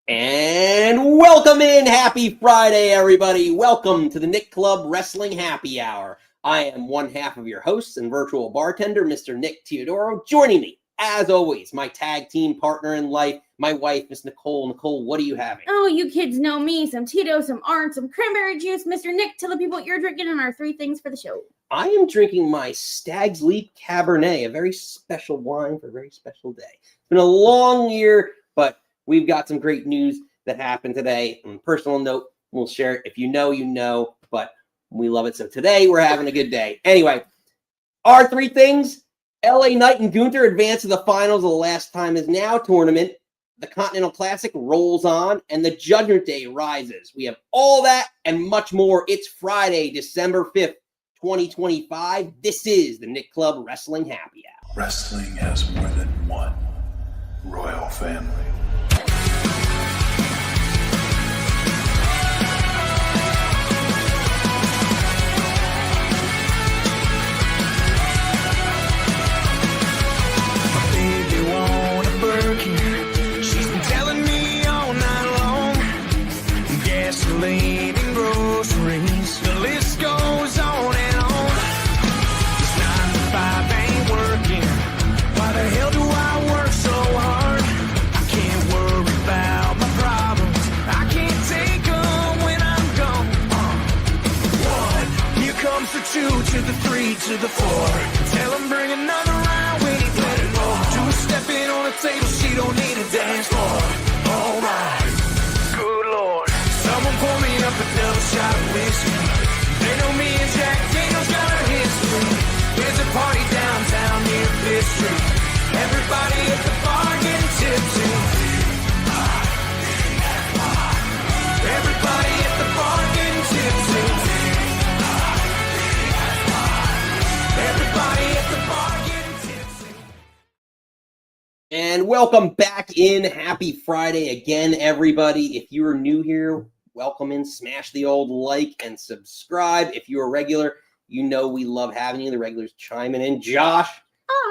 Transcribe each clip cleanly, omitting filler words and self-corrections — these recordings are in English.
And welcome in. Happy Friday, everybody. Welcome to the Nick Club Wrestling Happy Hour. I am one half of your host and virtual bartender, Mr. Nick Teodoro. Joining me, as always, my tag team partner in life, my wife, Miss Nicole. Nicole, what are you having? Oh, you kids know me. Some Tito, some Orange, some cranberry juice. Mr. Nick, tell the people what you're drinking and our three things for the show. I am drinking my Stag's Leap Cabernet, a very special wine for a very special day. It's been a long year, but we've got some great news that happened today. On a personal note, we'll share it. If you know, you know, but we love it. So today we're having a good day. Anyway, our three things: LA Knight and Gunther advance to the finals of the Last Time Is Now tournament. The Continental Classic rolls on, and the Judgment Day rises. We have all that and much more. It's Friday, December 5th, 2025. This is the Nick Club Wrestling Happy Hour. Wrestling has more than one royal family. Gasoline and groceries, the list goes on and on. This 9 to 5 ain't working. Why the hell do I work so hard? I can't worry about my problems. I can't take them when I'm gone. 1, here comes the 2 to the 3 to the 4. Tell him bring another round when he's ready more. 2 stepping on the table, she don't need a dance floor. Oh my, good Lord. Someone pour me up a double shot of whiskey. They know me and Jack Daniels got a history. There's a party downtown near Fifth Street. Everybody at the bar getting tipsy. Everybody at the bar getting tipsy. Everybody at the bar getting tipsy. And welcome back in. Happy Friday again, everybody. If you are new here, welcome in. Smash the old like and subscribe. If you're a regular, you know we love having you. The regulars chiming in. Josh.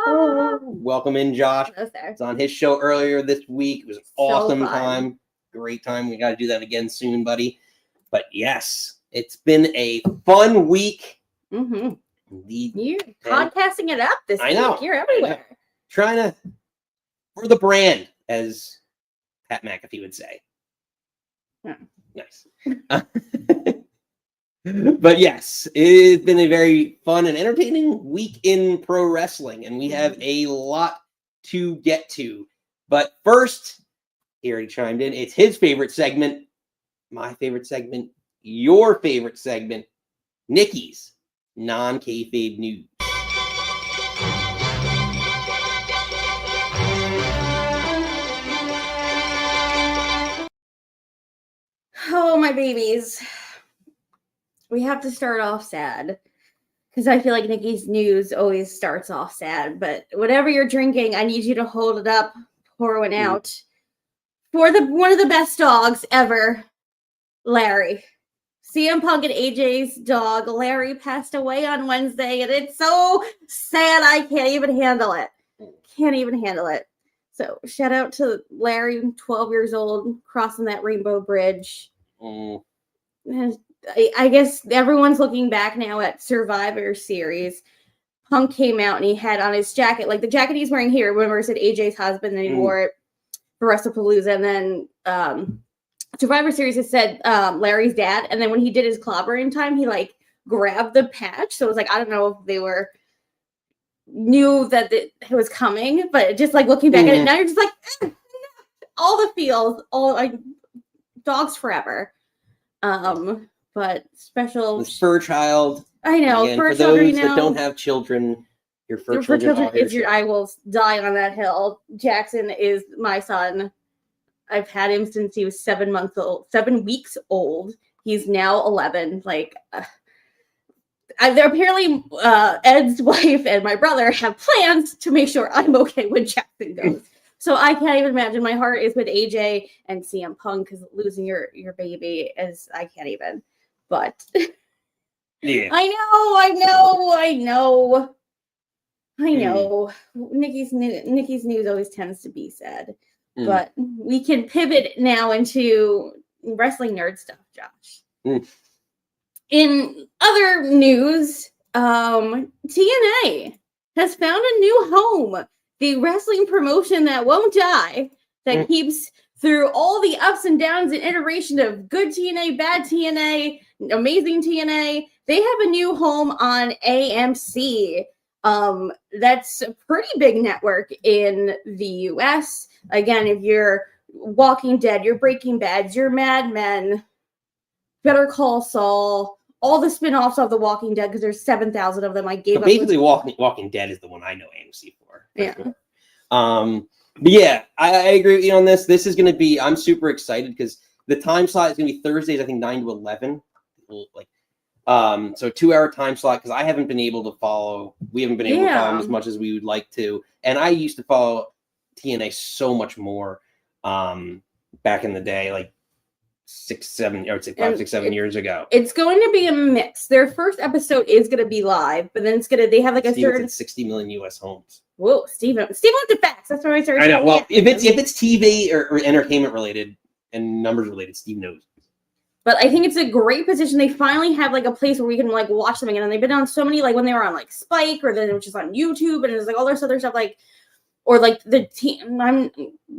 Welcome in, Josh. It's on his show earlier this week. It was an awesome time. Great time. We got to do that again soon, buddy. But yes, it's been a fun week. Mm-hmm. Indeed. You're podcasting it up this week. You're everywhere. Trying to, for the brand, as Pat McAfee would say. Yeah. Nice. But yes, it's been a very fun and entertaining week in pro wrestling, and we have a lot to get to. But first, he already chimed in. It's his favorite segment, my favorite segment, your favorite segment, Nikki's Non-Kayfabe News. Oh, my babies. We have to start off sad because I feel like Nikki's news always starts off sad. But whatever you're drinking, I need you to hold it up, pour one out for one of the best dogs ever, Larry. CM Punk and AJ's dog, Larry, passed away on Wednesday, and it's so sad I can't even handle it. So shout out to Larry, 12 years old, crossing that rainbow bridge. I guess everyone's looking back now at Survivor Series. Punk came out and he had on his jacket, like the jacket he's wearing here, remember it said AJ's husband, and he wore it for WrestlePalooza. And then Survivor Series has said Larry's dad. And then when he did his clobbering time, he like grabbed the patch. So it was like, I don't know if they knew that it was coming, but just like looking back at it now, you're just like all the feels, all like dogs forever. But special this fur child. I know. Again, fur for children, those that don't have children, your fur children is your. I will die on that hill. Jackson is my son. I've had him since he was 7 weeks old. He's now 11. Like, they're apparently Ed's wife and my brother have plans to make sure I'm okay when Jackson goes. So I can't even imagine. My heart is with AJ and CM Punk because losing your baby is, I can't even. But yeah, I know. Nikki's news always tends to be sad. But we can pivot now into wrestling nerd stuff, Josh. In other news, TNA has found a new home. The wrestling promotion that won't die, that keeps through all the ups and downs and iteration of good TNA, bad TNA, amazing TNA. They have a new home on AMC. That's a pretty big network in the US. Again, if you're Walking Dead, you're Breaking Bad, you're Mad Men, Better Call Saul, all the spin-offs of The Walking Dead, because there's 7,000 of them. I gave up. Basically, Walking Dead is the one I know AMC for. Yeah. Sure. But yeah, I agree with you on this. This is going to be, I'm super excited because the time slot is going to be Thursdays, I think 9 to 11. Like, so 2-hour time slot, because I haven't been able to follow, we haven't been able to follow them as much as we would like to. And I used to follow TNA so much more back in the day, like 5, 6, 7 years ago. It's going to be a mix. Their first episode is going to be live, but then they have like a certain 60 million US homes. Whoa, Steven with the facts. That's what I started. I know. Well, if it's TV or entertainment related and numbers related, Steve knows. But I think it's a great position. They finally have like a place where we can like watch them again. And they've been on so many, like when they were on like Spike, or then it was just on YouTube, and it's like all this other stuff, like, or like the team.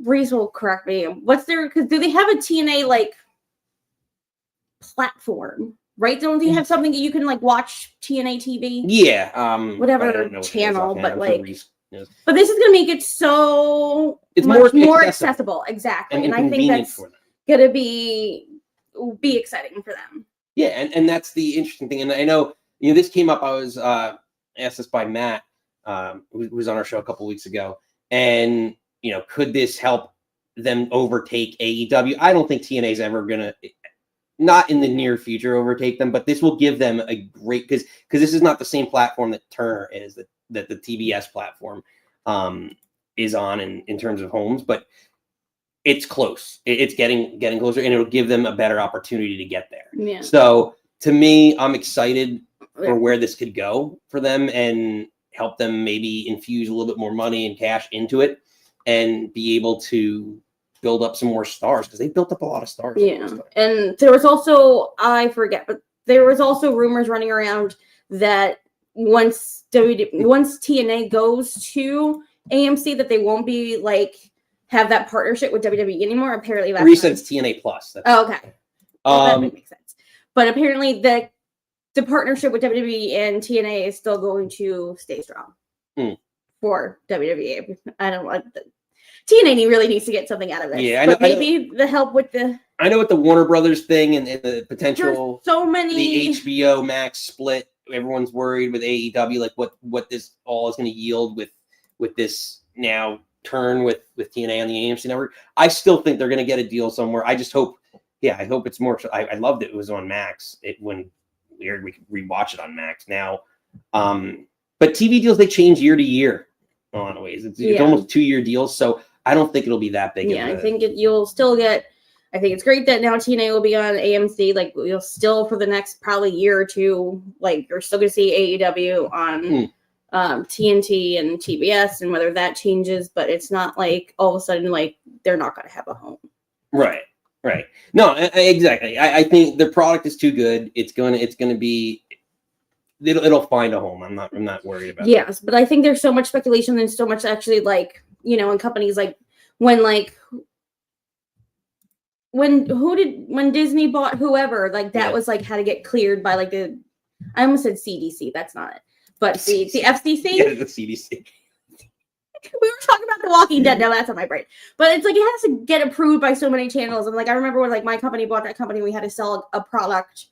Reese will correct me. What's their? Because do they have a TNA like platform? Right? Don't they have something that you can like watch TNA TV? Yeah. Whatever channel, but like. Yes. But this is going to make it so it's much more accessible. Exactly. And I think that's going to be exciting for them. Yeah. And that's the interesting thing. And I know, this came up. I was asked this by Matt, who was on our show a couple weeks ago. And, could this help them overtake AEW? I don't think TNA is ever going to, not in the near future, overtake them, but this will give them a great, because this is not the same platform that Turner is, that the TBS platform is on in terms of homes, but it's close. It's getting closer, and it'll give them a better opportunity to get there. Yeah. So to me, I'm excited for where this could go for them and help them maybe infuse a little bit more money and cash into it and be able to build up some more stars, because they built up a lot of stars. Yeah. And there was also, I forget, but there was also rumors running around that once TNA goes to AMC, that they won't be like have that partnership with WWE anymore. Apparently, that's Reset's TNA Plus. Okay, that would make sense. But apparently, the partnership with WWE and TNA is still going to stay strong for WWE. I don't want TNA really needs to get something out of this. Yeah, but maybe the help with the. I know with the Warner Brothers thing and the potential, so many the HBO Max split. Everyone's worried with AEW, like what this all is going to yield with this now turn with TNA on the AMC network. I still think they're going to get a deal somewhere. I just hope, I hope it's more. I loved it was on Max. When we could rewatch it on Max now. But TV deals, they change year to year. On ways, it's almost 2-year deals, so I don't think it'll be that big. Yeah, I think you'll still get. I think it's great that now TNA will be on AMC. Like, you'll still, for the next probably year or two, like, you're still going to see AEW on TNT and TBS, and whether that changes, but it's not like all of a sudden, like, they're not going to have a home. Right. No, exactly. I think the product is too good. It's going to be, it'll find a home. I'm not worried about Yes, but I think there's so much speculation and so much actually, like, in companies, like, when Disney bought whoever, like that was like had to get cleared by like I almost said CDC, that's not it, but the FCC. Yeah, the CDC. We were talking about The Walking Dead. Now that's on my brain, but it's like it has to get approved by so many channels. And like I remember when like my company bought that company, we had to sell a product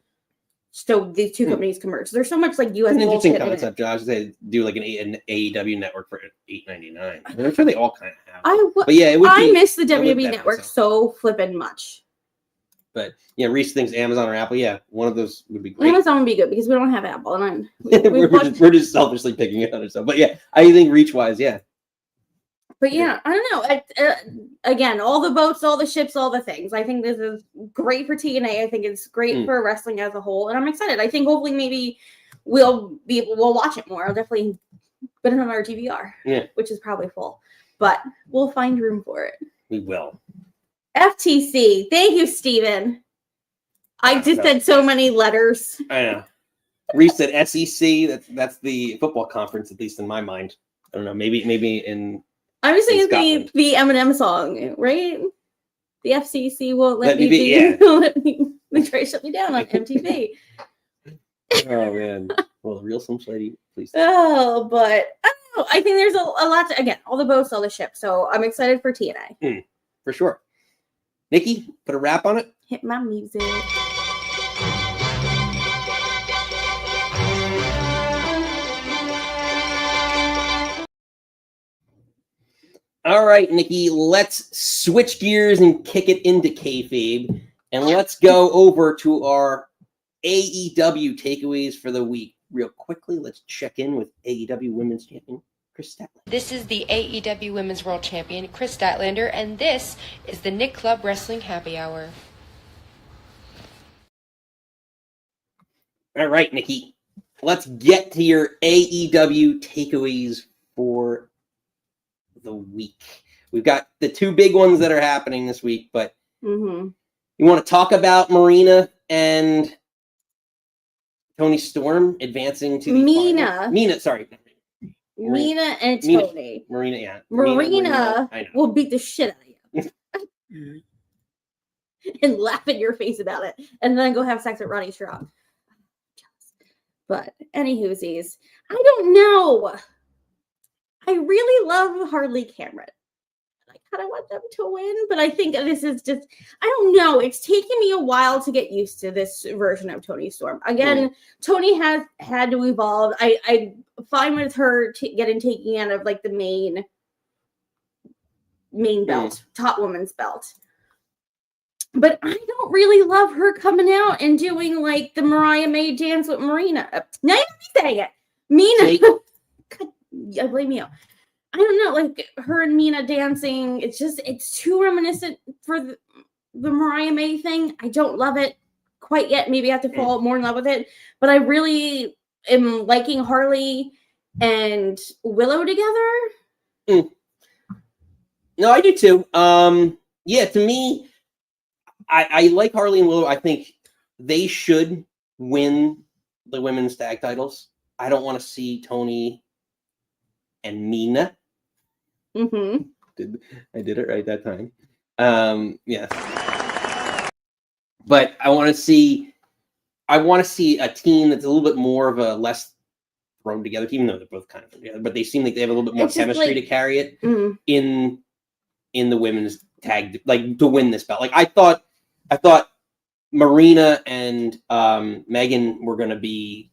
so these two companies can merge. So there's so much like US. It's an interesting concept, Josh. They do like an AEW network for $8.99. I'm sure they all kind of have. But yeah, I miss the WWE network so flippin' much. But yeah, Reese thinks Amazon or Apple. Yeah, one of those would be great. Amazon would be good because we don't have Apple, and we're just selfishly picking it on ourselves. But yeah, I think reach wise, yeah. But yeah, I don't know. Again, all the boats, all the ships, all the things. I think this is great for TNA. I think it's great for wrestling as a whole, and I'm excited. I think hopefully maybe we'll watch it more. I'll definitely put it on our DVR, which is probably full, but we'll find room for it. We will. FTC. Thank you, Steven. I just said so many letters. I know. Reese said SEC. That's the football conference, at least in my mind. I don't know. Maybe in. I'm just in saying the Eminem song, right? The FCC won't let me be. They try to shut me down on MTV. Oh man. Well, the real Slim Shady, please. Oh, but I don't know. I think there's a lot to, again, all the boats, all the ships. So I'm excited for TNA. For sure. Nikki, put a wrap on it. Hit my music. All right, Nikki, let's switch gears and kick it into kayfabe. And let's go over to our AEW takeaways for the week. Real quickly, let's check in with AEW Women's Champion, Chris Statlander. This is the AEW Women's World Champion, Chris Statlander, and this is the Nick Club Wrestling Happy Hour. All right, Nikki, let's get to your AEW takeaways for the week. We've got the two big ones that are happening this week, but you want to talk about Marina and Toni Storm advancing to the final? Mina and Toni. Marina, yeah. Marina will beat the shit out of you. And laugh in your face about it. And then go have sex with Roddy Strong. But anywhoosies, I don't know. I really love Harley Cameron. I kind of want them to win, but I think this is just, I don't know. It's taken me a while to get used to this version of Toni Storm. Again, Toni has had to evolve. I find with her taking out of like the main belt, top woman's belt. But I don't really love her coming out and doing like the Mariah May dance with Marina. Now you're saying it. Mina. God, I blame you. I don't know, like her and Mina dancing. It's too reminiscent for the Mariah May thing. I don't love it quite yet. Maybe I have to fall more in love with it. But I really am liking Harley and Willow together. No, I do too. Yeah, to me, I like Harley and Willow. I think they should win the women's tag titles. I don't want to see Toni and Mina. I did it right that time. Yes. But I want to see a team that's a little bit more of a less thrown together team, even though they're both kind of together, but they seem like they have a little bit more chemistry to carry it in the women's tag, like to win this belt. Like I thought Marina and Megan were going to be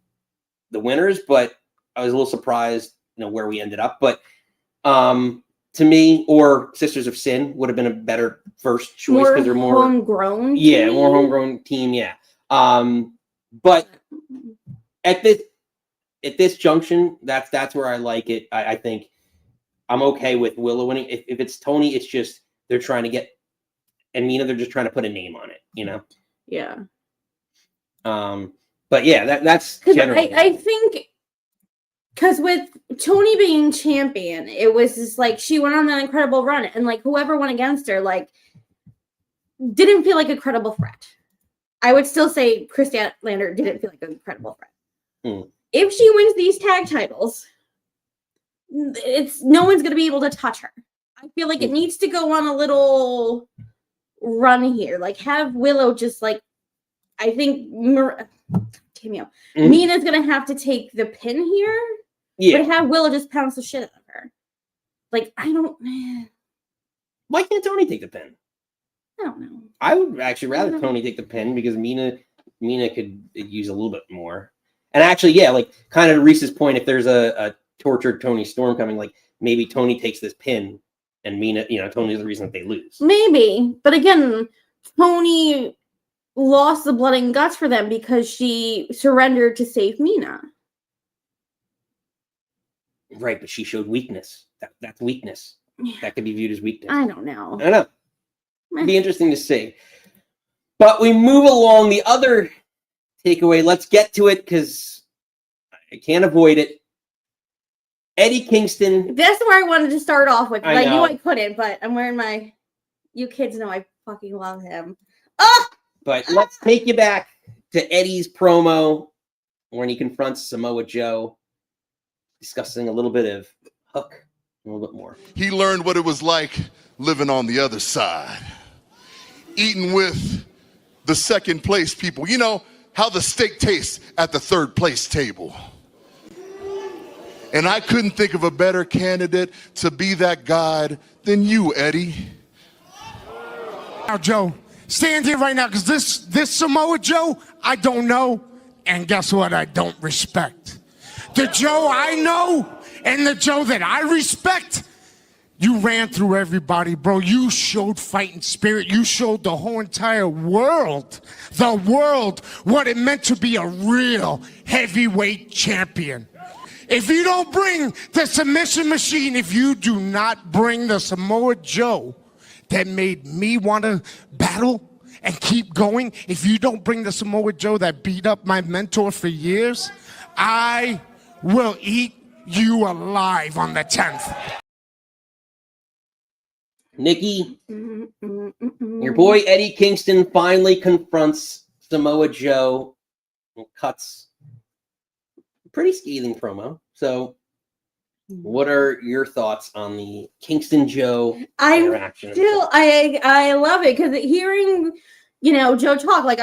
the winners, but I was a little surprised, where we ended up. But to me, or Sisters of Sin would have been a better first choice because they're more homegrown. Yeah, more homegrown team. Yeah. But at this junction, that's where I like it. I think I'm okay with Willow winning. If it's Toni, it's just they're trying to get, and Mina, they're just trying to put a name on it. Yeah. But yeah, that's generally. I think. Because with Toni being champion, it was just like she went on that incredible run, and like whoever went against her, like didn't feel like a credible threat. I would still say Chris Statlander didn't feel like a credible threat. If she wins these tag titles, no one's going to be able to touch her. I feel like it needs to go on a little run here. Like have Willow just like, I think Mina's going to have to take the pin here. Yeah. But have Willow just pounce the shit out of her. Like, I don't... Why can't Toni take the pin? I don't know. I would actually rather Toni take the pin because Mina could use a little bit more. And actually, yeah, like kind of to Reese's point, if there's a tortured Toni Storm coming, like maybe Toni takes this pin and Mina, Toni's the reason that they lose. Maybe. But again, Toni lost the blood and guts for them because she surrendered to save Mina. Right, but she showed weakness. That's weakness. That could be viewed as weakness. I don't know. It'd be interesting to see. But we move along. The other takeaway, let's get to it because I can't avoid it. Eddie Kingston. That's where I wanted to start off with. I knew I couldn't, but I'm wearing my You kids know I fucking love him. Oh! But let's take you back to Eddie's promo when he confronts Samoa Joe, discussing a little bit of Hook, a little bit more. He learned what it was like living on the other side, eating with the second place people. You know how the steak tastes at the third place table. And I couldn't think of a better candidate to be that god than you, Eddie. Now, Joe, stand here right now, because this Samoa Joe, I don't know, and guess what? I don't respect. The Joe I know and the Joe that I respect, you ran through everybody, bro. You showed fighting spirit. You showed the whole entire world, what it meant to be a real heavyweight champion. If you don't bring the submission machine, if you do not bring the Samoa Joe that made me want to battle and keep going, if you don't bring the Samoa Joe that beat up my mentor for years, I will eat you alive on the 10th. Nikki, your boy Eddie Kingston finally confronts Samoa Joe and cuts a pretty scathing promo. So, what are your thoughts on the Kingston Joe interaction? I love it, because hearing, Joe talk, like,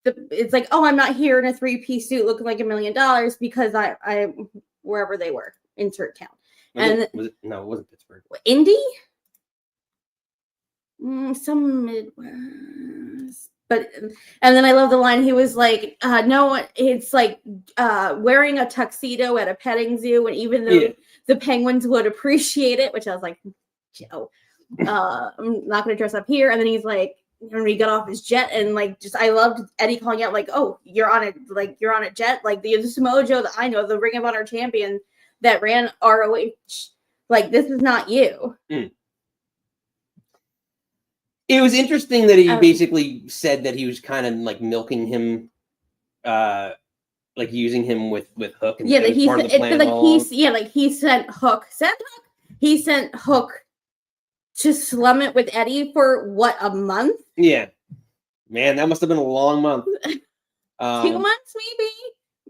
it's like, oh, I'm not here in a 3-piece suit looking like $1 million because I wherever they were, insert town. No, it wasn't Pittsburgh. Indy? Some Midwest. But, and then I love the line, he was like, no, it's like wearing a tuxedo at a petting zoo, and even though the penguins would appreciate it, which I was like, Joe, I'm not going to dress up here. And then he's like, when he got off his jet, and like, just, I loved Eddie calling out, like, oh, you're on a jet, like the Samoa Joe that I know, the Ring of Honor champion that ran ROH, like, this is not you. It was interesting that he basically said that he was kind of like milking him, like using him with Hook. And that he sent Hook. He sent Hook to slum it with Eddie for what, a month? Yeah, man, that must have been a long month. 2 months, maybe.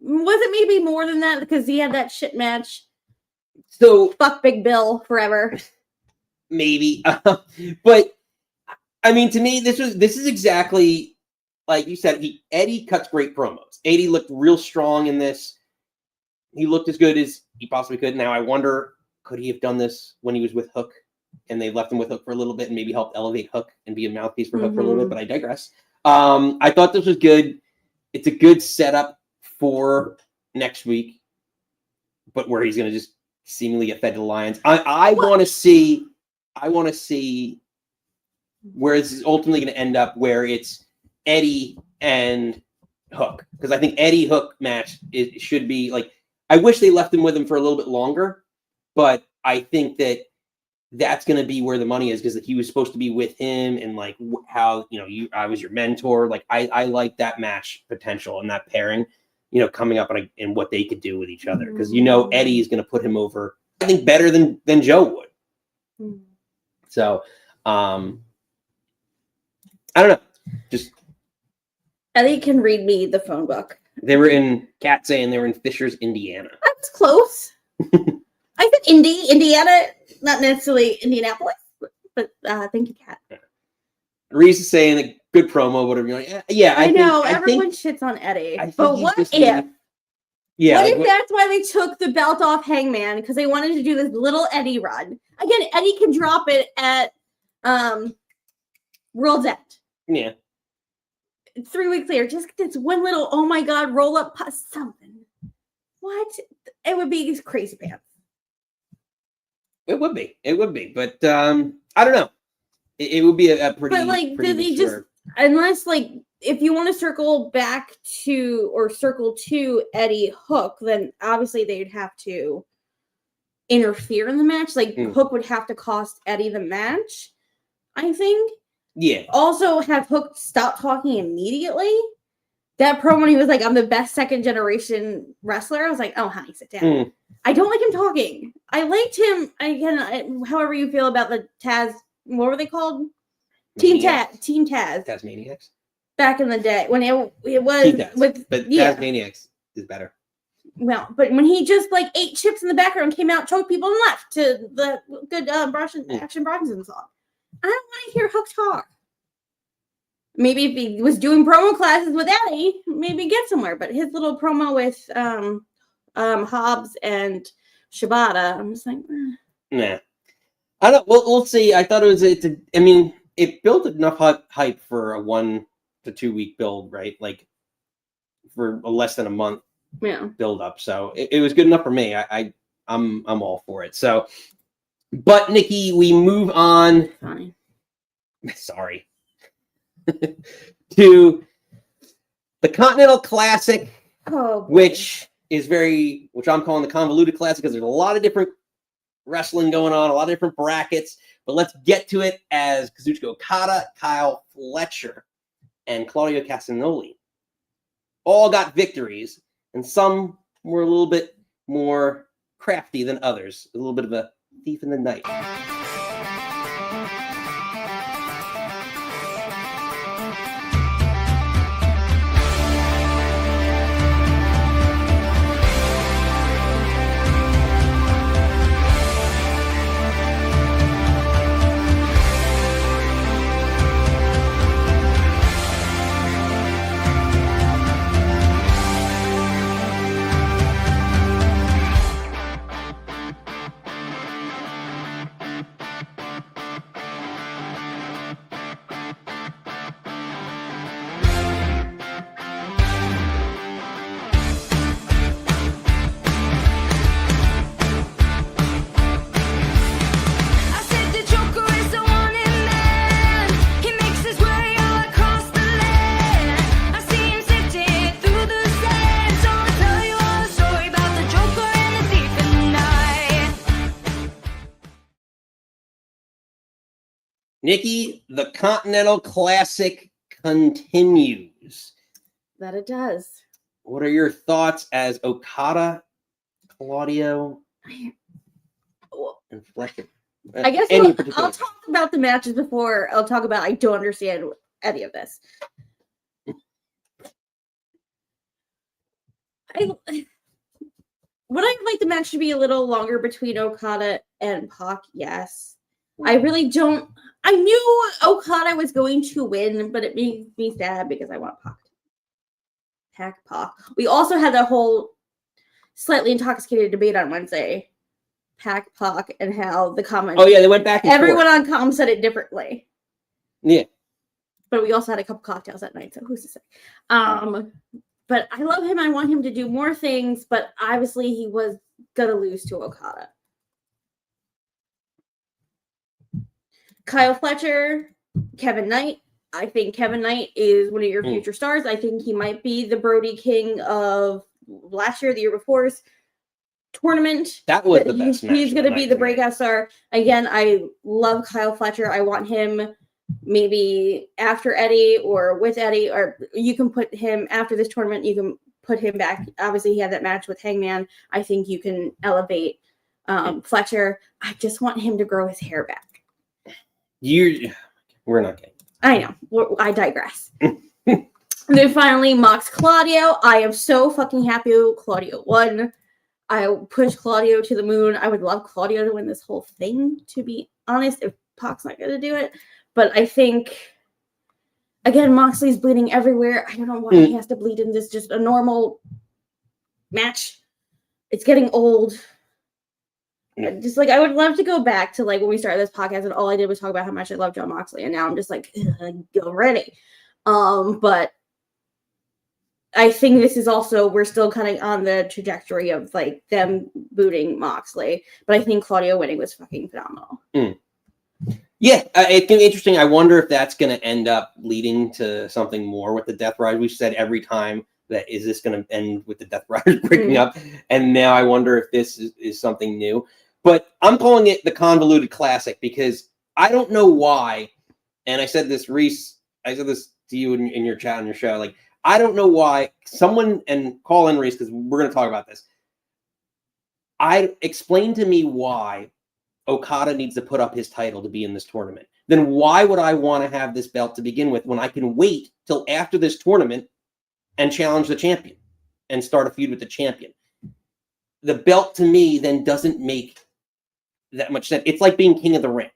Was it maybe more than that, because he had that shit match? So fuck Big Bill forever. Maybe, but. I mean, to me, this is exactly like you said. Eddie cuts great promos. Eddie looked real strong in this. He looked as good as he possibly could. Now, I wonder, could he have done this when he was with Hook, and they left him with Hook for a little bit and maybe helped elevate Hook and be a mouthpiece for Hook for a little bit? But I digress. I thought this was good. It's a good setup for next week, but where he's going to just seemingly get fed to the lions. I want to see. Where it's ultimately going to end up, where it's Eddie and Hook, because I think Eddie Hook match should be like. I wish they left him with him for a little bit longer, but I think that's going to be where the money is, because he was supposed to be with him, and like how I was your mentor. Like I like that match potential and that pairing, coming up and what they could do with each other, because Eddie is going to put him over. I think better than Joe would. So. I don't know. Just Eddie can read me the phone book. They were in saying they were in Fishers, Indiana. That's close. I said Indiana, not necessarily Indianapolis, but thank you, Kat. Reese is saying a good promo, whatever you're like. Yeah, I know everyone shits on Eddie, but what if? Yeah, what if that's why they took the belt off Hangman, because they wanted to do this little Eddie run? Again, Eddie can drop it at World's End. Yeah. 3 weeks later, just this one little, oh my God, roll up something. What? It would be crazy pants. It would be. But I don't know. It would be a pretty. But like, pretty did they just, unless like, if you want to circle back to or circle to Eddie Hook, then obviously they'd have to interfere in the match. Like Hook would have to cost Eddie the match, I think. Yeah. Also, have Hook stop talking immediately. That promo when he was like, "I'm the best second generation wrestler." I was like, "Oh, honey, sit down." I don't like him talking. I liked him again. However you feel about the Taz, what were they called? Team Maniacs? Taz. Tasmaniacs? Back in the day when it was Team Taz. with But yeah. Tasmaniacs is better. Well, but when he just like ate chips in the background, came out, choked people, and left to the good Action Bronson song. I don't want to hear Hook talk. Maybe if he was doing promo classes with Eddie, maybe get somewhere. But his little promo with Hobbs and Shibata, I'm just like, Nah. I don't. We'll see. I thought it was. I mean, it built enough hype for a 1 to 2 week build, right? Like for less than a month build up. So it was good enough for me. I'm all for it. So, but Nikki, we move on. Fine. Sorry. To the Continental Classic, which I'm calling the convoluted classic because there's a lot of different wrestling going on, a lot of different brackets. But let's get to it as Kazuchika Okada, Kyle Fletcher, and Claudio Castagnoli all got victories, and some were a little bit more crafty than others. A little bit of a thief in the night. Nikki, the Continental Classic continues. That it does. What are your thoughts as Okada, Claudio, and Fletcher? I guess I'll talk about the matches before I'll talk about I don't understand any of this. Would I like the match to be a little longer between Okada and Pac? Yes. I really don't. I knew Okada was going to win, but it made me sad because I want Pac. We also had that whole slightly intoxicated debate on Wednesday. Pac, and how the comments. Oh, yeah, they went back and everyone forth. on comm said it differently. Yeah. But we also had a couple cocktails that night, so who's to say? But I love him. I want him to do more things, but obviously he was going to lose to Okada. Kyle Fletcher, Kevin Knight. I think Kevin Knight is one of your future stars. I think he might be the Brody King of last year, the year before's tournament. That was the best match. He's going to be the breakout star. Again, I love Kyle Fletcher. I want him maybe after Eddie or with Eddie, or you can put him after this tournament. You can put him back. Obviously, he had that match with Hangman. I think you can elevate Fletcher. I just want him to grow his hair back. We're not getting. I know. I digress. And then finally, Mox Claudio. I am so fucking happy Claudio won. I push Claudio to the moon. I would love Claudio to win this whole thing, to be honest, if Pac's not going to do it. But I think, again, Moxley's bleeding everywhere. I don't know why he has to bleed in this just a normal match. It's getting old. Just like I would love to go back to like when we started this podcast and all I did was talk about how much I love John Moxley, and now I'm just like go ready. But I think this is also we're still kind of on the trajectory of like them booting Moxley, but I think Claudio winning was fucking phenomenal. Yeah, it's gonna be interesting. I wonder if that's gonna end up leading to something more with the Death Riders. We've said every time that is this gonna end with the Death Riders breaking up, and now I wonder if this is something new. But I'm calling it the convoluted classic because I don't know why. And I said this, Reese, I said this to you in your chat on your show. Like, I don't know why someone, and call in Reese because we're going to talk about this. Explain to me why Okada needs to put up his title to be in this tournament. then why would I want to have this belt to begin with when I can wait till after this tournament and challenge the champion and start a feud with the champion? The belt to me then doesn't make that much sense. It's like being King of the Ring.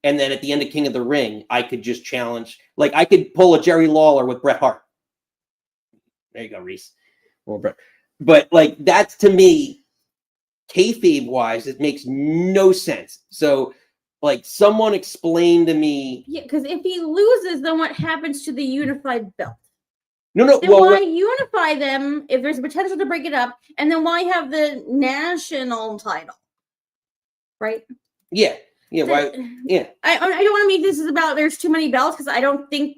And then at the end of King of the Ring, I could just challenge, like I could pull a Jerry Lawler with Bret Hart. There you go, Reese. Well, Bret. But like that's to me, kayfabe wise, it makes no sense. So like someone explain to me. Yeah, because if he loses, then what happens to the unified belt? No. Then why unify them if there's a potential to break it up? And then why have the national title? Right? Yeah. Why? Yeah. I don't want to make this about there's too many belts because I don't think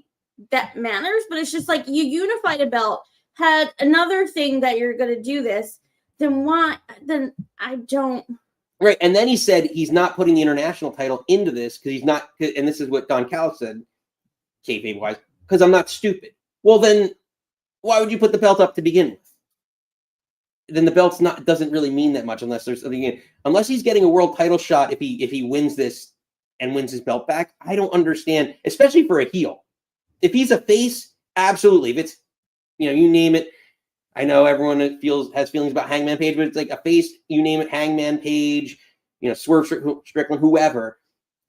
that matters. But it's just like you unified a belt, had another thing that you're going to do this. Then why? Then I don't. Right. And then he said he's not putting the international title into this because he's not. And this is what Don Callis said, kayfabe wise, because I'm not stupid. Well, then why would you put the belt up to begin with? Then the belt's doesn't really mean that much unless there's something unless he's getting a world title shot if he wins this and wins his belt back. I don't understand, especially for a heel. If he's a face, absolutely. If it's you name it. I know everyone has feelings about Hangman Page, but it's like a face, you name it, Hangman Page, Swerve Strickland, whoever,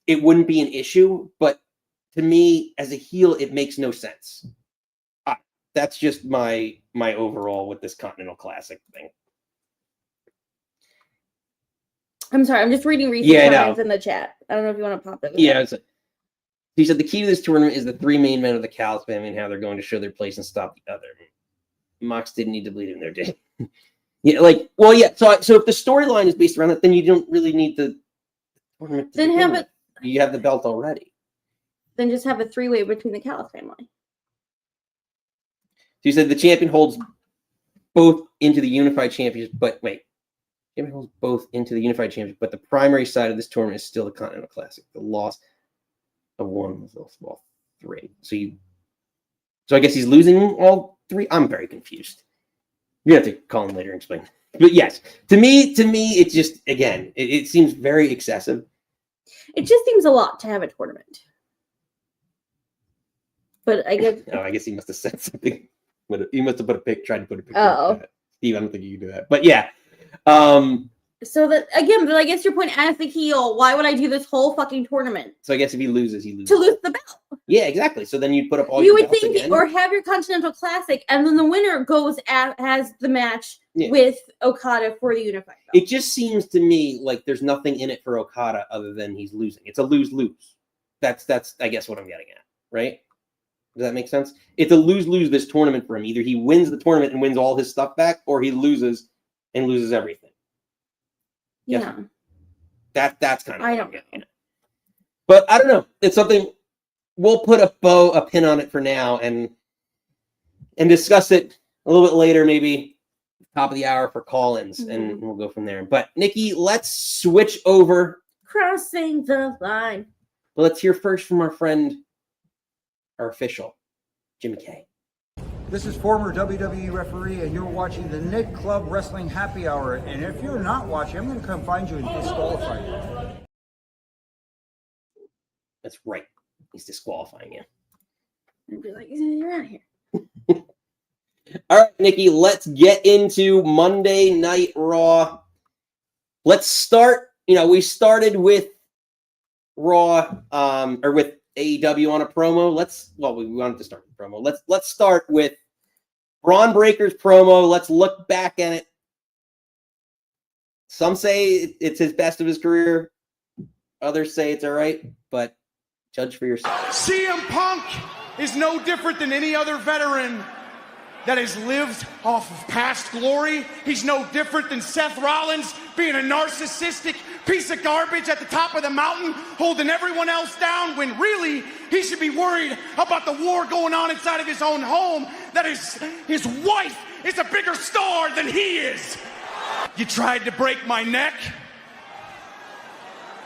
it wouldn't be an issue. But to me, as a heel, it makes no sense. That's just my overall with this Continental Classic thing. I'm sorry, I'm just reading recent comments in the chat. I don't know if you want to pop it. Yeah, he said the key to this tournament is the three main men of the Callis family and how they're going to show their place and stop the other. Mox didn't need to bleed him there, did he? So if the storyline is based around that, then you don't really need the tournament. You have the belt already. Then just have a three-way between the Callis family. So you said the champion holds both into the unified championship, but wait. Champion holds both into the unified championship, but the primary side of this tournament is still the Continental Classic. The loss of one was all three. So I guess he's losing all three. I'm very confused. You have to call him later and explain. But yes, to me, it's just again, it seems very excessive. It just seems a lot to have a tournament. But I guess I guess he must have said something. He must have tried to put a picture. Oh, Steve, I don't think you can do that. But yeah. So that again, but I guess your point as the heel, why would I do this whole fucking tournament? So I guess if he loses, he loses. To lose the belt. Yeah, exactly. So then you'd put up all you your would belts think, again. Or have your Continental Classic, and then the winner has the match with Okada for the unified belt. It just seems to me like there's nothing in it for Okada other than he's losing. It's a lose-lose. That's I guess what I'm getting at, right? Does that make sense? It's a lose-lose this tournament for him. Either he wins the tournament and wins all his stuff back, or he loses and loses everything. Yeah. That's kind of I don't know. But I don't know. It's something we'll put a pin on it for now and discuss it a little bit later, maybe top of the hour for call-ins, and we'll go from there. But Nikki, let's switch over. Crossing the line. Well, let's hear first from our friend, our official, Jimmy K. This is former WWE referee, and you're watching the Nick Club Wrestling Happy Hour. And if you're not watching, I'm going to come find you and disqualify you. That's right. He's disqualifying you. I'd be like, you're out of here. All right, Nikki, let's get into Monday Night Raw. Let's start. We started with Raw, or with AEW on a promo. We wanted to start with promo. Let's start with Bron Breakker's promo. Let's look back at it. Some say it's his best of his career. Others say it's all right, but judge for yourself. CM Punk is no different than any other veteran that has lived off of past glory. He's no different than Seth Rollins being a narcissistic piece of garbage at the top of the mountain, holding everyone else down, when really he should be worried about the war going on inside of his own home, that his wife is a bigger star than he is. You tried to break my neck.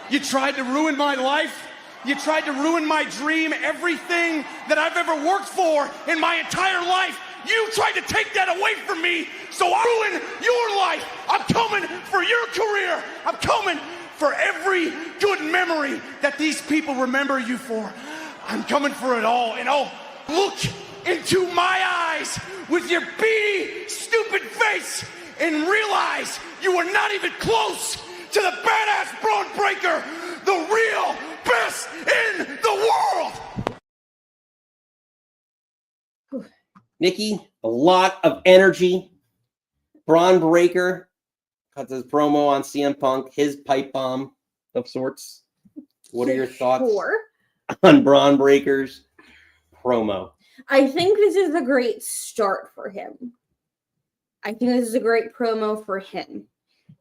You tried to ruin my life. You tried to ruin my dream, everything that I've ever worked for in my entire life. You tried to take that away from me, so I ruin your life. I'm coming for your career. I'm coming for every good memory that these people remember you for. I'm coming for it all, and I'll look into my eyes with your beady, stupid face and realize you are not even close to the badass Bron Breakker, the real best in the world. Nikki, a lot of energy. Bron Breakker cuts his promo on CM Punk, his pipe bomb of sorts. What are your thoughts on Bron Breakker's promo? I think this is a great start for him. I think this is a great promo for him.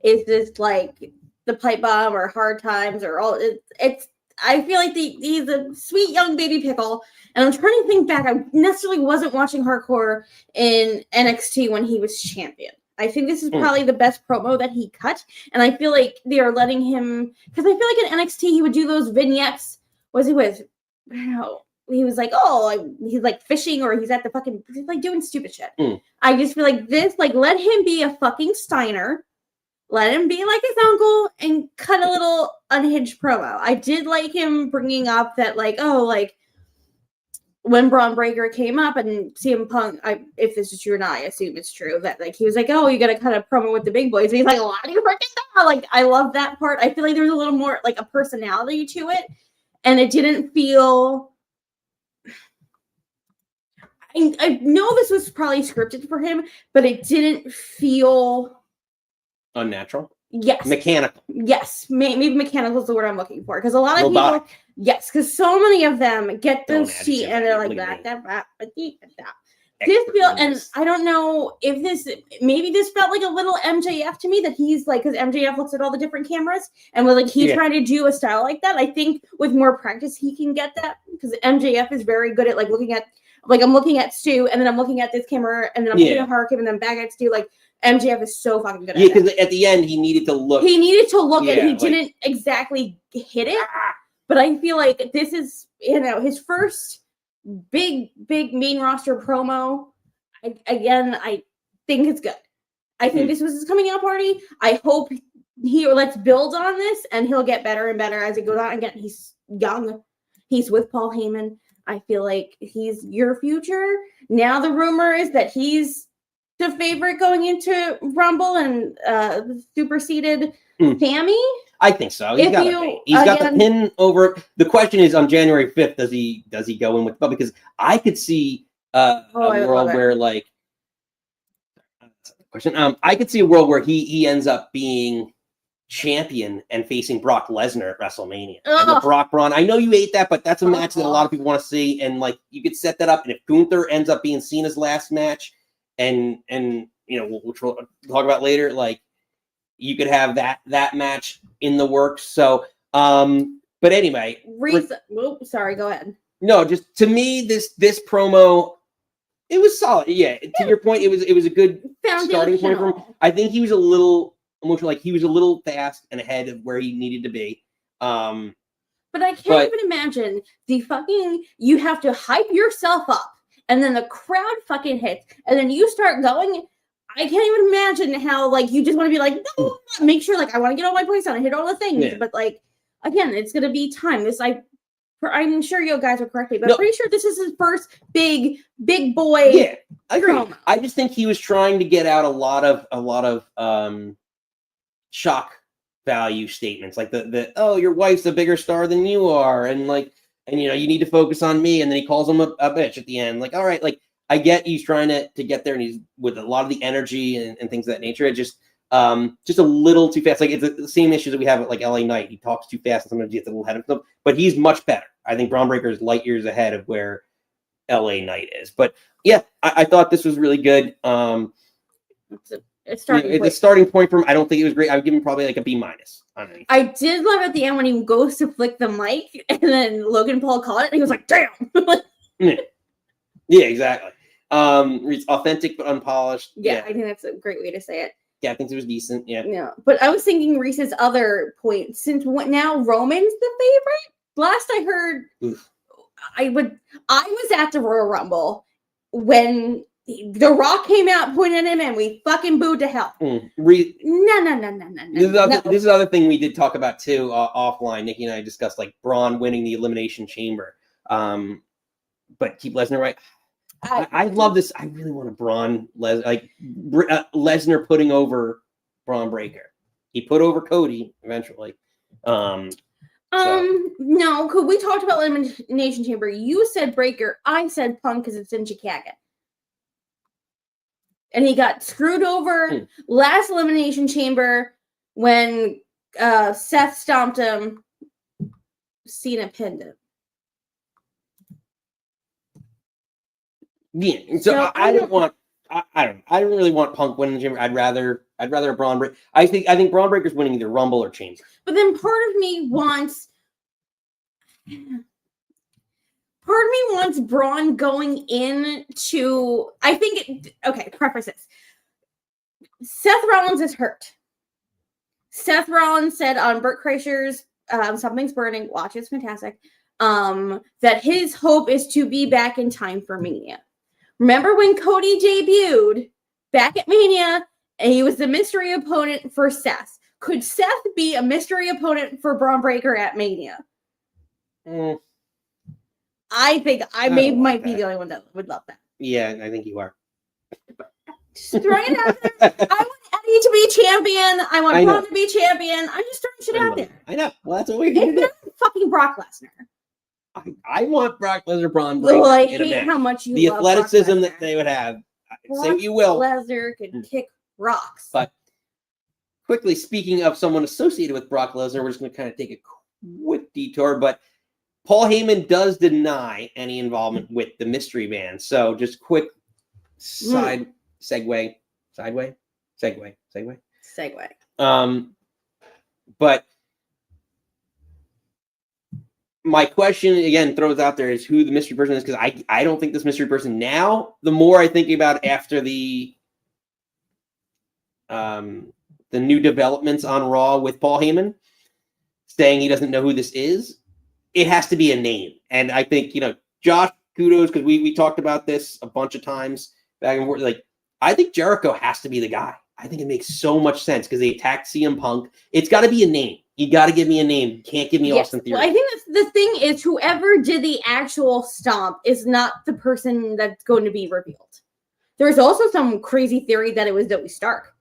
Is this like the pipe bomb or hard times or all? It's. I feel like he's a sweet young baby pickle, and I'm trying to think back. I necessarily wasn't watching hardcore in NXT when he was champion. I think this is probably the best promo that he cut, and I feel like they are letting him, because I feel like in NXT he would do those vignettes. Was he with? I don't know. He was like, he's like fishing, or he's at the fucking, he's like doing stupid shit. I just feel like this, like, let him be a fucking Steiner. Let him be like his uncle and cut a little unhinged promo. I did like him bringing up that, like, when Bron Breakker came up and CM Punk, if this is true or not, I assume it's true, that like he was like, you got to cut a promo with the big boys. And he's like, why do you freaking know? Like, I love that part. I feel like there was a little more like a personality to it, and it didn't feel. I know this was probably scripted for him, but it didn't feel unnatural. Yes. Mechanical. Yes. Maybe mechanical is the word I'm looking for. Because a lot of people, yes, because so many of them get those seat and they're like that. This feel, and I don't know if maybe this felt like a little MJF to me, that he's like, because MJF looks at all the different cameras and was like, he's trying to do a style like that. I think with more practice, he can get that, because MJF is very good at like looking at, like, I'm looking at Stu and then I'm looking at this camera and then I'm looking at Harkin and then back at Stu. Like, MJF is so fucking good at it. Yeah, because at the end, he needed to look. He needed to look, and he didn't exactly hit it. But I feel like this is, his first big main roster promo. I think it's good. I think this was his coming out party. I hope let's build on this, and he'll get better and better as it goes on. Again, he's young. He's with Paul Heyman. I feel like he's your future. Now the rumor is that he's the favorite going into Rumble and superseded Sammy. I think so. He's got the pin over. The question is, on January 5th, does he go in with Bubba? Because I could see a world where, like, I could see a world where he ends up being champion and facing Brock Lesnar at WrestleMania. And the Brock Braun. I know you hate that, but that's a match that a lot of people want to see, and like you could set that up. And if Gunther ends up being Cena's last match, and which we'll talk about later, like, you could have that match in the works. So, but anyway, sorry, go ahead. No, just to me, this promo, it was solid. Yeah, to your point, it was a good starting point for him. I think he was a little emotional, like he was a little fast and ahead of where he needed to be. But I can't even imagine you have to hype yourself up, and then the crowd fucking hits, and then you start going. I can't even imagine how, like, you just want to be like, no, make sure, like, I want to get all my points on and hit all the things. Yeah. But, like, again, it's going to be time. I'm sure you guys are correct me, but I'm pretty sure this is his first big boy. Yeah, I agree. Promo. I just think he was trying to get out a lot of shock value statements, like the your wife's a bigger star than you are, and you need to focus on me, and then he calls him a bitch at the end. Like, all right, like, I get he's trying to get there, and he's with a lot of the energy and things of that nature. It just a little too fast. Like, it's the same issue that we have at like LA Knight. He talks too fast, and sometimes he gets a little ahead of himself. But he's much better. I think Bron Breakker is light years ahead of where LA Knight is. But yeah, I thought this was really good. It's starting point for him. I don't think it was great. I would give him probably like a B-. I did love at the end when he goes to flick the mic, and then Logan Paul caught it, and he was like, "Damn." Yeah, exactly. It's authentic but unpolished. Yeah, I think that's a great way to say it. Yeah, I think it was decent. Yeah. But I was thinking Reese's other point, since now Roman's the favorite. Last I heard, I was at the Royal Rumble when The Rock came out, pointed at him, and we fucking booed to hell. No. This is the other thing we did talk about too offline. Nikki and I discussed like Braun winning the Elimination Chamber, but keep Lesnar right. I love this. I really want a Braun Lesnar putting over Bron Breakker. He put over Cody eventually. No, because we talked about Elimination Chamber. You said Breakker. I said Punk because it's in Chicago. And he got screwed over last Elimination Chamber when Seth stomped him. Cena pinned him. Yeah, so I don't really want Punk winning the Chamber. I'd rather Braun Breakker. I think Braun Breakker's winning either Rumble or Chamber. But then part of me wants Braun going into. Preface this. Seth Rollins is hurt. Seth Rollins said on Burt Kreischer's Something's Burning, watch, it's fantastic, that his hope is to be back in time for Mania. Remember when Cody debuted back at Mania and he was the mystery opponent for Seth? Could Seth be a mystery opponent for Bron Breakker at Mania? I think might be the only one that would love that. Yeah, I think you are. Just throwing it out there. I want Eddie to be champion. I want Braun to be champion. I'm just throwing shit out there. I know. Well, that's what we're going to do. Fucking Brock Lesnar. I want Brock Lesnar, Braun Breakker. Well, I hate how much you love athleticism that they would have. Say what you will. Lesnar could kick rocks. But quickly, speaking of someone associated with Brock Lesnar, we're just going to kind of take a quick detour. But Paul Heyman does deny any involvement with the mystery band. So just quick segue. But my question again throws out there is who the mystery person is, because I don't think this mystery person now. The more I think about it after the new developments on Raw with Paul Heyman saying he doesn't know who this is, it has to be a name. And I think, Josh, kudos, because we talked about this a bunch of times back and forth. Like, I think Jericho has to be the guy. I think it makes so much sense because they attacked CM Punk. It's got to be a name. You got to give me a name. You can't give me Austin Theory. Well, I think that's the thing is whoever did the actual stomp is not the person that's going to be revealed. There's also some crazy theory that it was Zoe Stark,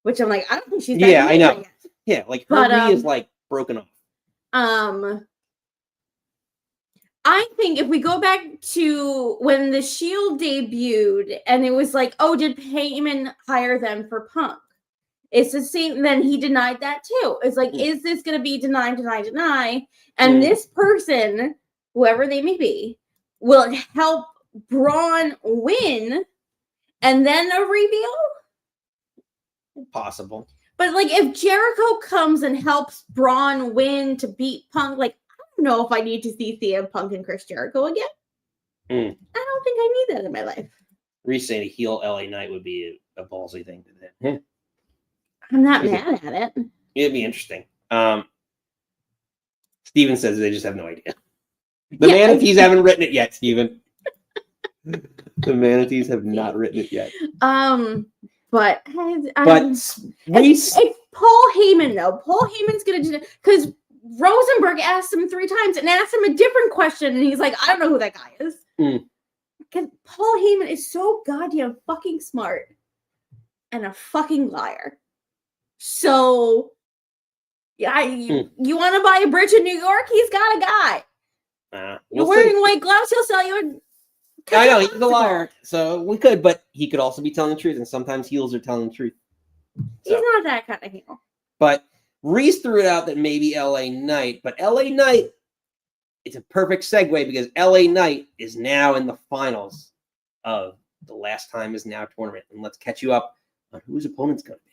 which I'm like, I don't think she's that I know. Yet. Yeah, like her knee is like broken off. I think if we go back to when the Shield debuted and it was like, oh, did Heyman hire them for Punk? It's the same. Then he denied that too. It's like, is this going to be deny? And this person, whoever they may be, will help Braun win and then a reveal? Possible. But like if Jericho comes and helps Braun win to beat Punk, like, I don't know if I need to see CM Punk and Chris Jericho again. I don't think I need that in my life. Reese saying a heel LA Knight would be a ballsy thing to do. I'm not mad at it. It'd be interesting. Steven says they just have no idea. The Manatees haven't written it yet, Steven. The Manatees have not written it yet. But Reese, it's Paul Heyman though. Paul Heyman's gonna do it because Rosenberg asked him 3 times and asked him a different question, and he's like, I don't know who that guy is. Because Paul Heyman is so goddamn fucking smart and a fucking liar. So, yeah, you want to buy a bridge in New York? He's got a guy. You're wearing white gloves, he'll sell you. I know, he's a liar. So we could, but he could also be telling the truth, and sometimes heels are telling the truth. So. He's not that kind of heel. But Reese threw it out that maybe LA Knight, but LA Knight, it's a perfect segue because LA Knight is now in the finals of the Last Time Is Now tournament. And let's catch you up on who his opponent's going to be.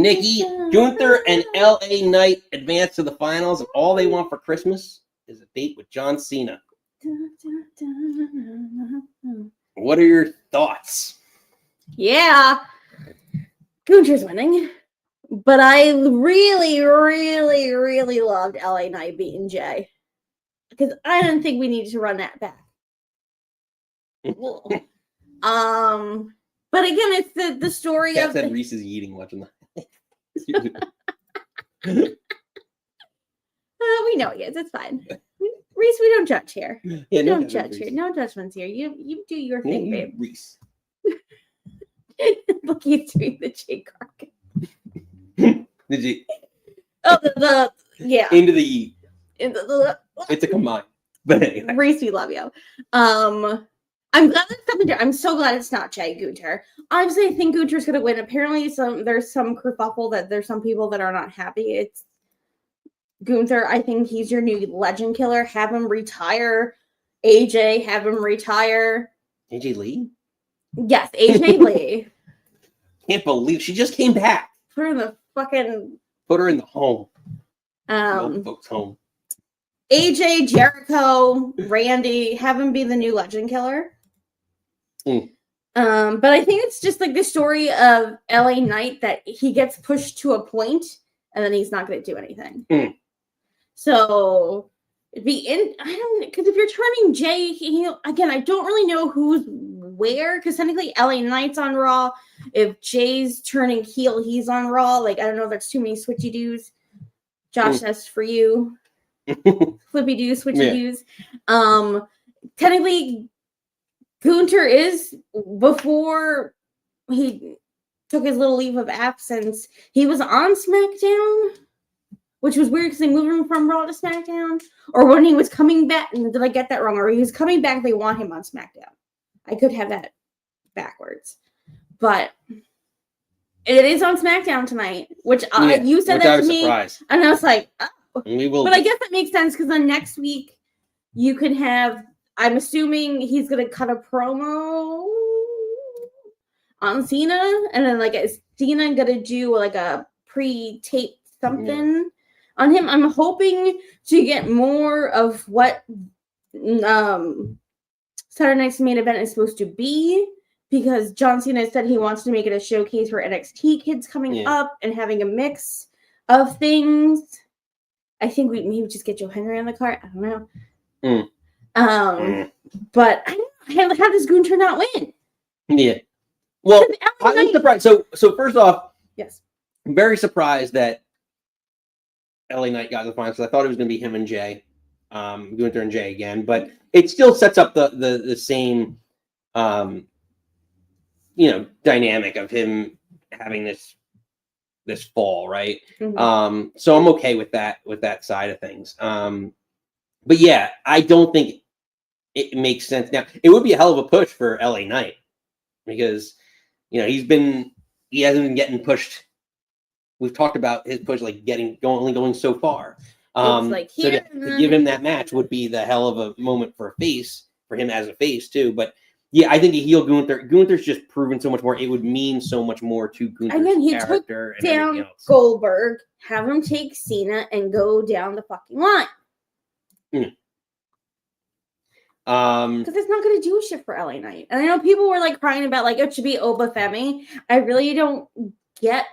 Nikki, Gunther, and LA Knight advance to the finals, and all they want for Christmas is a date with John Cena. What are your thoughts? Yeah, Gunther's winning, but I really, really, really loved LA Knight beating Jay because I didn't think we needed to run that back. But again, it's the story Kat of said Reese is eating watching the. we know he is. It's fine. Reese, we don't judge here. Yeah, no Don't judge here. No judgments here. You do your thing, babe. Reese. Look, he's doing the J Cark. Did you? Oh, yeah. Into the E. It's a combine. But anyway. Reese, we love you. I'm glad it's something. I'm so glad it's not Jay Gunther. Obviously, I think Gunther's gonna win. Apparently, there's some kerfuffle that there's some people that are not happy. It's Gunther. I think he's your new legend killer. Have him retire. AJ, have him retire. AJ Lee? Yes, AJ Lee. Can't believe she just came back. Put her in the fucking. Put her in the home. Old folks' home. AJ, Jericho, Randy, have him be the new legend killer. But I think it's just like the story of LA Knight that he gets pushed to a point and then he's not going to do anything. So it'd be because if you're turning Jay, again, I don't really know who's where because technically LA Knight's on Raw. If Jay's turning heel, he's on Raw. Like, I don't know if that's too many switchy doos. Josh, that's for you. Flippy doos, switchy doos. Technically, Gunther is, before he took his little leave of absence, he was on SmackDown, which was weird because they moved him from Raw to SmackDown. Or when he was coming back, did I get that wrong? Or he was coming back, they want him on SmackDown. I could have that backwards. But it is on SmackDown tonight, which you said that to me. Surprised. And I was like, oh. We will. But I guess that makes sense because then next week you could have, I'm assuming he's going to cut a promo on Cena. And then like, is Cena going to do like a pre-tape something on him? I'm hoping to get more of what Saturday Night's main event is supposed to be. Because John Cena said he wants to make it a showcase for NXT kids coming up and having a mix of things. I think we maybe just get Joe Henry on the card. I don't know. But I don't know. How does Gunther not win? Yeah. Well, I'm surprised. So first off, yes, I'm very surprised that LA Knight got to the finals. I thought it was going to be him and Jay, Gunther and Jay again. But it still sets up the same, dynamic of him having this fall, right? So I'm okay with that side of things. But yeah, I don't think it makes sense. Now, it would be a hell of a push for LA Knight because he hasn't been getting pushed. We've talked about his push only going so far. So to give him that match would be the hell of a moment for him as a face too. But yeah, I think a heel Gunther's just proven so much more. It would mean so much more to Gunther's character and everything else. Goldberg, have him take Cena and go down the fucking line. Because it's not going to do shit for LA Knight. And I know people were like crying about like it should be Obafemi. I really don't get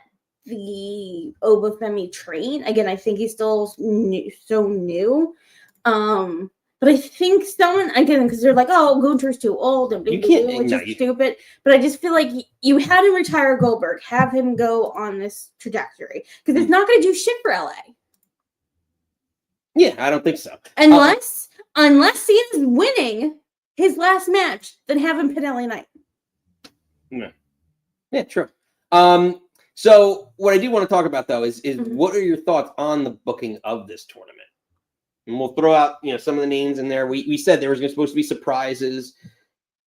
the Obafemi train. Again, I think he's still so new. But I think someone, again, because they're like, oh, Gunther's too old and which is stupid. But I just feel like you had him retire Goldberg, have him go on this trajectory. Because it's not going to do shit for LA. Yeah, I don't think so. Unless Cena's winning his last match, then have him pin LA Knight. No. Yeah, true. So what I do want to talk about, though, is what are your thoughts on the booking of this tournament? And we'll throw out, some of the names in there. We said there was supposed to be surprises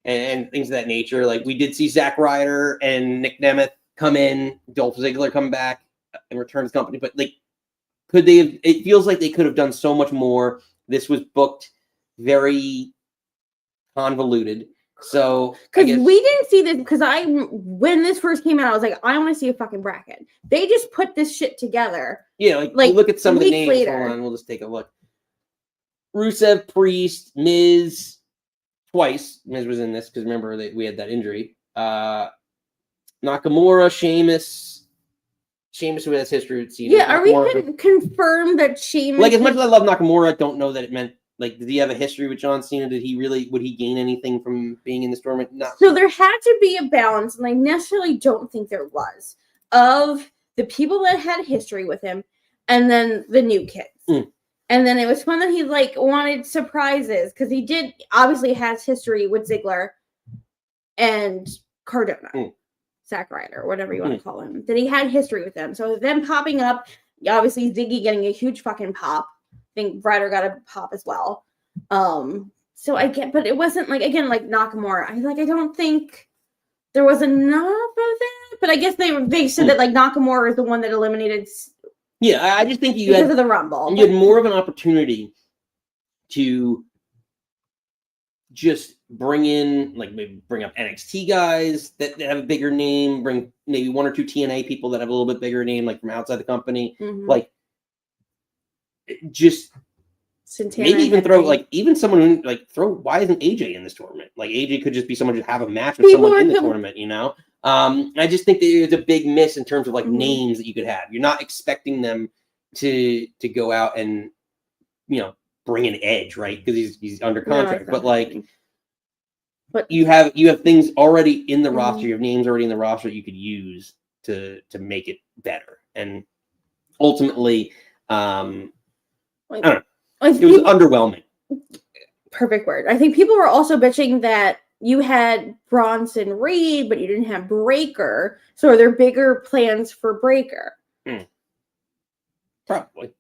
and things of that nature. Like we did see Zack Ryder and Nick Nemeth come in, Dolph Ziggler come back and return to the company. But could they have? It feels like they could have done so much more. This was booked very convoluted. So because we didn't see this because when this first came out, I was like, I want to see a fucking bracket. They just put this shit together. Yeah, like you look at some of the names. Later. Hold on, we'll just take a look. Rusev, Priest, Miz, twice. Miz was in this because remember we had that injury. Nakamura, Sheamus, who has history with Cena. Yeah, are we confirmed that Sheamus? Like as much as I love Nakamura, I don't know that it meant. Like, did he have a history with John Cena? Would he gain anything from being in this tournament? No. So there had to be a balance, and I necessarily don't think there was, of the people that had history with him, and then the new kids. And then it was fun that he like wanted surprises because he did obviously has history with Ziggler and Cardona, Zack Ryder, whatever you want to call him. That he had history with them. So them popping up, obviously Ziggy getting a huge fucking pop. I think Ryder got a pop as well. So I get, but it wasn't like again like Nakamura. I don't think there was enough of that. But I guess they said that like Nakamura is the one that eliminated. Yeah, I just think because of the Rumble. You had more of an opportunity to just bring in like maybe bring up NXT guys that have a bigger name. Bring maybe one or two TNA people that have a little bit bigger name, like from outside the company. Like. Just Santana maybe even throw like even someone who like throw why isn't AJ in this tournament? Like AJ could just be someone to have a match with someone in the tournament, you know? I just think that it's a big miss in terms of like names that you could have. You're not expecting them to go out and bring an Edge, right? Because he's under contract. But you have things already in the roster, you have names already in the roster that you could use to make it better. And ultimately I don't know. It was underwhelming. Perfect word. I think people were also bitching that you had Bronson Reed, but you didn't have Breakker. So are there bigger plans for Breakker? Probably.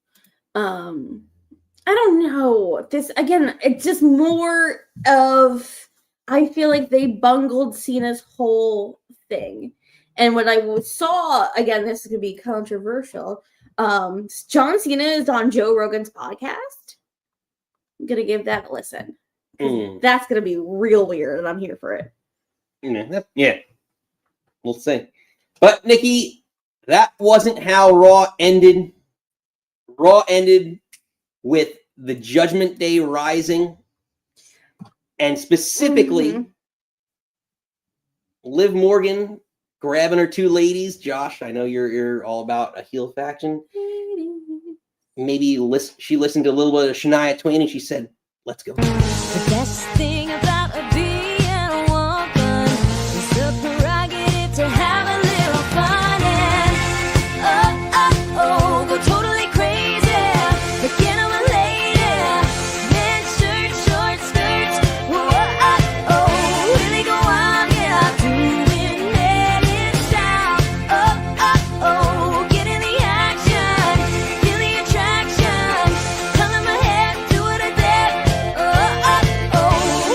I don't know. This again, it's just more of I feel like they bungled Cena's whole thing. And when I saw, again, this could be controversial. John Cena is on Joe Rogan's podcast. I'm gonna give that a listen. That's gonna be real weird, and I'm here for it. Yeah, we'll see. But Nikki, that wasn't how Raw ended. Raw ended with the Judgment Day Rising, and specifically Liv Morgan grabbing her two ladies. Josh, I know you're all about a heel faction. Maybe she listened to a little bit of Shania Twain and she said, "Let's go." The best thing about being a woman is the prerogative to have a little fun and go totally crazy. Begin of a lady, men shirt, short skirts. Really go out, yeah, doing it sound. Get in the action, feel the attraction. Color my hair, do what I did.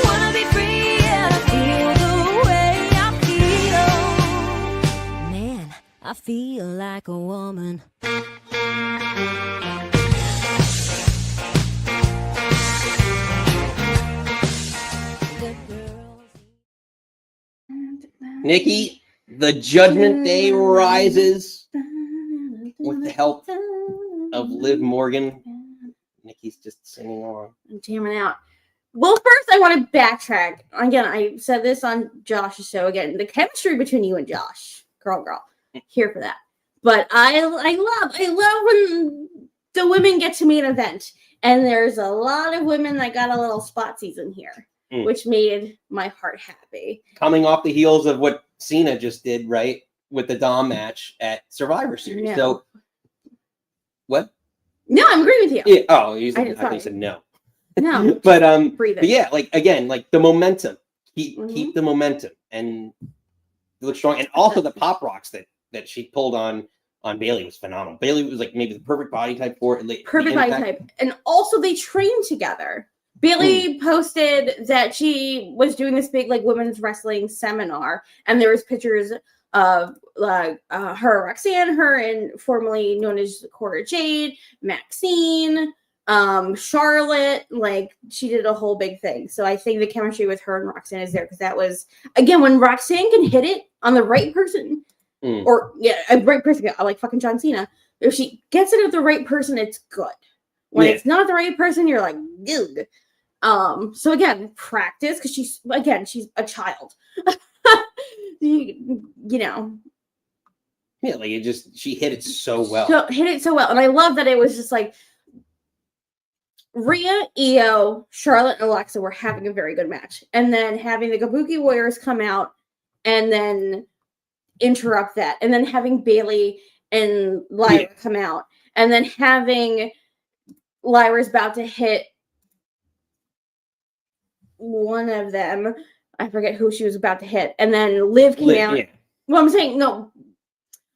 Wanna be free and feel the way I feel. Man, I feel like a woman. Nikki, the Judgment Day rises with the help of Liv Morgan. Nikki's just singing along. I'm jamming out. Well, first I want to backtrack. Again, I said this on Josh's show. Again, the chemistry between you and Josh, girl, here for that. But I love when the women get to main event, and there's a lot of women that got a little spot season here, which made my heart happy. Coming off the heels of what Cena just did, right, with the Dom match at Survivor Series. Yeah. So, what? No, I'm agreeing with you. Yeah. Oh, I thought you said no. No, but breathing. yeah, like again, like the momentum. Keep the momentum and look strong. And also the pop rocks that she pulled on Bayley was phenomenal. Bayley was like maybe the perfect body type for it. Perfect body type. And also they trained together. Bayley posted that she was doing this big like women's wrestling seminar, and there was pictures of her, Roxanne, her, and formerly known as Cora Jade, Maxine, Charlotte, like she did a whole big thing. So I think the chemistry with her and Roxanne is there because that was again when Roxanne can hit it on the right person, or a right person, like fucking John Cena. If she gets it with the right person, it's good. When it's not the right person, you're like, dude. So again, practice because she's a child. you know. Yeah, like she hit it so well. And I love that it was just like Rhea, Io, Charlotte, and Alexa were having a very good match. And then having the Kabuki Warriors come out and then interrupt that. And then having Bayley and Lyra come out. And then having Lyra's about to hit one of them. I forget who she was about to hit. And then Liv came out. Yeah. Well, I'm saying, no.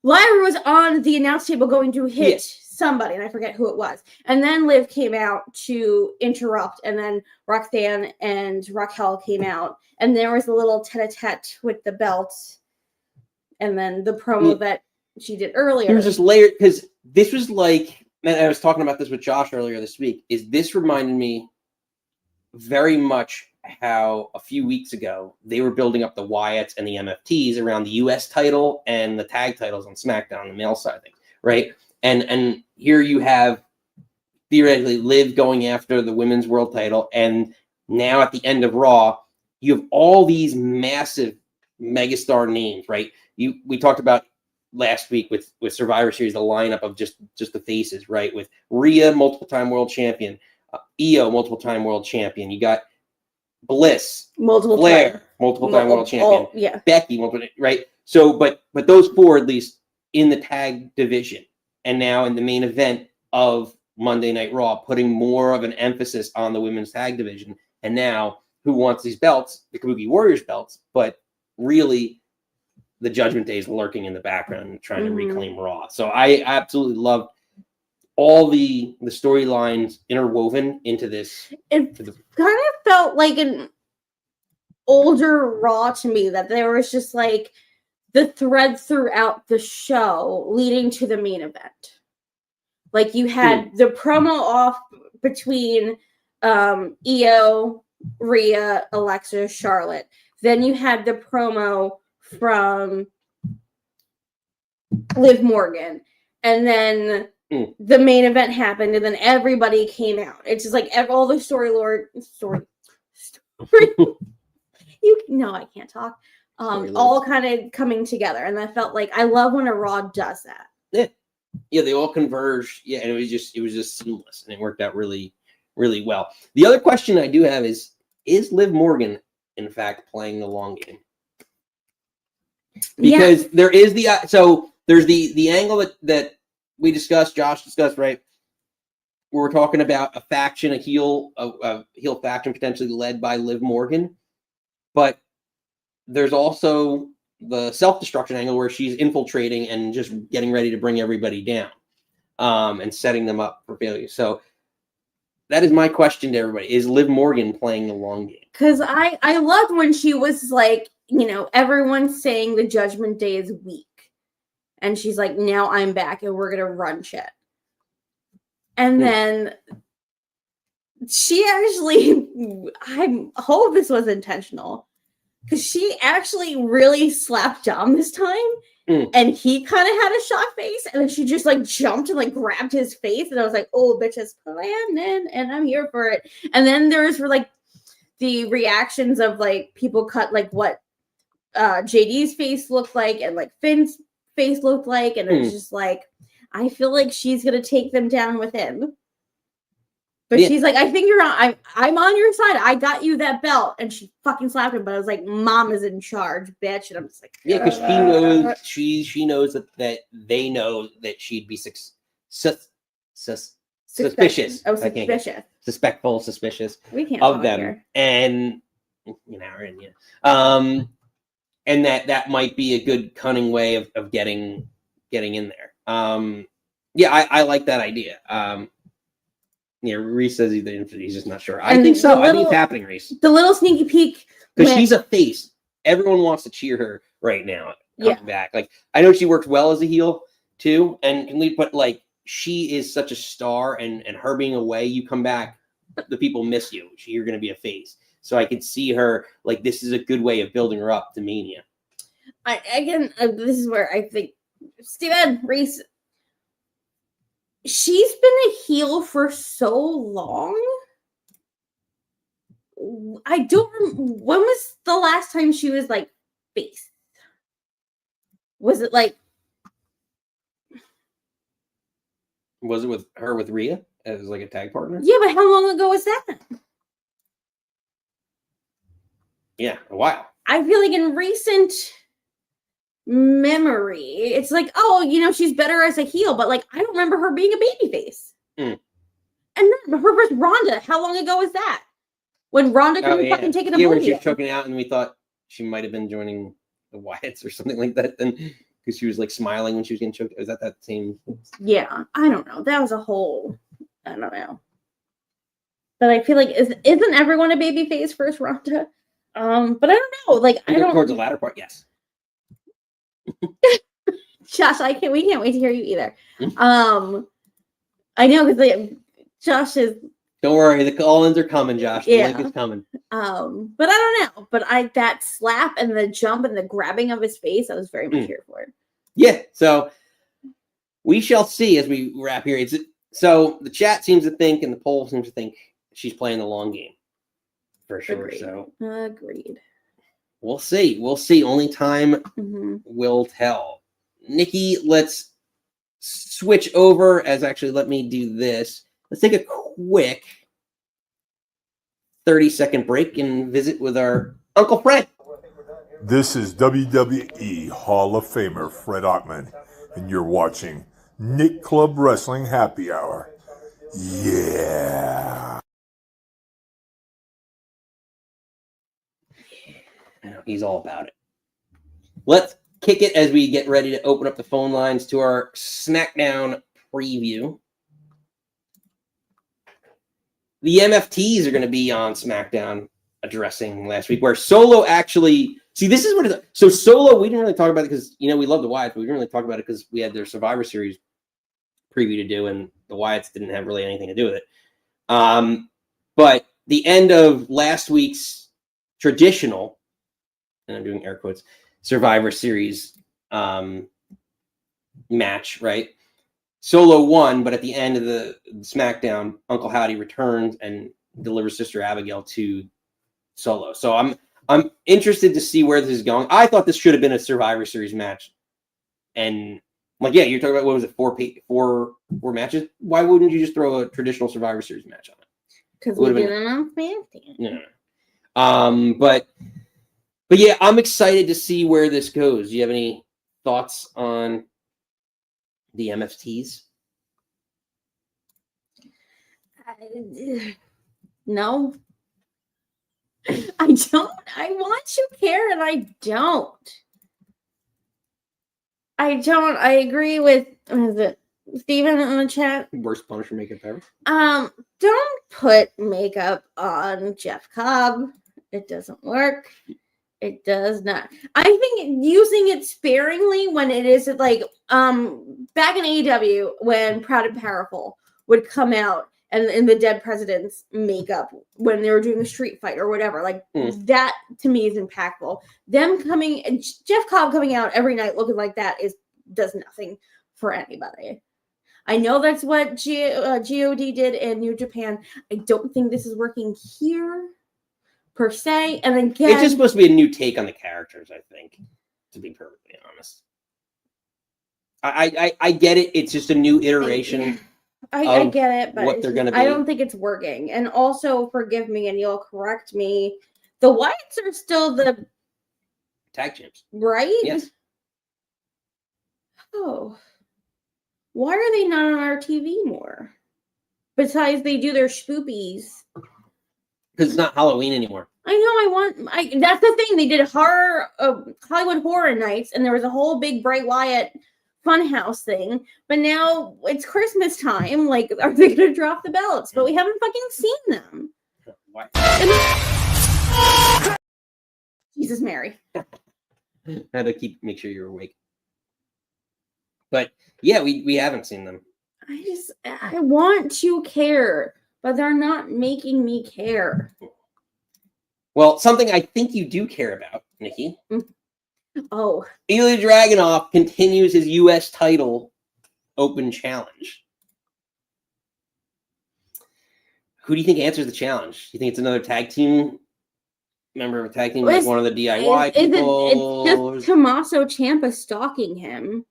Lyra was on the announce table going to hit somebody, and I forget who it was. And then Liv came out to interrupt, and then Roxanne and Raquel came out, and there was a little tete-a-tete with the belts, and then the promo that she did earlier. It was just layered, because this was like, and I was talking about this with Josh earlier this week, is this reminded me very much how a few weeks ago they were building up the Wyatts and the MFTs around the US title and the tag titles on SmackDown, the male side of things, right? And here you have theoretically Liv going after the women's world title, and now at the end of Raw, you have all these massive megastar names, right? We talked about last week with Survivor Series, the lineup of just the faces, right? With Rhea, multiple-time world champion, Io, multiple-time world champion. You got Bliss, Flair, multiple-time world champion, Becky, right? So, but those four at least in the tag division, and now in the main event of Monday Night Raw, putting more of an emphasis on the women's tag division. And now, who wants these belts? The Kabuki Warriors belts, but really, the Judgment Day is lurking in the background and trying to reclaim Raw. So I absolutely loved all the storylines interwoven into this. It kind of felt like an older Raw to me, that there was just like the thread throughout the show leading to the main event. Like you had the promo off between Io, Rhea, Alexa, Charlotte. Then you had the promo from Liv Morgan. And then the main event happened, and then everybody came out. It's just like all the story. You know, I can't talk. All kind of coming together, and I felt like I love when a Raw does that. Yeah, they all converge. Yeah, and it was just seamless, and it worked out really, really well. The other question I do have is Liv Morgan in fact playing the long game? Because there is there's the angle that we discussed, Josh discussed, right? We're talking about a faction, a heel faction potentially led by Liv Morgan, but there's also the self-destruction angle where she's infiltrating and just getting ready to bring everybody down, and setting them up for failure. So that is my question to everybody: is Liv Morgan playing the long game? Because I loved when she was like, everyone's saying the Judgment Day is weak. And she's like, now I'm back and we're going to run shit. And then she actually, I hope this was intentional, because she actually really slapped Dom this time. And he kind of had a shock face. And then she just like jumped and like grabbed his face. And I was like, oh, bitch is planning and I'm here for it. And then there's like the reactions of like people cut like what JD's face looked like and like Finn's face looked like, and it's just like, I feel like she's gonna take them down with him. But she's like, I think you're on. I'm on your side. I got you that belt, and she fucking slapped him. But I was like, Mom is in charge, bitch. And I'm just like, because she knows that they know that she'd be suspicious. Oh, suspicious. Suspicious. We can't of them, here. And and that might be a good cunning way of getting in there. I like that idea. Reese says he's just not sure. I think so. I think it's happening, Reese. The little sneaky peek. Because she's a face. Everyone wants to cheer her right now. Coming back. Like, I know she works well as a heel too, and can lead, but like she is such a star, and her being away, you come back, the people miss you. You're going to be a face. So I could see her, like, this is a good way of building her up to Mania. This is where I think Steven Reese, she's been a heel for so long. I don't when was the last time she was like face? Was it like, was it with Rhea as like a tag partner? yeah, but how long ago was that? Yeah, a while. I feel like in recent memory, it's like, oh, you know, she's better as a heel, but like I don't remember her being a babyface. Mm. And then her versus Ronda, how long ago was that? When Ronda couldn't fucking take it a when she was choking out, and we thought she might have been joining the Wyatts or something like that. Then because she was like smiling when she was getting choked. Was that same? Yeah, I don't know. That was a whole, I don't know. But I feel like isn't everyone a babyface first Ronda? But I don't know. Like I don't towards the latter part, yes. Josh, we can't wait to hear you either. I know because like, Josh is. Don't worry, the call-ins are coming, Josh. The link is coming. But I don't know. But that slap and the jump and the grabbing of his face, I was very much here for it. Yeah. So we shall see as we wrap here. So the chat seems to think, and the poll seems to think she's playing the long game for sure. Agreed. So agreed. We'll see. We'll see. Only time will tell. Nikki, let's switch over. Let me do this. Let's take a quick 30-second break and visit with our Uncle Fred. This is WWE Hall of Famer Fred Ottman, and you're watching Nick Club Wrestling Happy Hour. Yeah. He's all about it. Let's kick it as we get ready to open up the phone lines to our SmackDown preview. The MFTs are going to be on SmackDown addressing last week, where Solo actually... See, this is what it is. So Solo, we didn't really talk about it because, we love the Wyatts, but we didn't really talk about it because we had their Survivor Series preview to do, and the Wyatts didn't have really anything to do with it. But the end of last week's traditional, and I'm doing air quotes, Survivor Series match, right? Solo won, but at the end of the SmackDown, Uncle Howdy returns and delivers Sister Abigail to Solo. So I'm interested to see where this is going. I thought this should have been a Survivor Series match, and you're talking about what was it, four matches? Why wouldn't you just throw a traditional Survivor Series match on it? Because we didn't on SmackDown. No. But yeah, I'm excited to see where this goes. Do you have any thoughts on the MFTs? No. I don't. I want to care, and I don't. I agree with Steven in the chat. Worst Punisher makeup ever. Don't put makeup on Jeff Cobb. It doesn't work. It does not. I think using it sparingly when it is like back in AEW when Proud and Powerful would come out and in the Dead President's makeup when they were doing a street fight or whatever, like that to me is impactful. Jeff Cobb coming out every night looking like that does nothing for anybody. I know that's what GOD did in New Japan. I don't think this is working here per se. And again, it's just supposed to be a new take on the characters, I think, to be perfectly honest. I get it. It's just a new iteration. I get it, but what they're going to be. I don't think it's working. And also, forgive me, and you'll correct me. The Wyatts are still the tag champs, right? Yes. Oh, why are they not on our TV more? Besides, they do their spoopies. Because it's not Halloween anymore. I know. That's the thing. They did Hollywood Horror Nights, and there was a whole big Bray Wyatt Funhouse thing. But now it's Christmas time. Like, are they going to drop the belts? But we haven't fucking seen them. Why? Jesus Mary. I had to make sure you're awake. But yeah, we haven't seen them. I want to care, but they're not making me care. Well, something I think you do care about, Nikki. Oh. Ilya Dragunov continues his U.S. title open challenge. Who do you think answers the challenge? Do you think it's another tag team member of a tag team, like one of the DIY people? It's just Tommaso Ciampa stalking him.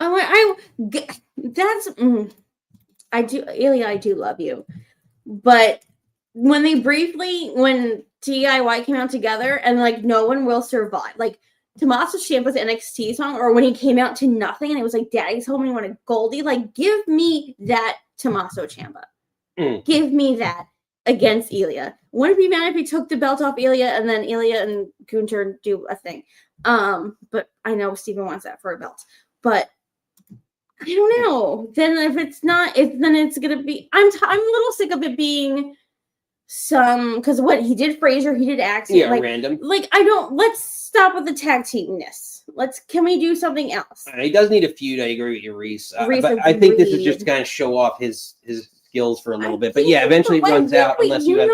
Ilya, I do love you. But when DIY came out together and like no one will survive, like Tommaso Ciampa's NXT song, or when he came out to nothing and it was like Daddy's home and he wanted Goldie, like give me that Tommaso Ciampa. Give me that against Ilya. Wouldn't it be mad if he took the belt off Ilya and then Ilya and Gunther do a thing? But I know Steven wants that for a belt. But I don't know. Then if it's not, then it's gonna be. I'm a little sick of it being because what he did Fraser, he did Axiom. Yeah, like, random. Like let's stop with the tag teamness. Can we do something else? He does need a feud. I agree with you, Reese. But I think this is just to kind of show off his skills for a little bit. But yeah, eventually it runs out unless you have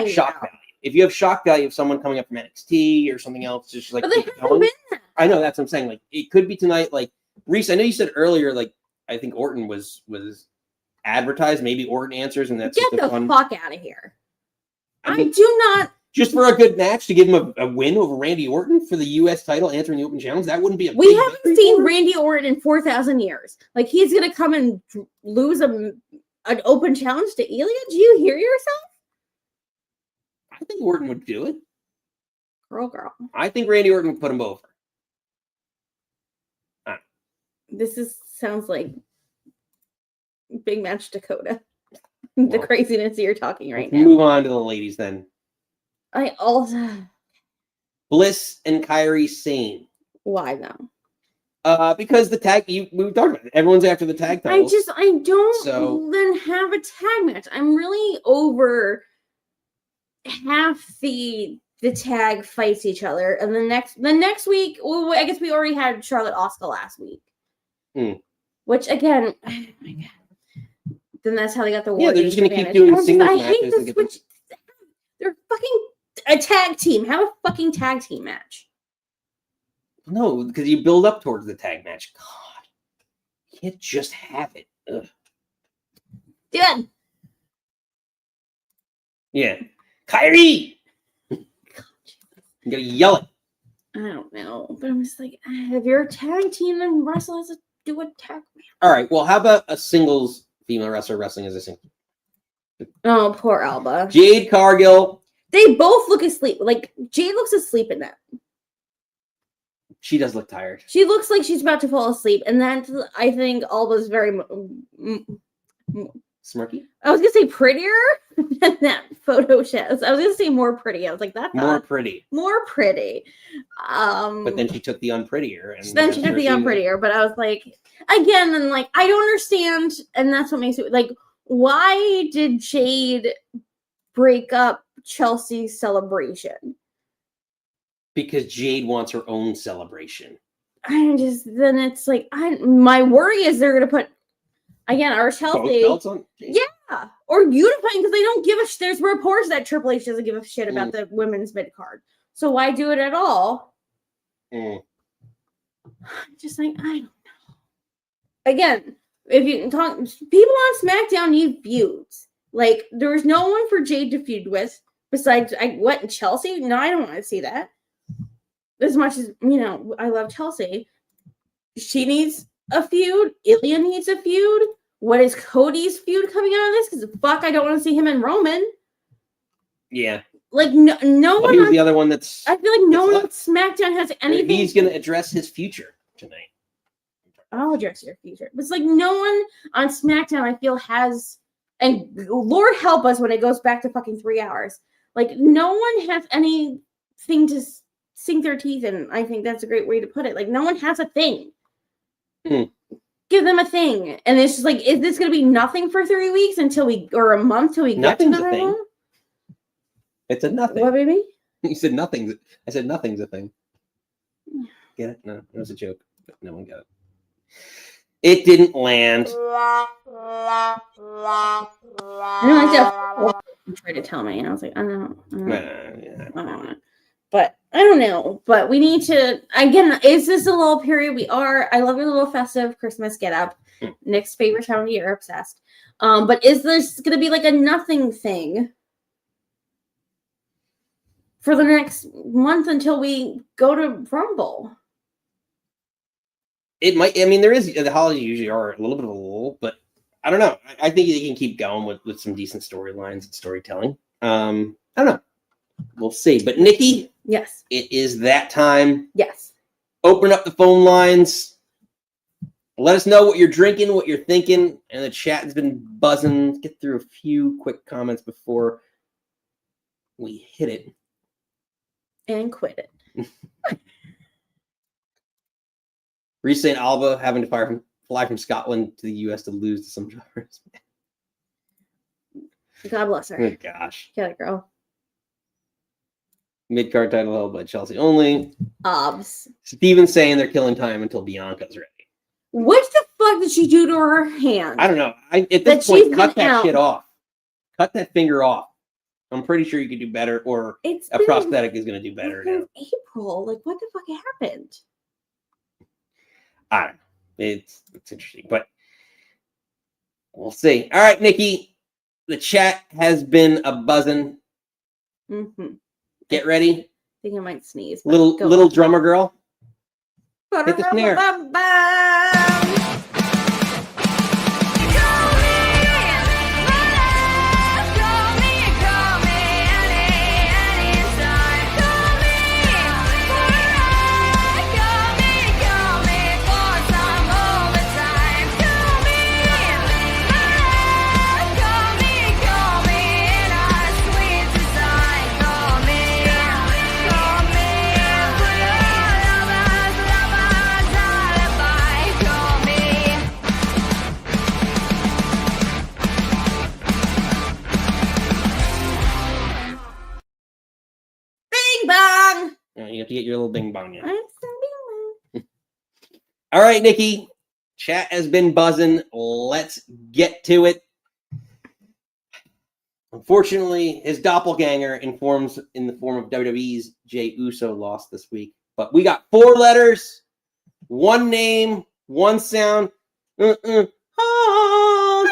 shock value. If you have shock value of someone coming up from NXT or something else, just like keep going. I know, that's what I'm saying. Like it could be tonight. Like Reese, I know you said earlier, like I think Orton was advertised. Maybe Orton answers, and that's get just the fuck out of here. I mean, do not. Just for a good match to give him a win over Randy Orton for the U.S. title, answering the open challenge, that wouldn't be a. We haven't seen Randy Orton in 4,000 years. Like he's gonna come and lose an open challenge to Ilya. Do you hear yourself? I think Orton would do it. Girl. I think Randy Orton would put him over. Sounds like Big Match Dakota. The craziness you're talking right now. Move on to the ladies then. I also Bliss and Kairi Sane. Why though? Because the tag we talked about it. Everyone's after the tag titles. I don't then have a tag match. I'm really over half the tag fights each other, and the next week, well, I guess we already had Charlotte Asuka last week. Which again, oh my God. Then that's how they got the war. Yeah, they're just gonna keep doing singles matches. I hate this. Which they're fucking a tag team. Have a fucking tag team match. No, because you build up towards the tag match. God, you can't just have it. Ugh. Good. Yeah, Kyrie. You gotta yell it. I don't know, but I'm just like, if you're a tag team and wrestle as do a tag match. All right. Well, how about a singles female wrestler wrestling as a single? Oh, poor Alba. Jade Cargill. They both look asleep. Like Jade looks asleep in that. She does look tired. She looks like she's about to fall asleep, and that I think Alba's very smirky. I was gonna say prettier than that photo shows. I was gonna say more pretty. I was like, that's more pretty. More pretty. But then she took the unprettier. And then she took the unprettier. But I was like, again, and like I don't understand, and that's what makes it like. Why did Jade break up Chelsea's celebration? Because Jade wants her own celebration. Then it's like my worry is they're gonna put again our Chelsea. Yeah, or unifying because they don't give a. There's reports that Triple H doesn't give a shit about the women's mid card. So why do it at all? Just like I don't know. Again, if you can talk, people on SmackDown need feuds. Like there was no one for Jade to feud with besides Chelsea. No, I don't want to see that. As much as I love Chelsea. She needs a feud. Ilya needs a feud. What is Cody's feud coming out of this? Because fuck, I don't want to see him and Roman. Yeah. Like no one. Here's the other one that's. I feel like no one on SmackDown has anything. He's going to address his future tonight. I'll address your future. But it's like no one on SmackDown I feel has, and Lord help us when it goes back to fucking 3 hours. Like no one has anything to sink their teeth in. I think that's a great way to put it. Like no one has a thing. Give them a thing, and it's just like, is this going to be nothing for 3 weeks or a month till we get to the thing? It's a nothing. What, baby? You said nothing. I said nothing's a thing. Get it? No, it was a joke. But no one got it. It didn't land. I know I just tried to tell me, and I was like, I don't know. But I don't know. But we need to, again, is this a lull period? I love your little festive Christmas get up. Nick's favorite time of the year, obsessed. But is this going to be like a nothing thing for the next month until we go to Rumble? It might. I mean, there is the holidays usually are a little bit of a lull, but I don't know. I think they can keep going with some decent storylines and storytelling. I don't know. We'll see. But Nikki, yes, it is that time. Yes. Open up the phone lines. Let us know what you're drinking, what you're thinking, and the chat has been buzzing. Let's get through a few quick comments before we hit it and quit it. Reese St. Alba having to fly from Scotland to the U.S. to lose to some drivers. God bless her. Oh, gosh. Get it, girl. Mid-card title held by Chelsea only. Obs. Steven's saying they're killing time until Bianca's ready. What the fuck did she do to her hand? I don't know. At this point, cut that shit off. Cut that finger off. I'm pretty sure you could do better, or a prosthetic is going to do better. Now. April, like what the fuck happened? I don't know. It's interesting, but we'll see. All right, Nikki, the chat has been a buzzing. Mm-hmm. Get ready. I think I might sneeze. Little drummer girl. Hit the snare. You have to get your little bing bong in. All right, Nikki. Chat has been buzzing. Let's get to it. Unfortunately, his doppelganger informs in the form of WWE's Jey Uso lost this week. But we got 4 letters, 1 name, 1 sound. Oh,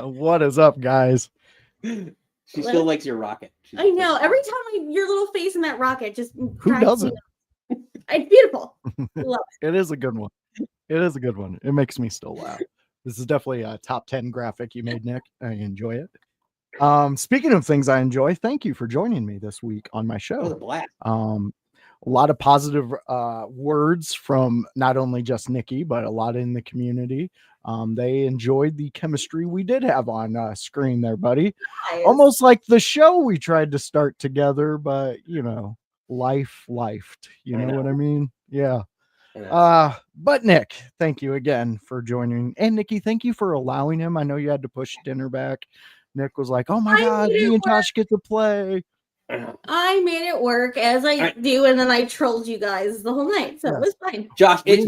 What is up, guys? She still likes your rocket. I know. Every time your little face in that rocket just Who doesn't? It's beautiful. Love it. It is a good one. It is a good one. It makes me still laugh. This is definitely a top 10 graphic you made, Nick. I enjoy it. Speaking of things I enjoy, thank you for joining me this week on my show. It was a blast. A lot of positive words from not only just Nikki, but a lot in the community. They enjoyed the chemistry we did have on screen there, buddy. Nice. Almost like the show we tried to start together, but you know, lifed. You know what I mean? Yeah. But Nick, thank you again for joining. And Nikki, thank you for allowing him. I know you had to push dinner back. Nick was like, oh my God, me and Tosh get to play. I made it work as I do, and then I trolled you guys the whole night, so it was fine. Josh, it's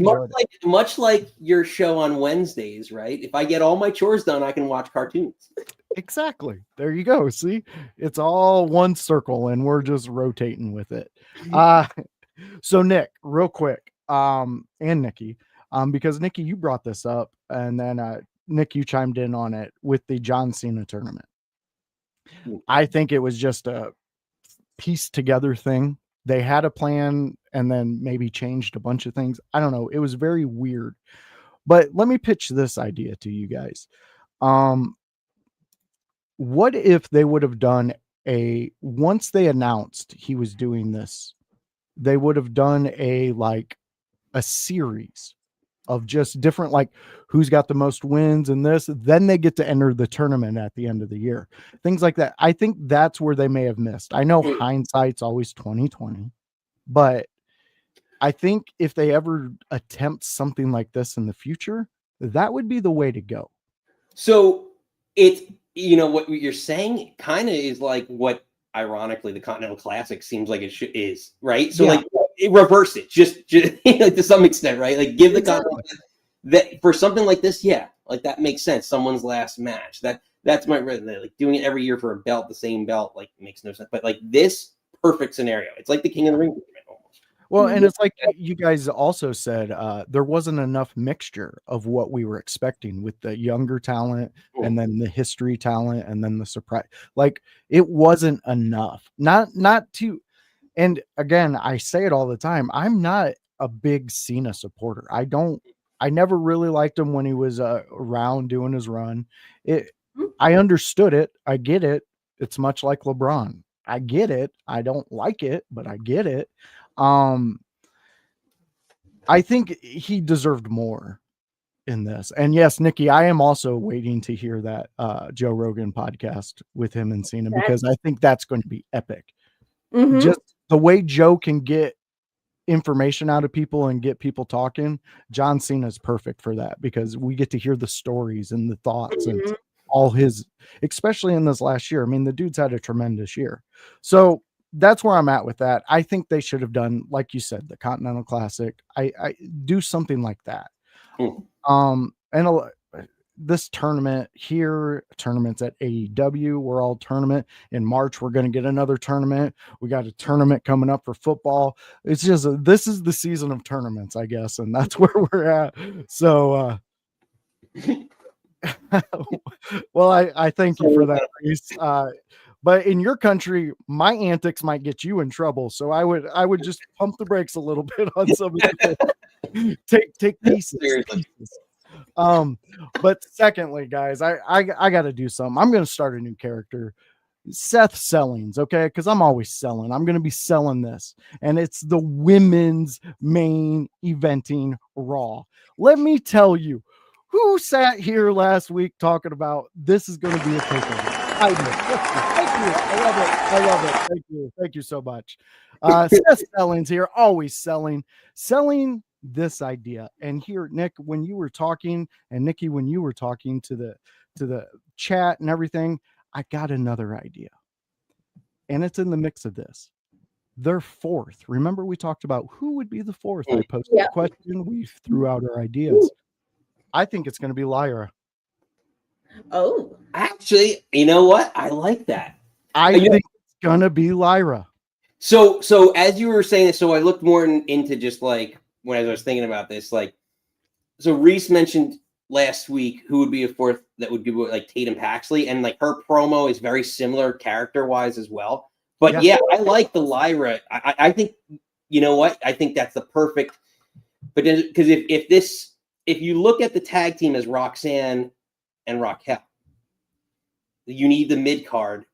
much like your show on Wednesdays, right? If I get all my chores done, I can watch cartoons. Exactly. There you go. See, it's all one circle, and we're just rotating with it. So Nick, real quick, and Nikki, because Nikki, you brought this up, and then Nick, you chimed in on it with the John Cena tournament. I think it was just a pieced together thing. They had a plan and then maybe changed a bunch of things. I don't know. It was very weird. But let me pitch this idea to you guys. What if they would have done once they announced he was doing this, they would have done a series of just different, like who's got the most wins and this, then they get to enter the tournament at the end of the year, things like that. I think that's where they may have missed. I know hindsight's always 20/20, but I think if they ever attempt something like this in the future, that would be the way to go. So it's, what you're saying kind of is like what, ironically, the Continental Classic seems like it is, right? So like reverse it, just to some extent, right? Like give the Continental that for something like this, like that makes sense. Someone's last match. That's my like doing it every year for a belt, the same belt, like makes no sense. But like this perfect scenario, it's like the King of the Ring tournament almost. Well, and it's like you guys also said, there wasn't enough mixture of what we were expecting with the younger talent and then the history talent and then the surprise. Like it wasn't enough. Not to, and again, I say it all the time. I'm not a big Cena supporter. I never really liked him when he was around doing his run. I understood it. I get it. It's much like LeBron. I get it. I don't like it, but I get it. I think he deserved more in this. And yes, Nikki, I am also waiting to hear that Joe Rogan podcast with him and Cena, because I think that's going to be epic. Just the way Joe can get information out of people and get people talking. John Cena is perfect for that, because we get to hear the stories and the thoughts and all his, especially in this last year. I mean, the dude's had a tremendous year. So that's where I'm at with that. I think they should have done, like you said, the Continental Classic. I do something like that. And this tournament here, tournaments at AEW, we're all tournament. In March, we're going to get another tournament. We got a tournament coming up for football. It's just, this is the season of tournaments, I guess. And that's where we're at. So, well, I thank you for that, Reese. But in your country, my antics might get you in trouble. So I would just pump the brakes a little bit on some of the take pieces. But secondly, guys, I got to do something. I'm going to start a new character, Seth Sellings, okay? Because I'm always selling. I'm going to be selling this, and it's the women's main eventing Raw. Let me tell you, who sat here last week talking about this is going to be a takeover? I love it. Thank you so much. Seth Sellings here, always selling this idea. And here, Nick, when you were talking, and Nikki, when you were talking to the chat and everything, I got another idea, and it's in the mix of this. Their fourth. Remember, we talked about who would be the fourth. I posted a question. We threw out our ideas. I think it's going to be Lyra. Oh, actually, you know what? I like that. I think it's going to be Lyra. So as you were saying this, so I looked more into just like when I was thinking about this, like, so Reese mentioned last week who would be a fourth that would be like Tatum Paxley, and like her promo is very similar character wise as well. But yeah, I like the Lyra. I think, you know what? I think that's the perfect. But because if you look at the tag team as Roxanne and Raquel, you need the mid card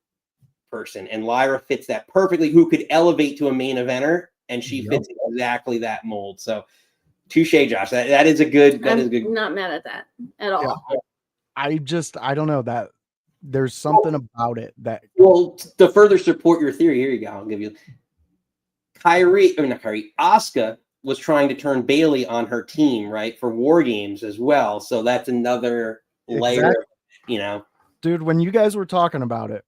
person, and Lyra fits that perfectly. Who could elevate to a main eventer, and she fits exactly that mold. So, touche, Josh. That is a good. That is good. Not mad at that at all. I don't know that there's something about it that. Well, to further support your theory, here you go. I'll give you. Asuka was trying to turn Bailey on her team, right, for War Games as well. So that's another layer, you know. Dude, when you guys were talking about it,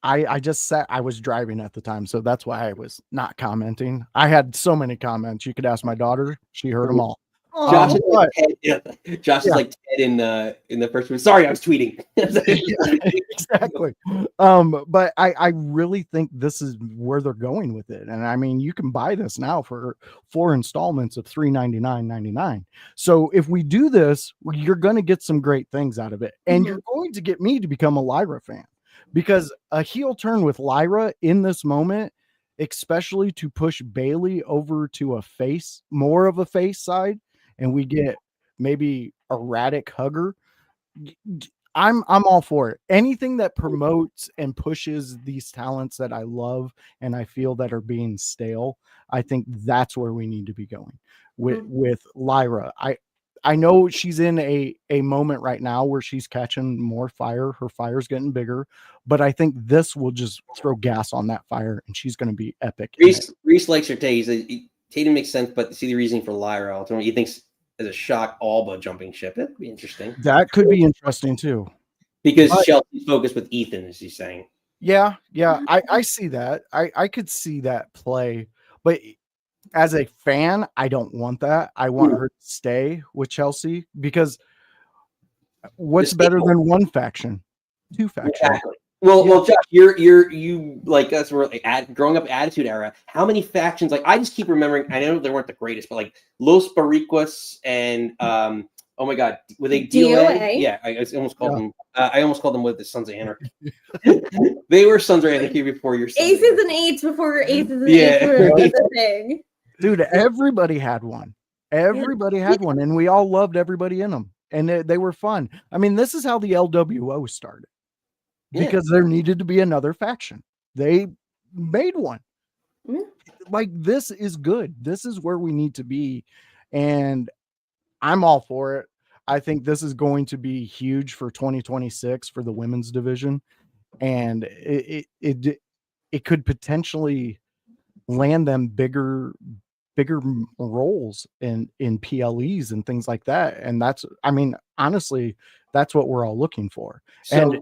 I just sat, I was driving at the time, so that's why I was not commenting. I had so many comments. You could ask my daughter; she heard them all. Josh is like Ted, Josh is like Ted in the first one. Sorry, I was tweeting. Exactly. But I really think this is where they're going with it. And I mean, you can buy this now for 4 installments of $399.99. So if we do this, you're going to get some great things out of it, and you're going to get me to become a Lyra fan, because a heel turn with Lyra in this moment, especially to push Bailey over to a face, more of a face side, and we get maybe erratic hugger. I'm all for it. Anything that promotes and pushes these talents that I love and I feel that are being stale, I think that's where we need to be going with Lyra. I know she's in a moment right now where she's catching more fire. Her fire's getting bigger, but I think this will just throw gas on that fire, and she's going to be epic. Reese likes her take. Tatum makes sense, but see the reasoning for Lyra. Ultimately, he thinks as a shock Alba jumping ship. That'd be interesting. That could be interesting too. Because But- Chelsea's focused with Ethan, as he's saying. Yeah, I see that. I could see that play, but as a fan, I don't want that. I want her to stay with Chelsea because what's The better sequel. than one faction? Two factions. Exactly. Well, Josh, you like us. We're like growing up Attitude Era. How many factions? Like I just keep remembering. I know they weren't the greatest, but like Los Boricuas and oh my God, were they DOA? DOA? Yeah, I almost called them. I almost called them with the Sons of Anarchy. They were Sons of Anarchy before your Sons of Aces and eights before aces and Yeah. eights was a thing. Dude, everybody had one. Everybody had one, and we all loved everybody in them, and they were fun. I mean, this is how the LWO started because there needed to be another faction. They made one. Like, this is good. This is where we need to be, and I'm all for it. I think this is going to be huge for 2026 for the women's division, and it could potentially land them bigger roles in PLEs and things like that. And that's, I mean, honestly, that's what we're all looking for. So, and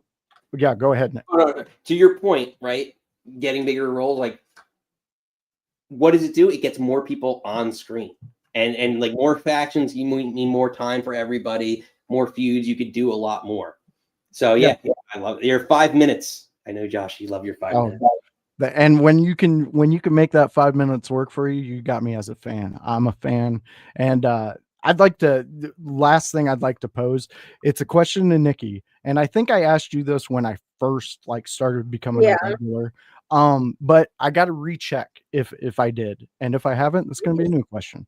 yeah, go ahead, Nick. no. To your point, right? Getting bigger roles, like what does it do? It gets more people on screen. And like more factions, you need more time for everybody, more feuds, you could do a lot more. So yeah, I love it. Your 5 minutes. I know, Josh, you love your 5 minutes. And when you can make that 5 minutes work for you, you got me as a fan. I'm a fan. And I'd like to, the last thing I'd like to pose, it's a question to Nikki. And I think I asked you this when I first like started becoming a regular. But I got to recheck if I did. And if I haven't, it's going to be a new question.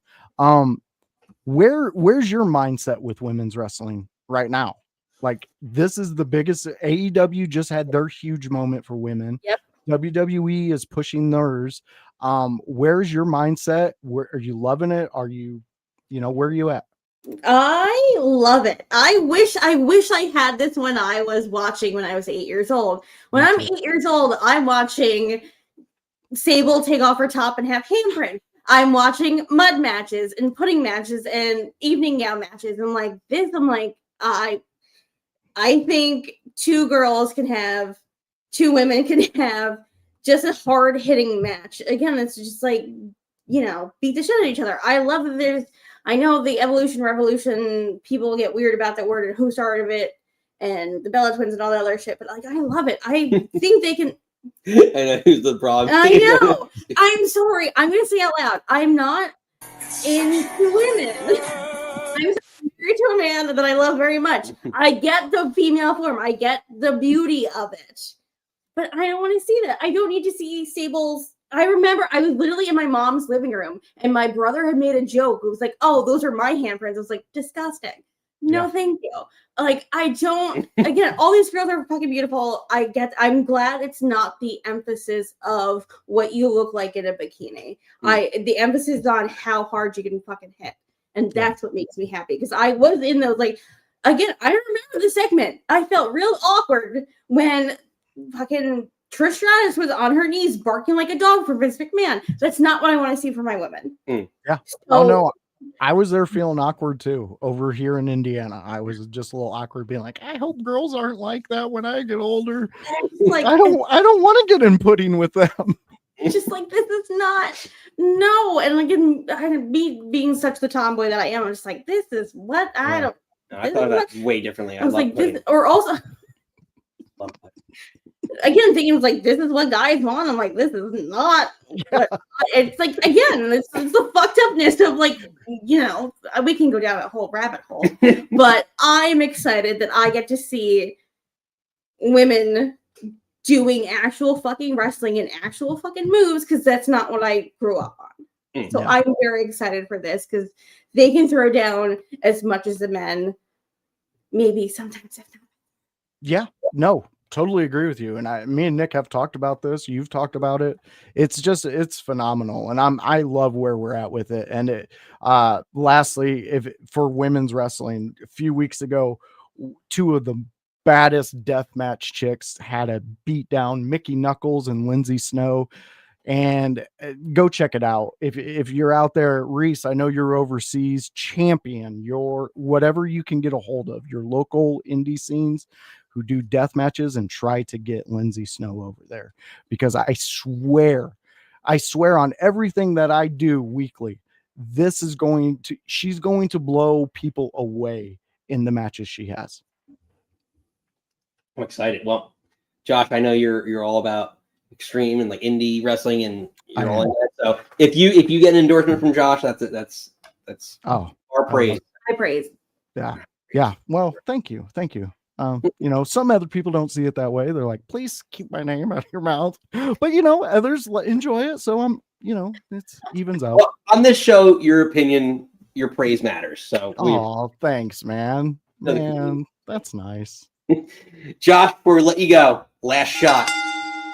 Where's your mindset with women's wrestling right now? Like, this is the biggest. AEW just had their huge moment for women. Yep. WWE is pushing theirs. Where's your mindset? Where are you loving it? Are you, where are you at? I love it. I wish I had this when I was watching when I was 8 years old. When I'm 8 years old, I'm watching Sable take off her top and have handprint. I'm watching mud matches and pudding matches and evening gown matches. And like this, I'm like, I think two women can have just a hard hitting match. Again, it's just like, beat the shit out of each other. I love that I know the revolution, people get weird about that word and who started it and the Bella Twins and all that other shit, but like, I love it. I think they can. I know who's the problem. I know. I'm sorry. I'm going to say out loud. I'm not into women. I'm married to a man that I love very much. I get the female form. I get the beauty of it. But I don't want to see that. I don't need to see Sable's. I remember I was literally in my mom's living room and my brother had made a joke. It was like, oh, those are my handprints. I was like, disgusting. No, thank you. Like, I don't, again, all these girls are fucking beautiful. I'm glad it's not the emphasis of what you look like in a bikini. The emphasis is on how hard you can fucking hit. And that's what makes me happy. Because I was in those, like, again, I remember the segment. I felt real awkward when fucking Trish Stratus was on her knees barking like a dog for Vince McMahon. That's not what I want to see for my women. Yeah. So, Oh, no. I was there feeling awkward too. Over here in Indiana, I was just a little awkward, being like, "I hope girls aren't like that when I get older. Like, I don't want to get in pudding with them." Just like, this is not and like being such the tomboy that I am, I'm just like, this is what I don't. I thought that way differently. I was like, this, or also. Again, thinking it was like, this is what guys want. I'm like, this is not. It's like, again, it's the fucked upness of like, we can go down a whole rabbit hole. But I'm excited that I get to see women doing actual fucking wrestling and actual fucking moves, because that's not what I grew up on. So I'm very excited for this because they can throw down as much as the men, maybe sometimes if not. Yeah, no. Totally agree with you. And me and Nick have talked about this. You've talked about it. It's phenomenal. And I love where we're at with it. And lastly, for women's wrestling, a few weeks ago, two of the baddest deathmatch chicks had a beat down, Mickey Knuckles and Lindsay Snow. And go check it out. If you're out there, Reese, I know you're overseas, champion your whatever you can get a hold of, your local indie scenes who do death matches, and try to get Lindsay Snow over there, because I swear on everything that I do weekly, she's going to blow people away in the matches she has. I'm excited. Well, Josh, I know you're all about extreme and like indie wrestling, and you're all in that. So if you get an endorsement from Josh, that's our praise. High praise. Yeah. Well, thank you. Some other people don't see it that way. They're like, please keep my name out of your mouth. But others enjoy it. So it evens out. Well, on this show, your opinion, your praise matters. So thanks, man. That's nice. Josh, before we let you go, last shot.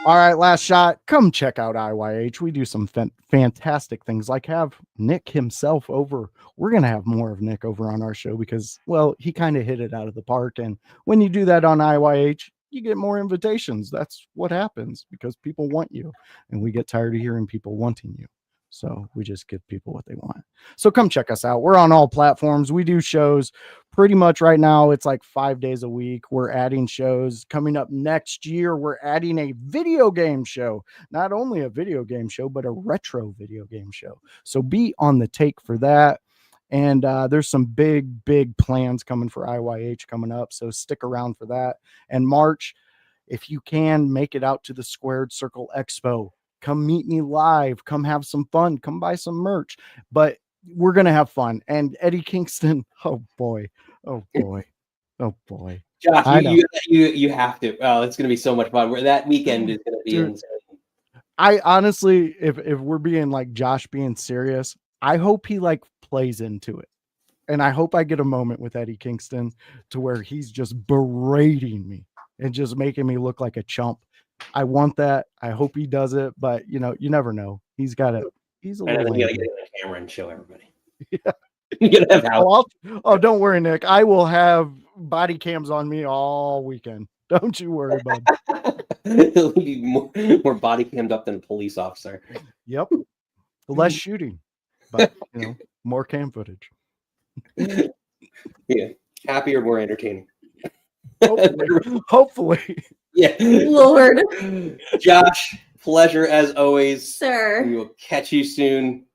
All right, last shot. Come check out IYH. We do some fantastic things, like have Nick himself over. We're going to have more of Nick over on our show because, well, he kind of hit it out of the park. And when you do that on IYH, you get more invitations. That's what happens because people want you, and we get tired of hearing people wanting you. So we just give people what they want. So come check us out. We're on all platforms. We do shows pretty much right now. It's like 5 days a week. We're adding shows coming up next year. We're adding a video game show, not only a video game show, but a retro video game show. So be on the take for that. And there's some big plans coming for IYH coming up. So stick around for that. And March, if you can make it out to the Squared Circle Expo, come meet me live, come have some fun, come buy some merch, but we're going to have fun. And Eddie Kingston, oh boy. Josh, you have to. Oh, it's going to be so much fun. That weekend is going to be insane. I honestly, if we're being like Josh being serious, I hope he like plays into it. And I hope I get a moment with Eddie Kingston to where he's just berating me and just making me look like a chump. I want that. I hope he does it, but you never know. He's got it. He's a little. You gotta get on the camera and show everybody. Yeah. You gotta have don't worry, Nick. I will have body cams on me all weekend. Don't you worry, bud. He'll be more body cammed up than a police officer. Yep. Less shooting, but more cam footage. Yeah. Happier, more entertaining. Hopefully. Yeah. Lord. Josh, pleasure as always. Sir. We will catch you soon.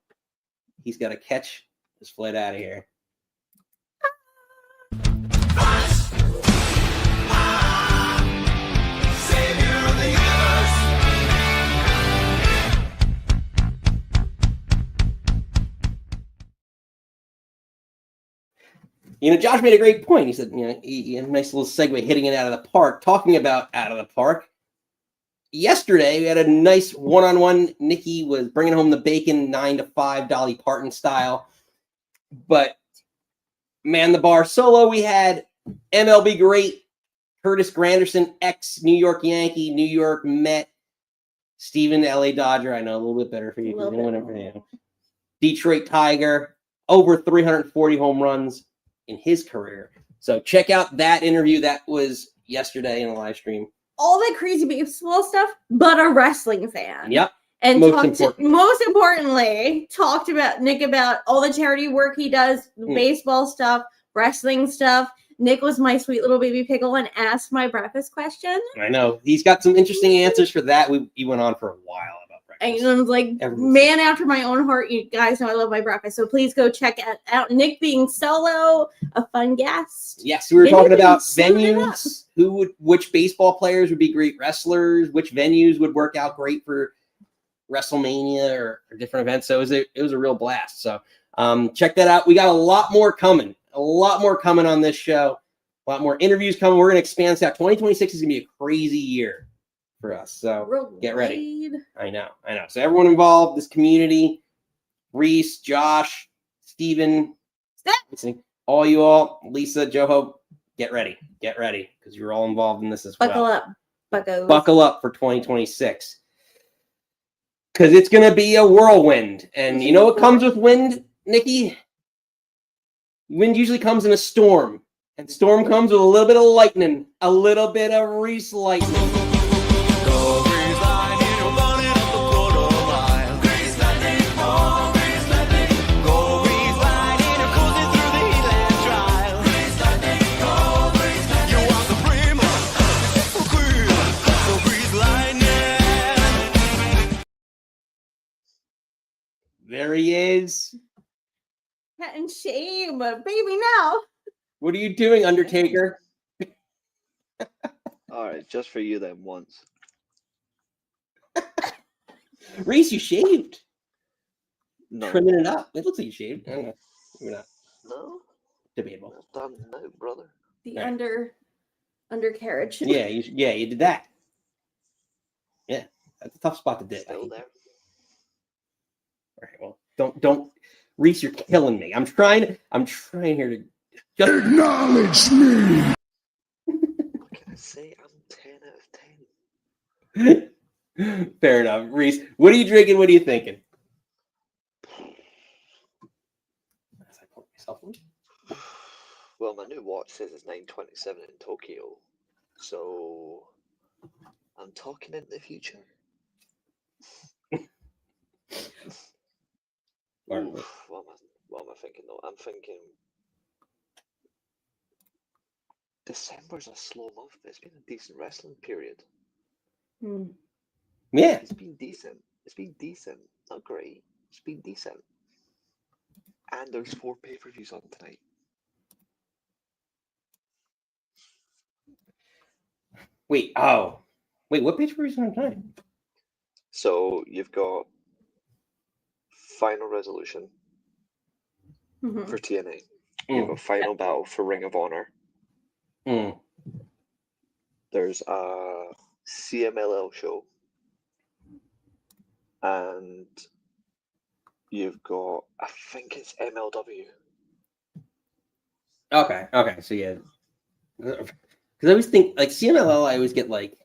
He's got to catch his flight out of here. Josh made a great point. He said, he had a nice little segue hitting it out of the park, talking about out of the park. Yesterday, we had a nice one-on-one. Nikki was bringing home the bacon 9 to 5, Dolly Parton style. But, man, the bar solo, we had MLB great Curtis Granderson, ex-New York Yankee, New York Met, Steven LA Dodger. I know, a little bit better for you. Detroit Tiger, over 340 home runs in his career. So check out that interview that was yesterday in the live stream. All that crazy baseball stuff, but a wrestling fan. Yep. And most importantly, talked about Nick about all the charity work he does, baseball stuff, wrestling stuff. Nick was my sweet little baby pickle and asked my breakfast question. I know. He's got some interesting answers for that. He went on for a while about breakfast. And I was like, man after my own heart. You guys know I love my breakfast. So please go check out Nick being solo, a fun guest. Yes, we were talking about venues, which baseball players would be great wrestlers, which venues would work out great for WrestleMania or different events. So it was a real blast. So check that out. We got a lot more coming on this show. A lot more interviews coming. We're going to expand this out. 2026 is going to be a crazy year for us. So get ready. I know. So everyone involved, this community, Reese, Josh, Steven, all you all, Lisa, Joho, get ready because you're all involved in this as well. Buckle up for 2026 because it's going to be a whirlwind. And you know what comes with wind, Nikki? Wind usually comes in a storm, and storm comes with a little bit of lightning, a little bit of Reese lightning. There he is. And shame, baby, now. What are you doing, Undertaker? All right, just for you then once. Reese, you shaved. No. Trimming it up. It looks like you shaved. I don't know. Maybe not. No. Debatable. Done now, brother. The Right. undercarriage. Yeah, you did that. Yeah, that's a tough spot to dip. Still there. All right, well, don't, Reese, you're killing me. I'm trying here to just Acknowledge me. What can I say? I'm 10 out of 10. Fair enough, Reese. What are you drinking? What are you thinking? As I pour myself one. Well, my new watch says it's 9:27 in Tokyo, so I'm talking in the future. Oof, what am I thinking though? I'm thinking December's a slow month, but it's been a decent wrestling period. Yeah. It's been decent. It's been decent. Not great. It's been decent. And there's 4 pay-per-views on tonight. Wait, what page were you on time? So you've got Final Resolution for TNA. You've got Final Battle for Ring of Honor. There's a CMLL show. And you've got, I think it's MLW. Okay, so yeah. Because I always think, like, CMLL, I always get, like...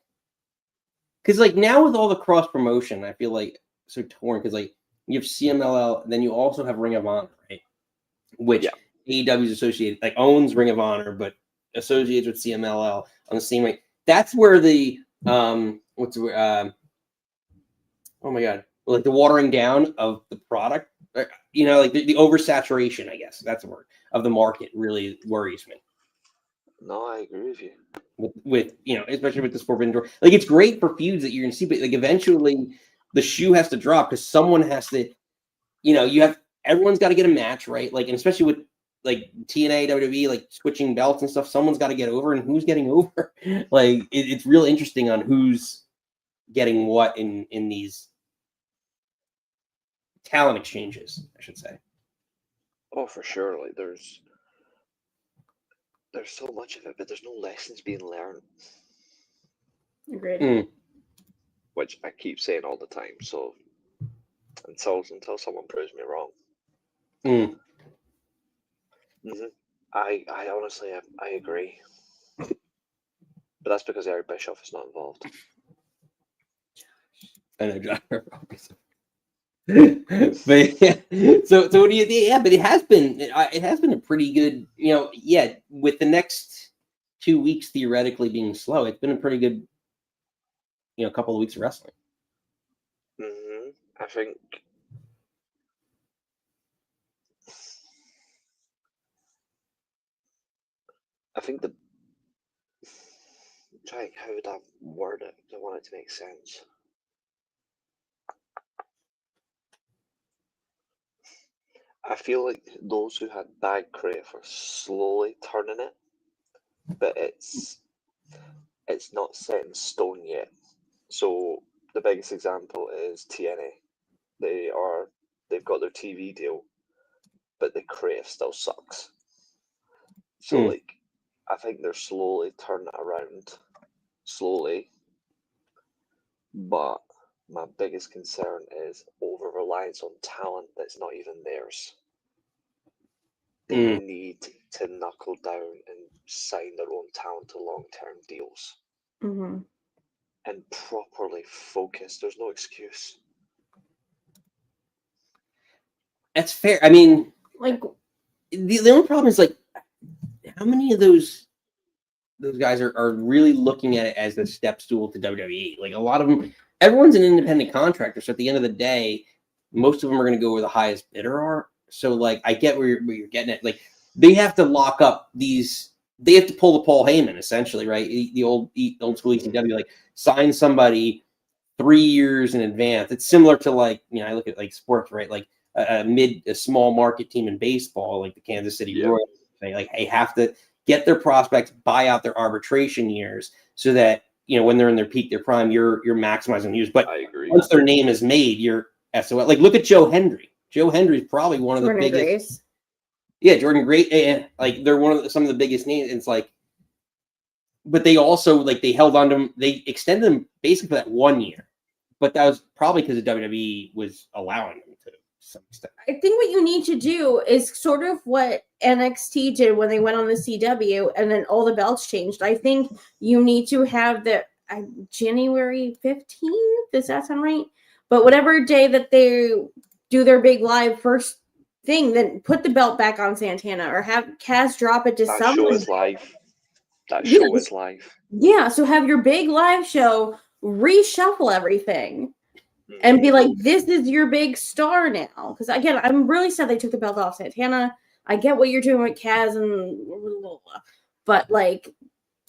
Because, like, now with all the cross-promotion, I feel, like, so torn. Because, like, you have CMLL, and then you also have Ring of Honor, right? Which AEW is associated, like, owns Ring of Honor, but associates with CMLL on the same way. That's where the, oh my God, like, the watering down of the product, you know, like, the oversaturation, I guess, that's the word, of the market really worries me. No, I agree with you. With you know, especially with the sport indoor, like it's great for feuds that you're gonna see, but like eventually the shoe has to drop because someone has to, you know, everyone's got to get a match, right? Like, and especially with like TNA, WWE, like switching belts and stuff, someone's got to get over, and who's getting over? Like, it's real interesting on who's getting what in these talent exchanges, I should say. Oh, for sure. Like, there's so much of it, but there's no lessons being learned. Agreed. Which I keep saying all the time. So until someone proves me wrong. I honestly, I agree. But that's because Eric Bischoff is not involved. I know, John. But yeah, so what do you think? Yeah, but it has been a pretty good, you know, yeah, with the next 2 weeks theoretically being slow, it's been a pretty good, you know, couple of weeks of wrestling. I think how would I word it? I want it to make sense. I feel like those who had bad creative are slowly turning it, but it's not set in stone yet. So the biggest example is TNA. They've got their TV deal, but the creative still sucks. So like, I think they're slowly turning it around, but my biggest concern is over-reliance on talent that's not even theirs. They need to knuckle down and sign their own talent to long-term deals. And properly focus. There's no excuse. That's fair. I mean, like, the only problem is, like, how many of those guys are really looking at it as the step stool to WWE? Like, a lot of them, everyone's an independent contractor, so at the end of the day, most of them are going to go where the highest bidder are. So, like, I get where you're getting at. Like, they have to lock up these. They have to pull the Paul Heyman, essentially, right? The old school ECW, like, sign somebody 3 years in advance. It's similar to, like, you know, I look at, like, sports, right? Like, a small market team in baseball, like the Kansas City Yeah. Royals. They have to get their prospects, buy out their arbitration years, so that when they're in their peak, their prime, you're maximizing use. But I agree. once their name is made, you're SOL. Like look at Joe Hendry. Joe Hendry is probably one of the Jordan biggest. Grace. Yeah, Jordan Great. Like they're some of the biggest names. It's like, but they also they held on to him. They extended him basically for that 1 year, but that was probably because the WWE was allowing them to some extent. I think what you need to do is sort of what NXT did when they went on the CW and then all the belts changed. I think you need to have the January 15th. Does that sound right? But whatever day that they do their big live first thing, then put the belt back on Santana or have Kaz drop it to That someone. show is live. That show is live. Yeah, so have your big live show, reshuffle everything, and be like, this is your big star now. Because again, I'm really sad they took the belt off Santana. I get what you're doing with Kaz and but like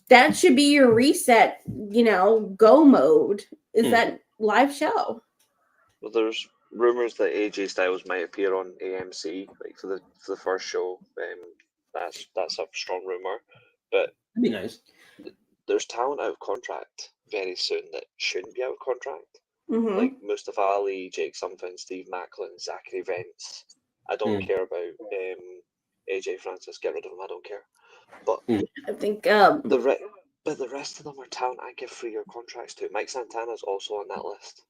that should be your reset, go mode. Is that live show. Well, there's rumors that AJ Styles might appear on AMC for the first show. That's a strong rumor, but that'd be nice. There's talent out of contract very soon that shouldn't be out of contract, Mm-hmm. like Mustafa Ali, Jake Something, Steve Macklin, Zachary Vance. I don't care about AJ Francis. Get rid of him. I don't care. But I think but the rest of them are talent I give 3-year contracts to. Mike Santana's also on that list.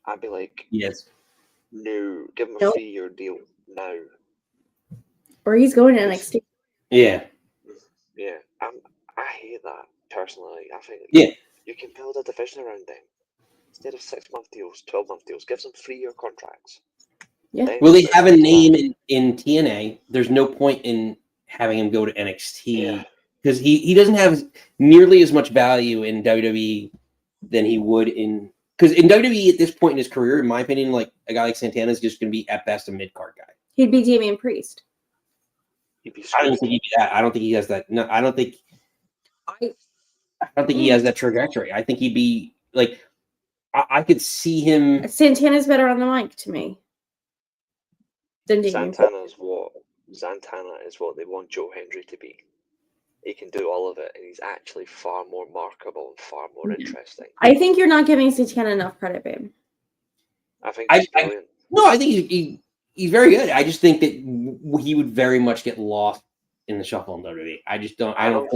I'd be like, yes, no, give him a 3-year deal now. Or he's going to NXT. Yeah. Yeah, I hate that personally. I think you can build a division around them instead of 6-month deals, 12-month deals. Give them 3-year contracts. Yeah. Will they have a name in TNA? There's no point in having him go to NXT because he doesn't have nearly as much value in WWE than he would in. Because in WWE at this point in his career, in my opinion, like a guy like Santana is just going to be at best a mid-card guy. He'd be Damian Priest. I don't think he'd be that. I don't think he has that. No, I don't think he has that trajectory. I think he'd be like. I could see him. Santana's better on the mic to me than Damian. Santana is what they want Joe Hendry to be. He can do all of it, and he's actually far more markable and far more interesting. I think you're not giving Santana enough credit, babe. I think he's brilliant. No, I think he's very good. I just think that he would very much get lost in the shuffle in WWE. I just don't. I don't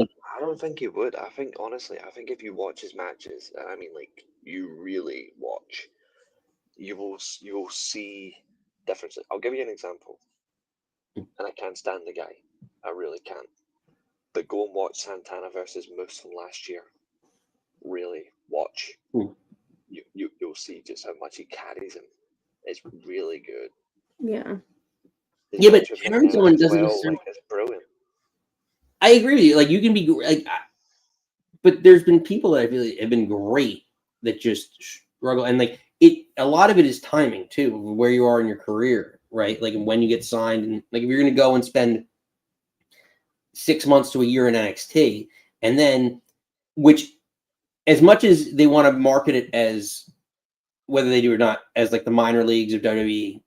think he would. I think honestly, if you watch his matches, and I mean like you really watch, you will see differences. I'll give you an example, and I can't stand the guy. I really can't. But go and watch Santana versus Moose from last year. Really watch. You'll see just how much he carries him. It's really good. Yeah. Yeah, but everyone doesn't. It's brilliant. I agree with you. Like you can be like, but there's been people that I feel like have been great that just struggle, and like it. A lot of it is timing too, where you are in your career, right? Like when you get signed, and like if you're going to go and spend 6 months to a year in NXT, and then which, as much as they want to market it as whether they do or not, as like the minor leagues of WWE,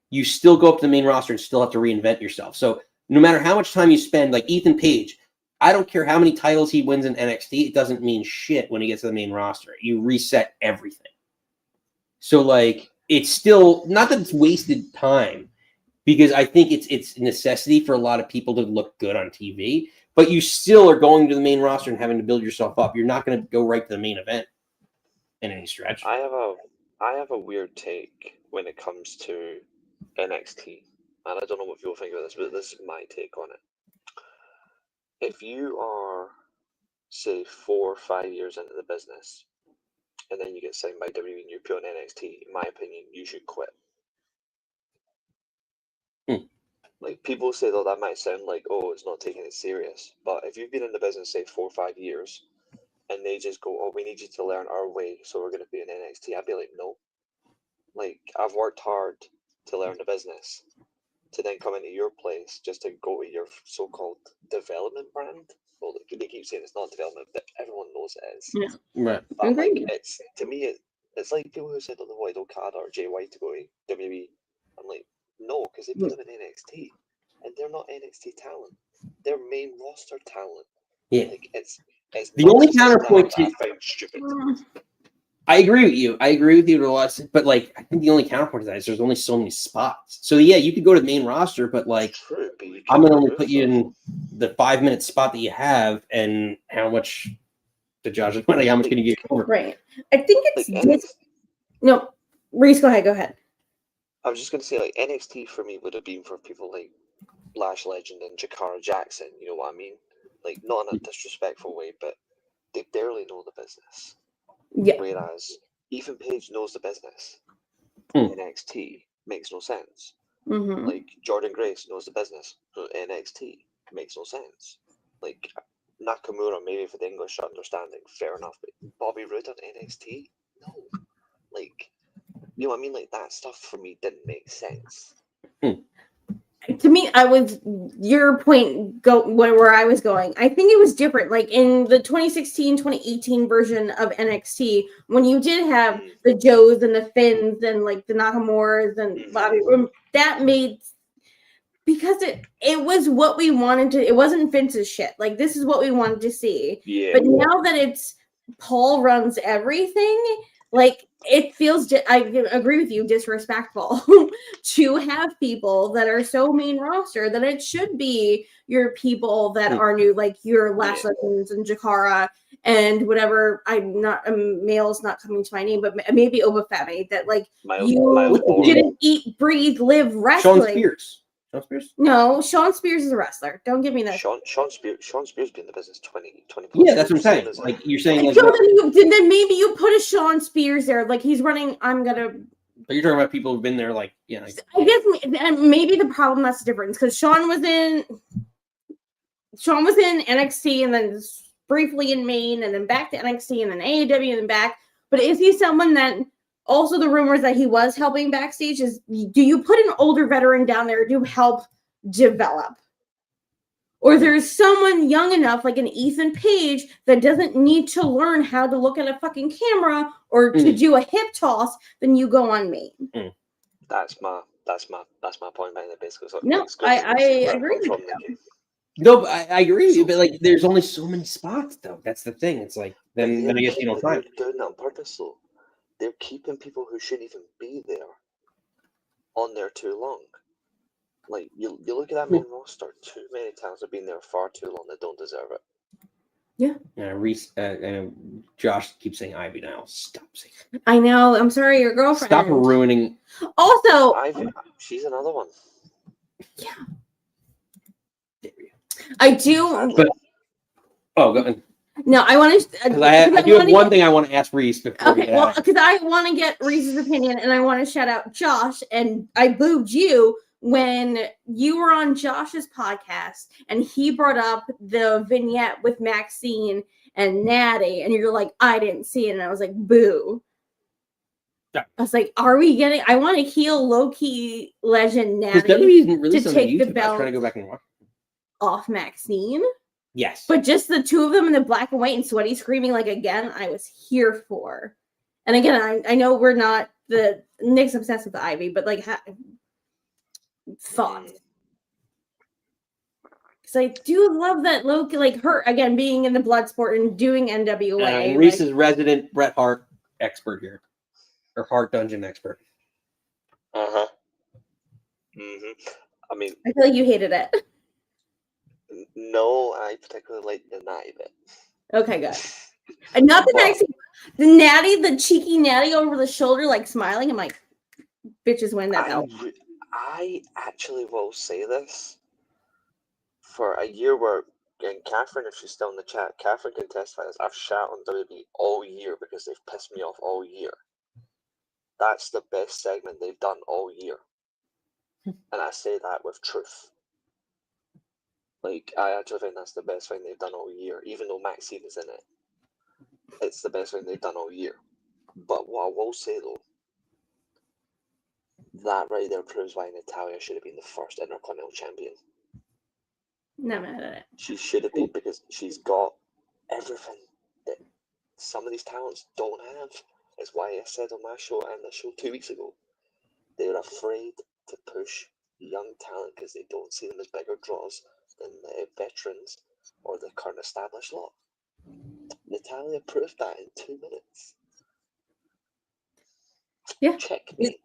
you still go up to the main roster and still have to reinvent yourself. So no matter how much time you spend, like Ethan Page, I don't care how many titles he wins in NXT, it doesn't mean shit when he gets to the main roster. You reset everything. So like it's still not that it's wasted time, because I think it's a necessity for a lot of people to look good on TV, but you still are going to the main roster and having to build yourself up. You're not going to go right to the main event in any stretch. I have a weird take when it comes to NXT, and I don't know what people think about this, but this is my take on it. If you are, say, 4 or 5 years into the business, and then you get signed by WWE and you put on NXT, in my opinion, you should quit. Like, people say, though, that might sound like, oh, it's not taking it serious. But if you've been in the business, say, 4 or 5 years, and they just go, oh, we need you to learn our way, so we're going to be in NXT, I'd be like, no. Like, I've worked hard to learn the business, to then come into your place just to go to your so-called development brand. Well, they keep saying it's not development, but everyone knows it is. Yeah. Right. But like, it's, to me, It's like people who said that they wanted Okada or Jay White to go to WWE. I'm like, no, because they put them in NXT, and they're not NXT talent. They're main roster talent. Yeah. Like it's the only counterpoint that I to find stupid. I agree with you. I agree with you to a lot, but like I think the only counterpoint to that is there's only so many spots. So yeah, you could go to the main roster, but like True, but you I'm can't gonna only remove put you them. in the 5-minute spot that you have, and how much the judge is like how much can you get over? Right. I think it's Like NXT, no. Reese, go ahead. I was just gonna say like NXT for me would have been for people like Lash Legend and Jakara Jackson. You know what I mean? Like not in a disrespectful way, but they barely know the business. Yeah. Whereas Ethan Page knows the business. Hmm. NXT makes no sense. Mm-hmm. Like Jordan Grace knows the business. So NXT makes no sense. Like Nakamura, maybe for the English understanding, fair enough. But Bobby Roode on NXT, no. Like, you know what I mean? Like that stuff for me didn't make sense. To me, your point where I was going. I think it was different. Like in the 2016, 2018 version of NXT, when you did have the Joes and the Finns and like the Nakamuras and Bobby, that made, because it was what we wanted to. It wasn't Vince's shit. Like this is what we wanted to see. Yeah. But now that it's Paul runs everything, like it feels, I agree with you, disrespectful to have people that are so main roster that it should be your people that are new, like your Lash Legends and Jakara and whatever. I'm not, male's not coming to my name, but maybe Obafemi, that like Miles you didn't eat, breathe, live wrestling. Sean Spears. No, Sean Spears is a wrestler. Don't give me that. Sean Spears been in the business 20 plus Yeah, that's what I'm saying. years. Like you're saying, like, So then maybe you put a Sean Spears there, like he's running. but you're talking about people who've been there, like, yeah. Like, I guess maybe the problem, that's the difference, because Sean was in NXT and then briefly in Maine and then back to NXT and then AEW and then back. But is he someone that also the rumors that he was helping backstage is, do you put an older veteran down there to help develop? Or there's someone young enough, like an Ethan Page, that doesn't need to learn how to look at a fucking camera or to do a hip toss, then you go on me. That's my point behind it, basically. So No, I agree with you. No, but I agree with you, but like there's only so many spots though. That's the thing. It's like then I guess you don't find. They're doing that on purpose though. They're keeping people who shouldn't even be there on there too long. Like you look at that main roster, too many times have been there far too long. They don't deserve it. Yeah. Reese and Josh keeps saying Ivy now. Stop saying. I know. I'm sorry, your girlfriend. Stop ruining. Also, Ivy, she's another one. Yeah. I do. But go ahead. No, I want to. Because I do have one thing I want to ask Reese before. Okay, well, because I want to get Reese's opinion, and I want to shout out Josh. And I booed you when you were on Josh's podcast, and he brought up the vignette with Maxine and Natty, and you're like, I didn't see it, and I was like, boo. Yeah. I was like, are we getting? I want to heel low-key legend Natty to take the belt trying to go back and watch off Maxine. Yes. But just the two of them in the black and white and sweaty screaming like again, I was here for. And again, I know we're not Nick's obsessed with Ivy, but like thoughts. Because I do love that Loki, like her again being in the blood sport and doing NWA. And Reese's resident Bret Hart expert here. Or Hart Dungeon expert. I mean, I feel like you hated it. No, I particularly like the natty bit. Okay, good. And not the natty, the cheeky natty over the shoulder, like smiling. I'm like, bitches win that belt. I actually will say this. For a year where, and Catherine, if she's still in the chat, Catherine can testify this. I've shat on WWE all year because they've pissed me off all year. That's the best segment they've done all year. And I say that with truth. Like, I actually think that's the best thing they've done all year, even though Maxine is in it. It's the best thing they've done all year. But what I will say, though, that right there proves why Natalya should have been the first Intercontinental Champion. No, mad at it. She should have been, because she's got everything that some of these talents don't have. It's why I said on my show and the show 2 weeks ago, they're afraid to push young talent because they don't see them as bigger draws than the veterans or the current established lot. Natalia proved that in 2 minutes. Yeah. Checkmate.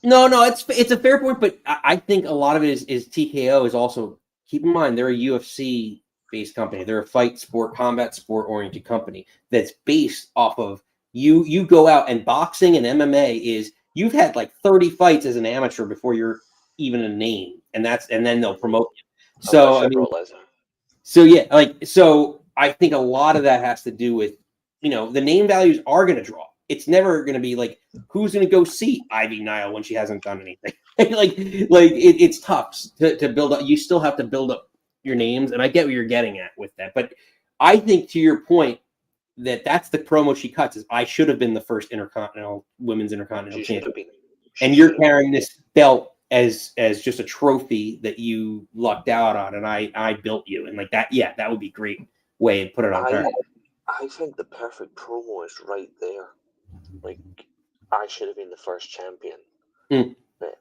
No, it's a fair point, but I think a lot of it is TKO is also, keep in mind, they're a UFC based company. They're a fight sport, combat sport oriented company that's based off of you go out, and boxing and MMA is, you've had like 30 fights as an amateur before you're even a name, and then they'll promote you. So I mean, so I think a lot of that has to do with, the name values are going to draw. It's never going to be like, who's going to go see Ivy Nile when she hasn't done anything? It's tough to build up. You still have to build up your names, and I get what you're getting at with that. But I think, to your point, that's the promo she cuts is, I should have been the first women's intercontinental champion, and you're carrying this belt as just a trophy that you lucked out on, and I built you, and like that. Yeah, that would be a great way to put it on her. I think the perfect promo is right there. Like, I should have been the first champion. But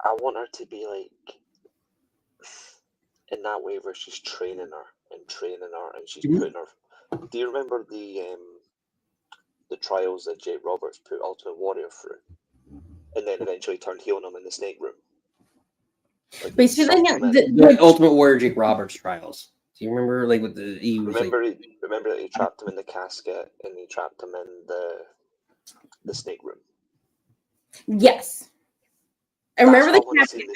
I want her to be like, in that way where she's training her, and she's putting her. Do you remember the trials that Jake Roberts put Ultimate Warrior through, and then eventually turned heel on him in the snake room? Like, but see, the Ultimate Warrior Jake Roberts trials. Do you remember, like, with the remember that he trapped him in the casket and he trapped him in the snake room? Yes. I remember the casket.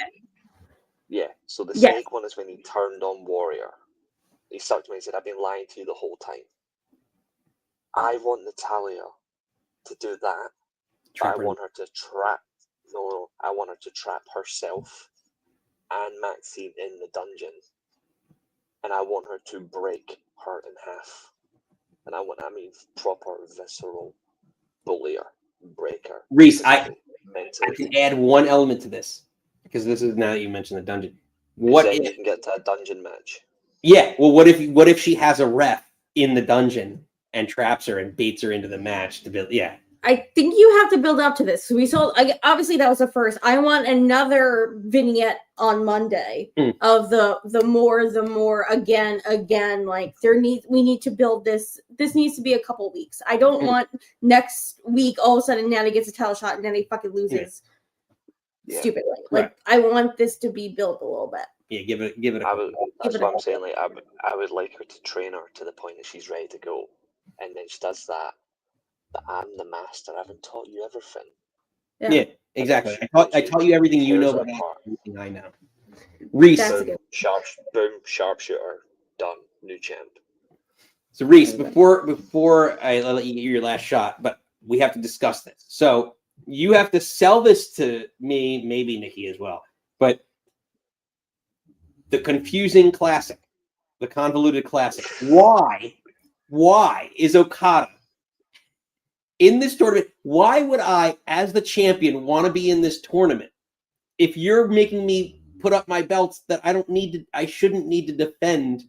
Yeah, so the snake one is when he turned on Warrior. He sucked him and said, I've been lying to you the whole time. I want Natalia to do that. I want her to trap. No, I want her to trap herself and Maxine in the dungeon. And I want her to break her in half. And I mean proper visceral bully her, break her. Reese, I can add one element to this, because this is, now that you mentioned the dungeon. What then if you can get to a dungeon match? Yeah, well, what if she has a ref in the dungeon and traps her and baits her into the match to build? Yeah, I think you have to build up to this. We saw, obviously that was the first. I want another vignette on Monday of the more again. Like, we need to build this. This needs to be a couple weeks. I don't want next week all of a sudden Natty gets a title shot and then he fucking loses stupidly. Like, I want this to be built a little bit. Yeah, give it. That's what I'm saying. Like, I would like her to train her to the point that she's ready to go, and then she does that. But I'm the master. I haven't taught you everything. Yeah, exactly. I taught you everything you know about everything I know. Reese, boom, sharpshooter, done, new champ. So Reese, before I let you get your last shot, but we have to discuss this. So you have to sell this to me, maybe Nikki as well, but the confusing classic, the convoluted classic. Why is Okada in this tournament? Why would I, as the champion, want to be in this tournament if you're making me put up my belts that I shouldn't need to defend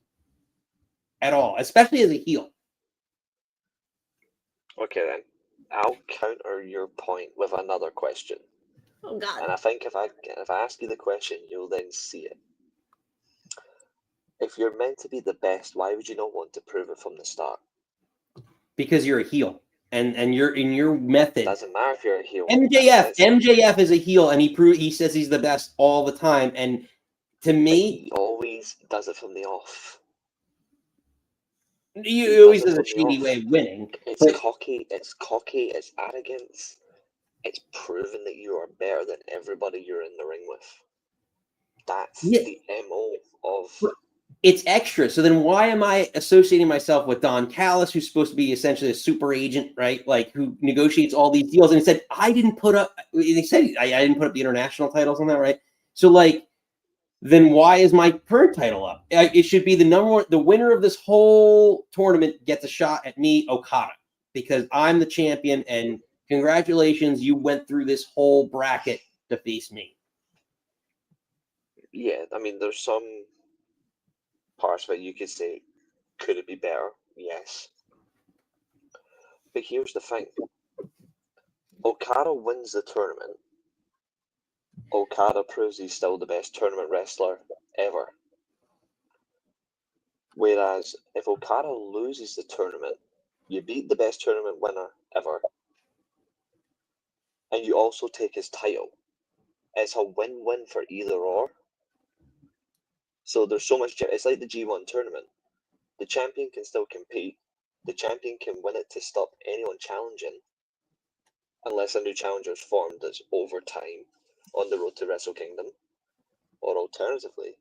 at all, especially as a heel? Okay, then I'll counter your point with another question. Oh God! And I think if I ask you the question, you'll then see it. If you're meant to be the best, why would you not want to prove it from the start? Because you're a heel, and you're in your method. It doesn't matter if you're a heel. MJF is a heel, and he says he's the best all the time. And to me, he always does it from the off. He always does a shady way of winning. It's cocky. It's arrogance. It's proving that you are better than everybody you're in the ring with. That's the MO of. It's extra. So then why am I associating myself with Don Callis, who's supposed to be essentially a super agent, right? Like, who negotiates all these deals? And he said, I didn't put up the international titles on that, right? So, like, then why is my current title up? It should be the winner of this whole tournament gets a shot at me, Okada, because I'm the champion, and congratulations, you went through this whole bracket to face me. Yeah, I mean, there's some parts of it you could say, could it be better? Yes. But here's the thing. Okada wins the tournament, Okada proves he's still the best tournament wrestler ever. Whereas if Okada loses the tournament, you beat the best tournament winner ever, and you also take his title. It's a win-win for either or. So there's so much. It's like the G1 tournament. The champion can still compete. The champion can win it to stop anyone challenging, unless a new challenger is formed that's over time on the road to Wrestle Kingdom. Or alternatively,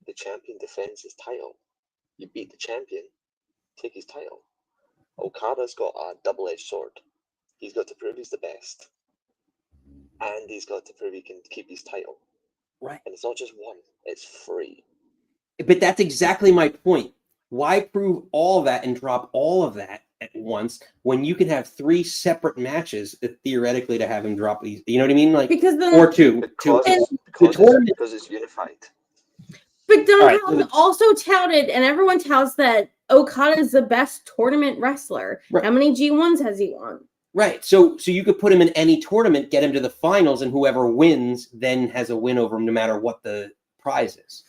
the champion defends his title. You beat the champion, take his title. Okada's got a double-edged sword. He's got to prove he's the best, and he's got to prove he can keep his title. Right. And it's not just one, it's free. But that's exactly my point. Why prove all that and drop all of that at once when you can have 3 separate matches theoretically to have him drop these? You know what I mean? Like, because then, or two. Because it's unified. But Right, Don also touted, and everyone touts that Okada is the best tournament wrestler. Right. How many G1s has he won? Right. So you could put him in any tournament, get him to the finals, and whoever wins then has a win over him no matter what the prize is.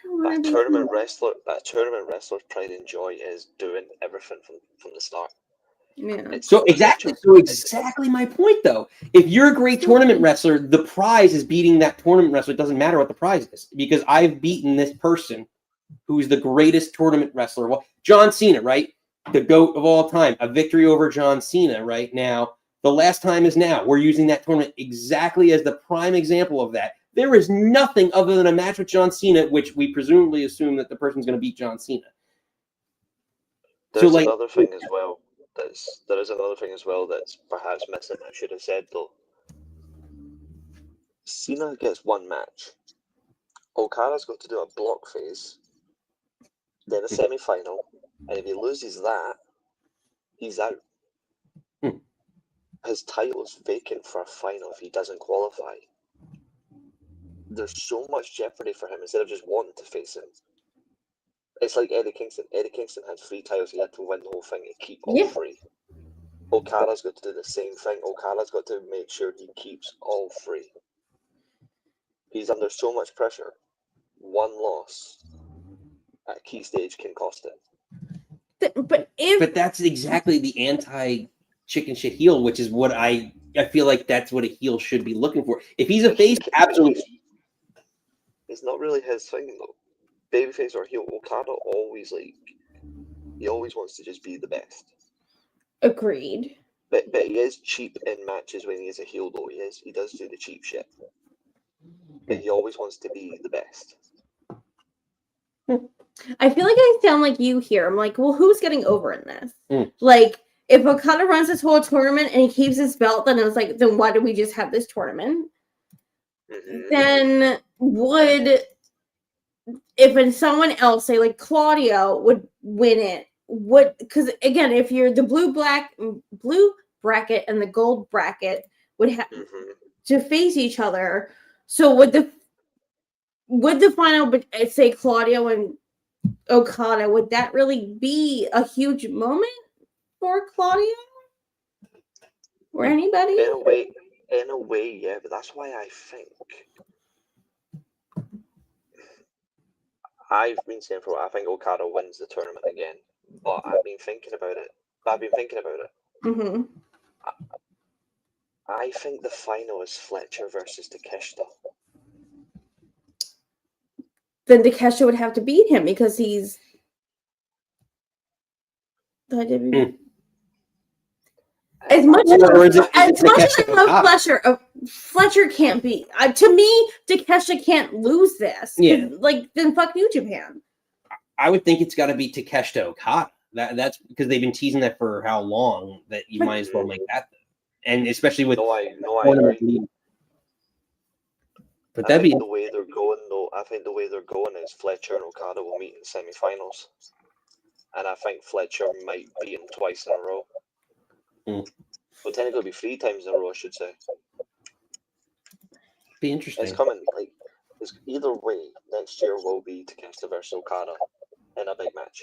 That tournament wrestler's pride and joy is doing everything from the start. Yeah. So exactly my point, though. If you're a great tournament wrestler, the prize is beating that tournament wrestler. It doesn't matter what the prize is, because I've beaten this person who's the greatest tournament wrestler. Well, John Cena, right? The GOAT of all time. A victory over John Cena right now. The last time is now. We're using that tournament exactly as the prime example of that. There is nothing other than a match with John Cena, which we presumably assume that the person's going to beat John Cena. There's another thing as well. There is another thing as well that's perhaps missing. I should have said though. Cena gets one match. Okada's got to do a block phase, then a semi-final, and if he loses that, he's out. His title's vacant for a final if he doesn't qualify. There's so much jeopardy for him instead of just wanting to face him. It's like Eddie Kingston. Eddie Kingston had 3 titles. He had to win the whole thing and keep all 3. Okada's got to do the same thing. Okada's got to make sure he keeps all 3. He's under so much pressure. One loss at a key stage can cost him. But that's exactly the anti-chicken shit heel, which is what I feel like that's what a heel should be looking for. If he's a face, absolutely. It's not really his thing though. Babyface or heel, Okada always he always wants to just be the best. Agreed. But he is cheap in matches when he is a heel though. He does do the cheap shit. But he always wants to be the best. I feel like I sound like you here. I'm like, well, who's getting over in this? Like, if Okada runs this whole tournament and he keeps his belt, then it's like, then why do we just have this tournament? Then would, if someone else, say like Claudio, would win it, because again, if you're the blue bracket and the gold bracket would have to face each other. So would the final, say Claudio and Okada, would that really be a huge moment for Claudio or anybody? In a way, yeah. But that's why I think I've been saying for a while, I think Okada wins the tournament again. But I've been thinking about it. Mm-hmm. I think the final is Fletcher versus Takeshita. Then Takeshita would have to beat him because he's the As much as I love Fletcher, Fletcher can't beat. To me, Takeshita can't lose this. Yeah. Like, then fuck New Japan. I would think it's got to be Takeshita Okada. That's because they've been teasing that for how long that you might as well make that. And especially with I agree. But that'd be the way they're going though. I think the way they're going is Fletcher and Okada will meet in semi-finals, and I think Fletcher might beat him twice in a row. Well, technically, it'll be 3 times in a row, I should say. Be interesting. It's coming. Like, either way, next year will be Takeshita versus Okada in a big match.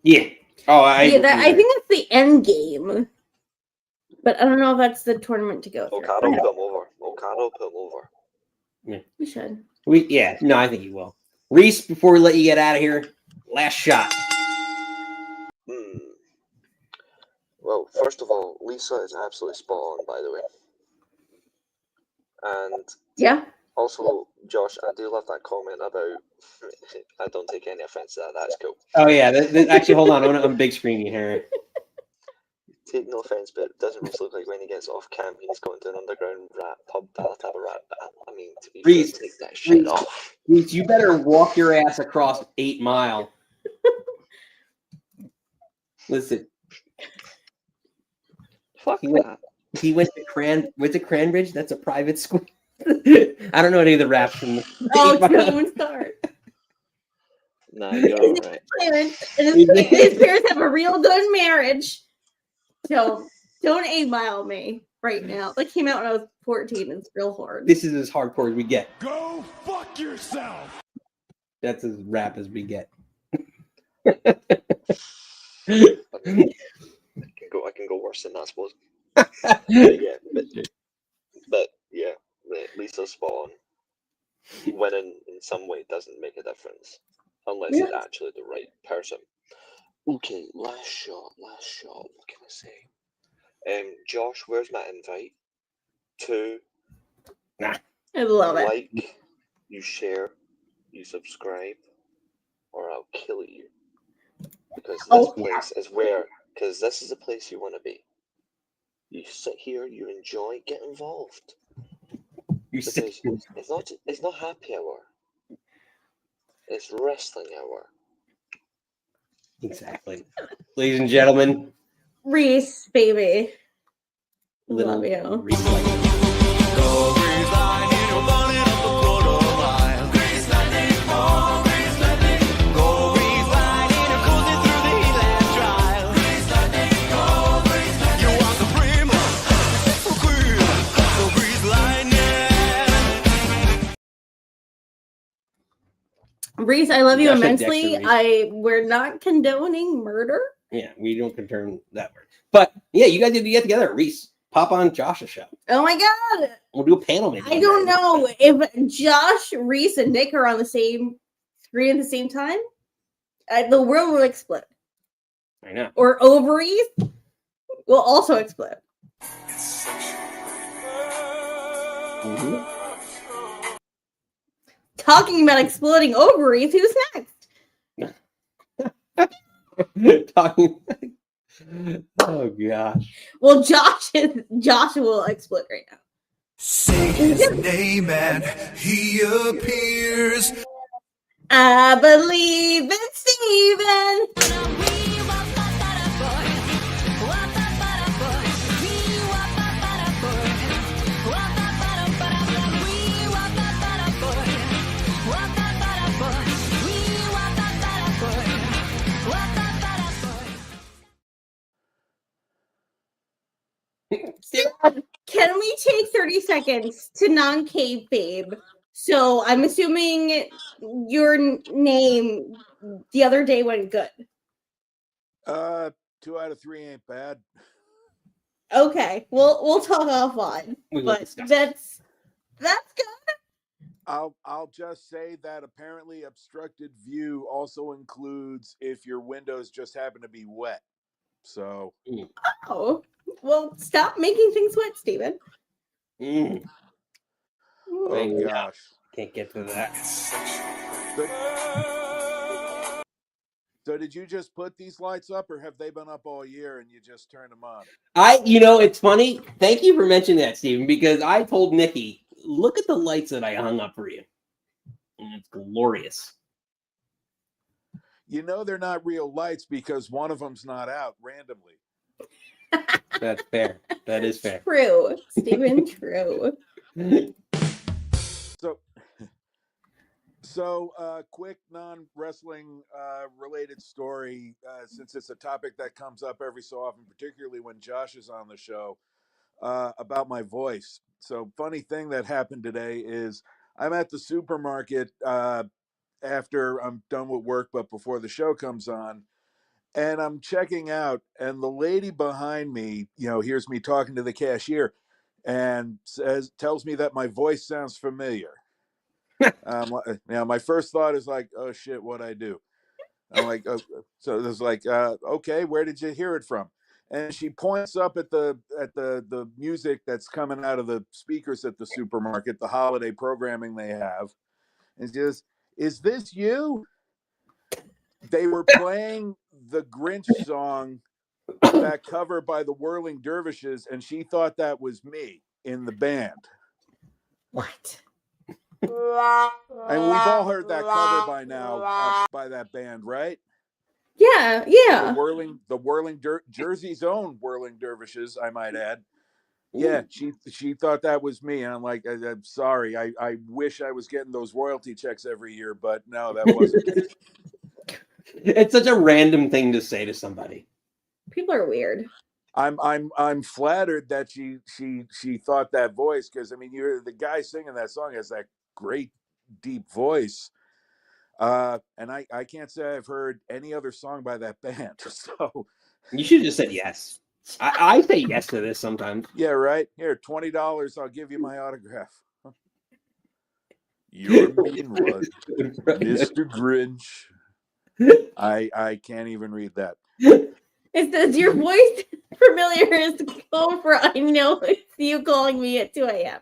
Yeah. Oh, I think that's the end game. But I don't know if that's the tournament to go through. Okada will put him over. Okada will put him over. We should. No, I think you will. Reese, before we let you get out of here, last shot. Well, first of all, Lisa is absolutely spot on, by the way. And yeah. Also, Josh, I do love that comment about. I don't take any offense to that. That's cool. Oh yeah, actually, hold on. I'm big screen you here. Take no offense, but it doesn't really look like when he gets off cam, he's going to an underground rap pub to have a rap battle. I mean, to be Reese, fair, take that shit off. Reese, you better walk your ass across 8 Mile. Listen. Fuck he went to Cranbridge. That's a private school. I don't know any of the raps from the. Oh, don't start. No, you're all right. His parents have a real good marriage. So don't 8 Mile me right now. That came out when I was 14. It's real hard. This is as hardcore as we get. Go fuck yourself. That's as rap as we get. I can go worse than that, I suppose. but yeah, Lisa's spot on. Winning in some way doesn't make a difference unless it's actually the right person. Okay, last shot. What can I say? Josh, where's my invite? To I love it. Like, you share, you subscribe, or I'll kill you. Because this place is where. Because this is the place you want to be. You sit here, you enjoy, get involved. It's not happy hour. It's wrestling hour. Exactly. Ladies and gentlemen. Reese, baby. Love you. Reese, I love you immensely. We're not condoning murder. Yeah, we don't condone that word. But yeah, you guys need to get together. Reese, pop on Josh's show. Oh my god. We'll do a panel maybe. I don't know if Josh, Reese, and Nick are on the same screen at the same time. The world will explode. I know. Or ovaries will also explode. Mm-hmm. Talking about exploding ovaries, who's next? Oh gosh. Well, Josh will explode right now. Say his name and he appears. I believe in Steven. Can we take 30 seconds to non-kayfabe? So I'm assuming your name the other day went good. 2 out of 3 ain't bad. Okay, we'll talk offline. But that's good. I'll just say that apparently obstructed view also includes if your windows just happen to be wet. So. Oh, well, stop making things wet, Steven. Oh gosh. Can't get to that. So did you just put these lights up, or have they been up all year and you just turned them on? It's funny. Thank you for mentioning that, Steven, because I told Nikki, look at the lights that I hung up for you. And it's glorious. You know they're not real lights because one of them's not out randomly. That's fair. That is fair. True, Steven, true. So, quick non-wrestling related story, since it's a topic that comes up every so often, particularly when Josh is on the show, about my voice. So, funny thing that happened today is I'm at the supermarket after I'm done with work, but before the show comes on, and I'm checking out, and the lady behind me, hears me talking to the cashier, and tells me that my voice sounds familiar. Now my first thought is like, oh shit, what'd I do? I'm like, oh. So it was like, okay, where did you hear it from? And she points up at the music that's coming out of the speakers at the supermarket, the holiday programming they have, and she says, "Is this you?" They were playing the Grinch song, that cover by the Whirling Dervishes, and she thought that was me in the band. What? And we've all heard that cover by now, by that band, right? Yeah. The Whirling Jersey's own Whirling Dervishes, I might add. Yeah, she thought that was me, and I'm like, I'm sorry. I wish I was getting those royalty checks every year, but no, that wasn't me. It's such a random thing to say to somebody. People are weird. I'm flattered that she thought that voice, because I mean, you're the guy singing that song has that great deep voice, and I can't say I've heard any other song by that band. So you should have just said yes. I say yes to this sometimes. Yeah, right. Here, $20. I'll give you my autograph. You're a mean one, Mr. Grinch. I can't even read that. It says your voice familiar is the code for I know it's you calling me at 2 a.m.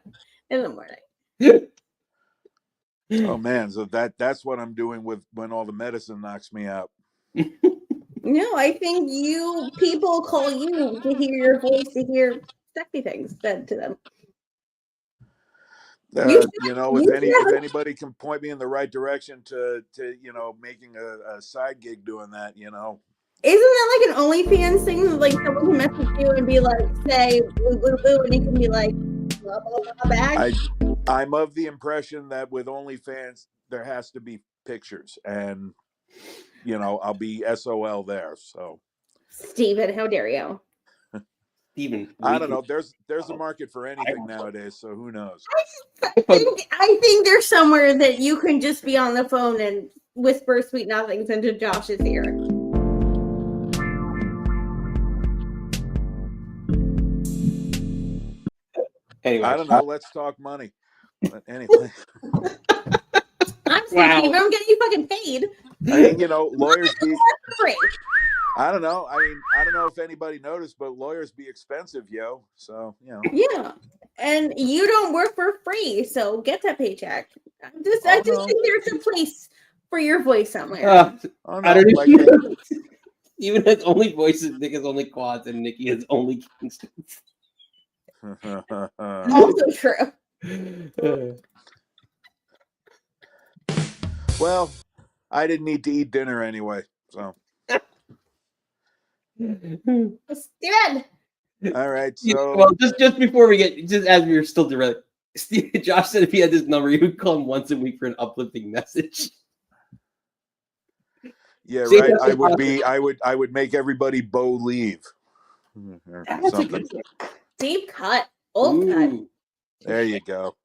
in the morning. Oh man, so that's what I'm doing with when all the medicine knocks me out. No, I think people call you to hear your voice, to hear sexy things said to them. If anybody can point me in the right direction to making a side gig doing that, Isn't that like an OnlyFans thing? Like someone can message you and be like, say boo boo boo, and you can be like, blah blah blah back. I'm of the impression that with OnlyFans there has to be pictures, and I'll be SOL there. So, Steven, how dare you? Steven, I don't know. There's a market for anything nowadays, so who knows? I think there's somewhere that you can just be on the phone and whisper sweet nothings into Josh's ear. Anyway, I don't know. Let's talk money. But anyway, I'm Steve. I'm getting you fucking paid. I mean, lawyers be. Free. I don't know. I don't know if anybody noticed, but lawyers be expensive, yo. So, Yeah, and you don't work for free, so get that paycheck. I just think there's a place for your voice somewhere. I don't know. Steven has only voices, Nick has only quads, and Nikki has only Kingston. Also true. Well, I didn't need to eat dinner anyway, so. Steven. All right, so well, just before we as we were still direct, Josh said if he had this number, he would call him once a week for an uplifting message. Yeah, right. I would make everybody Bo leave. That's a good one. Deep cut, old cut. There you go.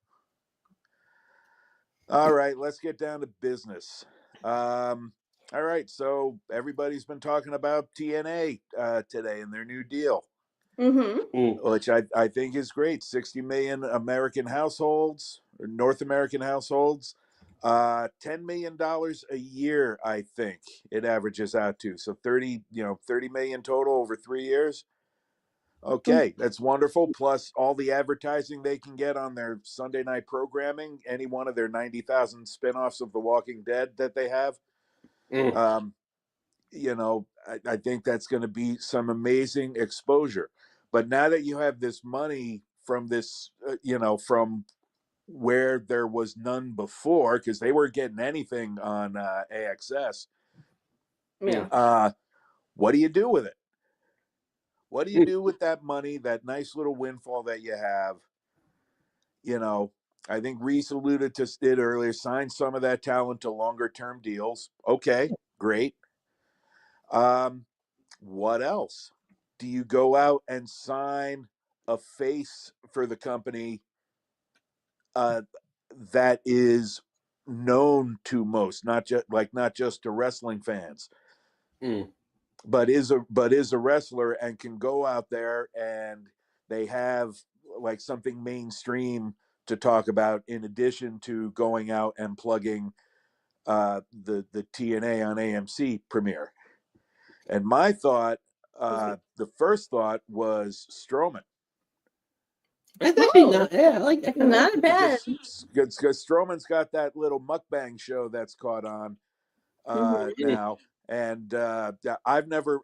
All right, let's get down to business. All right, so everybody's been talking about TNA today and their new deal, which I think is great. 60 million American households, or North American households, $10 million a year. I think it averages out to, so 30 million total over 3 years. Okay, that's wonderful. Plus all the advertising they can get on their Sunday night programming, any one of their 90,000 spinoffs of The Walking Dead that they have. I think that's going to be some amazing exposure. But now that you have this money from this, from where there was none before, because they weren't getting anything on AXS. Yeah. What do you do with it? What do you do with that money, that nice little windfall that you have? I think Reese alluded to it earlier, sign some of that talent to longer term deals. Okay, great. What else? Do you go out and sign a face for the company that is known to most, not just to wrestling fans? but is a wrestler and can go out there and they have like something mainstream to talk about in addition to going out and plugging the TNA on AMC premiere. And my thought, the first thought was Strowman. That's actually not. Yeah, I like that. Not bad. Because Strowman's got that little mukbang show that's caught on now, and I've never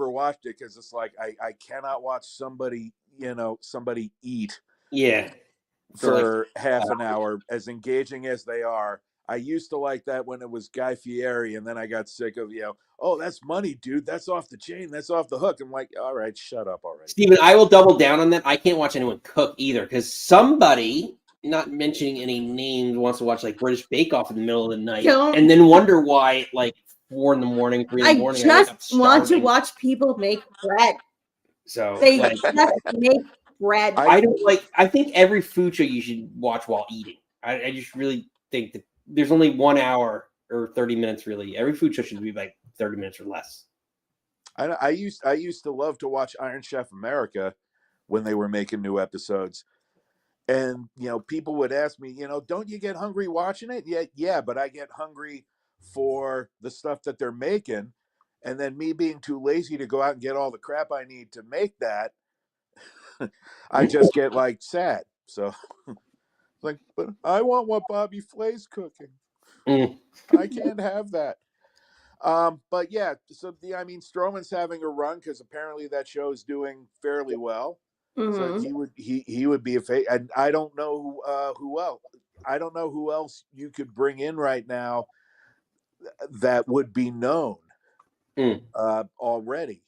watched it because it's like I cannot watch somebody eat Yeah. for half an hour, as engaging as they are. I used to like that when it was Guy Fieri, and then I got sick of, oh, that's money, dude. That's off the chain. That's off the hook. I'm like, all right, shut up already. Steven, I will double down on that. I can't watch anyone cook either because somebody, not mentioning any names, wants to watch like British Bake Off in the middle of the night and then wonder why at like 4 in the morning, 3 in the morning. I just want to watch people make bread. So they like, just make bread. I don't like. I think every food show you should watch while eating. I just really think that there's only 1 hour or 30 minutes. Really, every food show should be like 30 minutes or less. I used to love to watch Iron Chef America when they were making new episodes, and people would ask me, don't you get hungry watching it? Yeah, but I get hungry for the stuff that they're making, and then me being too lazy to go out and get all the crap I need to make that. I just get like sad. So like, but I want what Bobby Flay's cooking. I can't have that. But yeah, so Strowman's having a run because apparently that show is doing fairly well. So he would be a face, and I don't know who else. I don't know who else you could bring in right now that would be known already.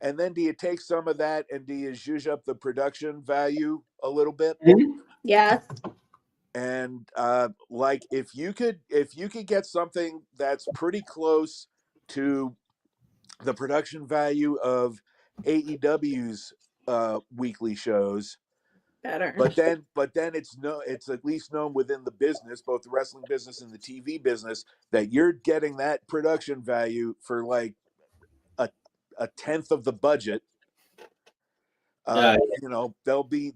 And then do you take some of that and do you zhuzh up the production value a little bit? Yes. And like if you could get something that's pretty close to the production value of AEW's weekly shows, better. But then it's at least known within the business, both the wrestling business and the TV business, that you're getting that production value for like a tenth of the budget. They'll be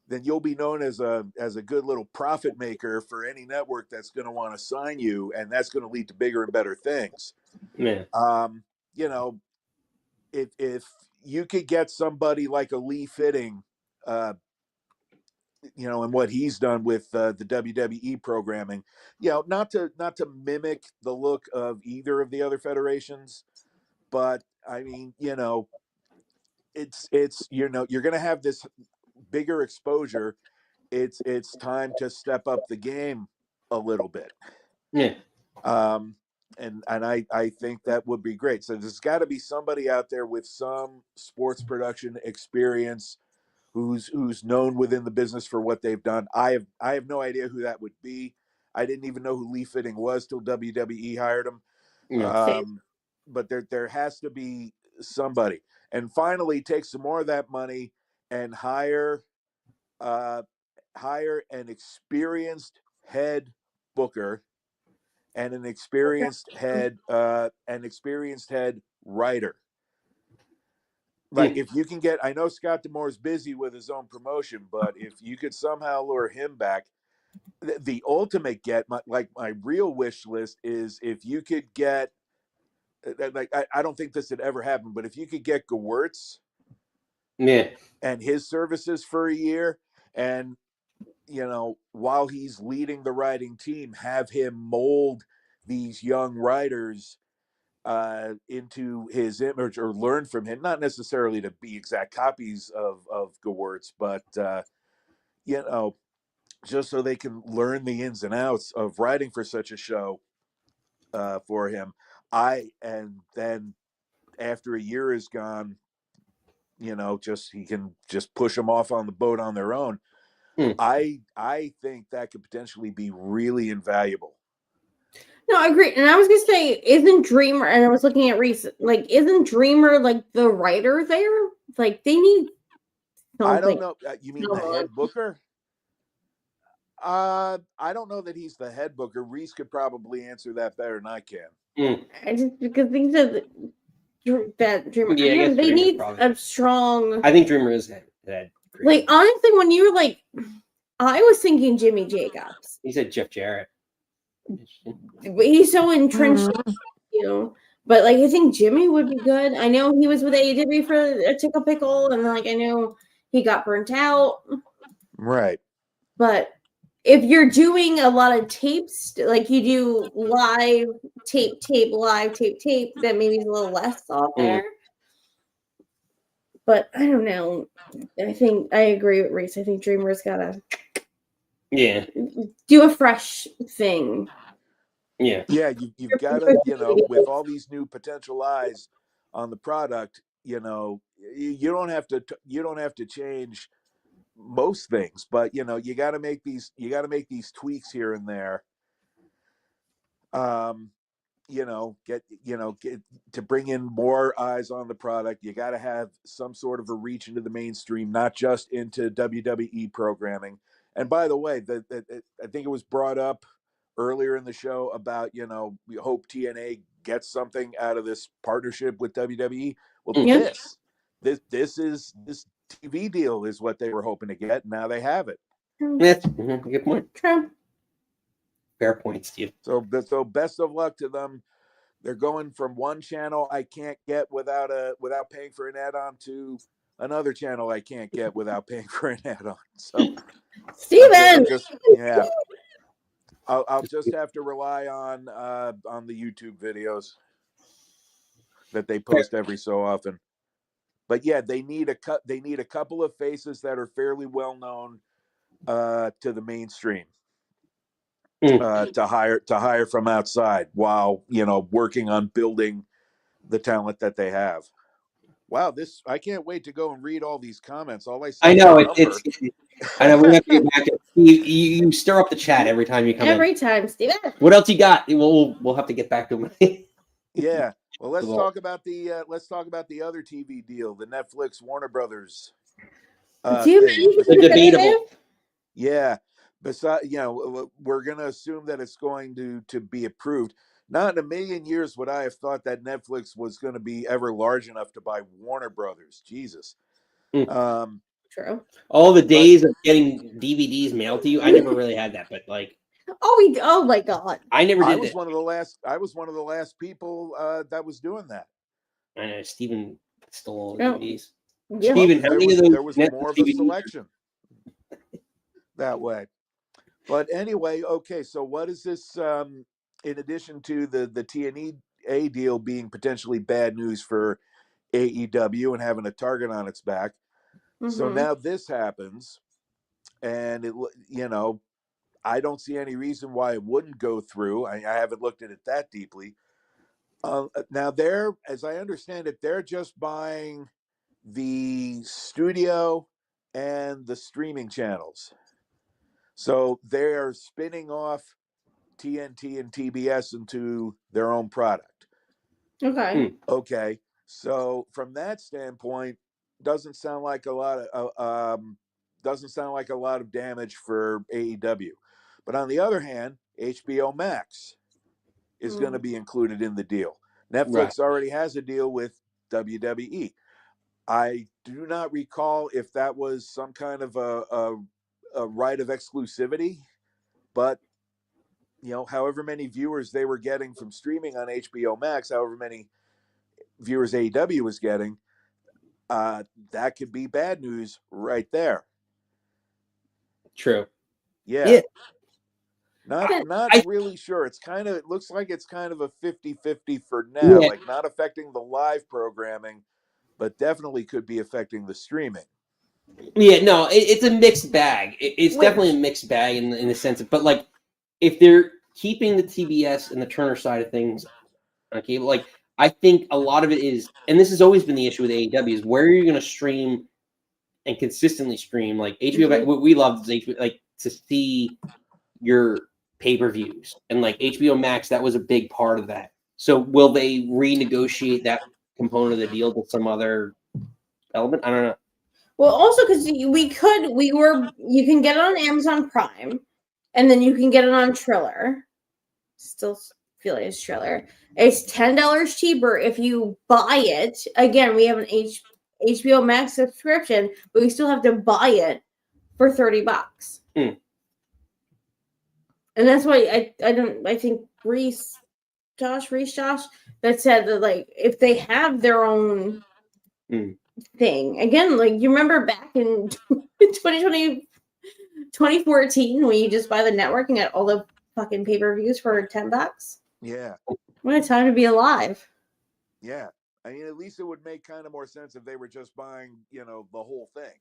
then you'll be known as a good little profit maker for any network that's going to want to sign you, and that's going to lead to bigger and better things. Yeah. If you could get somebody like a Lee Fitting, and what he's done with the WWE programming, not to mimic the look of either of the other federations, but I mean, it's you're going to have this bigger exposure. It's time to step up the game a little bit. Yeah. And I think that would be great. So there's got to be somebody out there with some sports production experience who's known within the business for what they've done. I have no idea who that would be. I didn't even know who Lee Fitting was till WWE hired him. Yeah. But there has to be somebody. And finally, take some more of that money and hire an experienced head booker and an experienced head writer. Like if you can get, I know Scott D'Amore is busy with his own promotion, but if you could somehow lure him back, the ultimate my real wish list is if you could get, like I don't think this had ever happened, but if you could get Gewurz, and his services for a year, and while he's leading the writing team, have him mold these young writers into his image or learn from him, not necessarily to be exact copies of Gewurz, but just so they can learn the ins and outs of writing for such a show for him. And then after a year is gone, he can just push them off on the boat on their own. I think that could potentially be really invaluable. No, I agree. And I was gonna say, isn't Dreamer? And I was looking at recent, like, isn't Dreamer like the writer there? Like, they need something. I don't know. You mean the head booker? I don't know that he's the head booker. Reese could probably answer that better than I can. I just because things that Dreamer. Yeah, I guess they Dreamer's need probably- a strong. I think Dreamer is head. Like honestly, when you were like, I was thinking Jimmy Jacobs. He said Jeff Jarrett. But he's so entrenched, But like, I think Jimmy would be good. I know he was with AEW for a tickle pickle, and like, I know he got burnt out. Right. But if you're doing a lot of tapes, like you do live tape, then maybe it's a little less off there. But I don't know. I think I agree with Reese. I think Dreamer's gotta do a fresh thing. Yeah, you've got to, with all these new potential eyes on the product, you don't have to change most things, but you got to make these tweaks here and there. Get to bring in more eyes on the product. You got to have some sort of a reach into the mainstream, not just into WWE programming. And by the way, I think it was brought up earlier in the show about, we hope TNA gets something out of this partnership with WWE. Well, this TV deal is what they were hoping to get. Now they have it. That's a good point. True. Fair point, Steve. So best of luck to them. They're going from one channel I can't get without paying for an add-on to another channel I can't get without paying for an add-on. So Steven! I'll just have to rely on the YouTube videos that they post every so often. But yeah, they need a couple of faces that are fairly well known to the mainstream to hire from outside while working on building the talent that they have. Wow, I can't wait to go and read all these comments. All I see I know it's I know we have to get back to you stir up the chat every time you come every in. time, Steven. What else you got? We'll have to get back to him. Yeah. Well, let's talk about the other TV deal, the Netflix Warner Brothers. Debatable. Yeah. Besides, we're going to assume that it's going to be approved. Not in a million years would I have thought that Netflix was going to be ever large enough to buy Warner Brothers. Jesus. True. All the days of getting DVDs mailed to you, I never really had that, but like. Oh my God. I never did I was it. one of the last people that was doing that. I know Steven stole all the DVDs. Yeah. Steven, how many of those there was Netflix more of a DVDs? selection that way. But anyway, okay, so what is this in addition to the TNA deal being potentially bad news for AEW and having a target on its back? So now this happens, and I don't see any reason why it wouldn't go through. I haven't looked at it that deeply. Now as I understand it, they're just buying the studio and the streaming channels. So they're spinning off TNT and TBS into their own product. Okay. Okay. So from that standpoint, doesn't sound like a lot of damage for AEW. But on the other hand, HBO Max is going to be included in the deal. Netflix already has a deal with WWE. I do not recall if that was some kind of a right of exclusivity, but however many viewers they were getting from streaming on HBO Max, however many viewers AEW was getting, that could be bad news right there. True. Yeah. Not really sure. It looks like it's kind of a 50-50 for now, like not affecting the live programming, but definitely could be affecting the streaming. Yeah, no, it's a mixed bag. It's definitely a mixed bag in the sense of, but like, if they're keeping the TBS and the Turner side of things on cable, like, I think a lot of it is, and this has always been the issue with AEW, is where you're going to stream and consistently stream. Like HBO, what we love is HBO, like to see your pay-per-views, and like HBO Max, that was a big part of that. So will they renegotiate that component of the deal to some other element? I don't know. Well, also because you can get it on Amazon Prime, and then you can get it on Triller. Still feel like it's Triller. It's $10 cheaper if you buy it. Again, we have an HBO Max subscription, but we still have to buy it for $30. Hmm. And that's why I think Josh, that said that like if they have their own thing, again, like you remember back in 2014 when you just buy the network and get all the fucking pay-per-views for $10? Yeah. What a time to be alive. Yeah. I mean, at least it would make kind of more sense if they were just buying, the whole thing.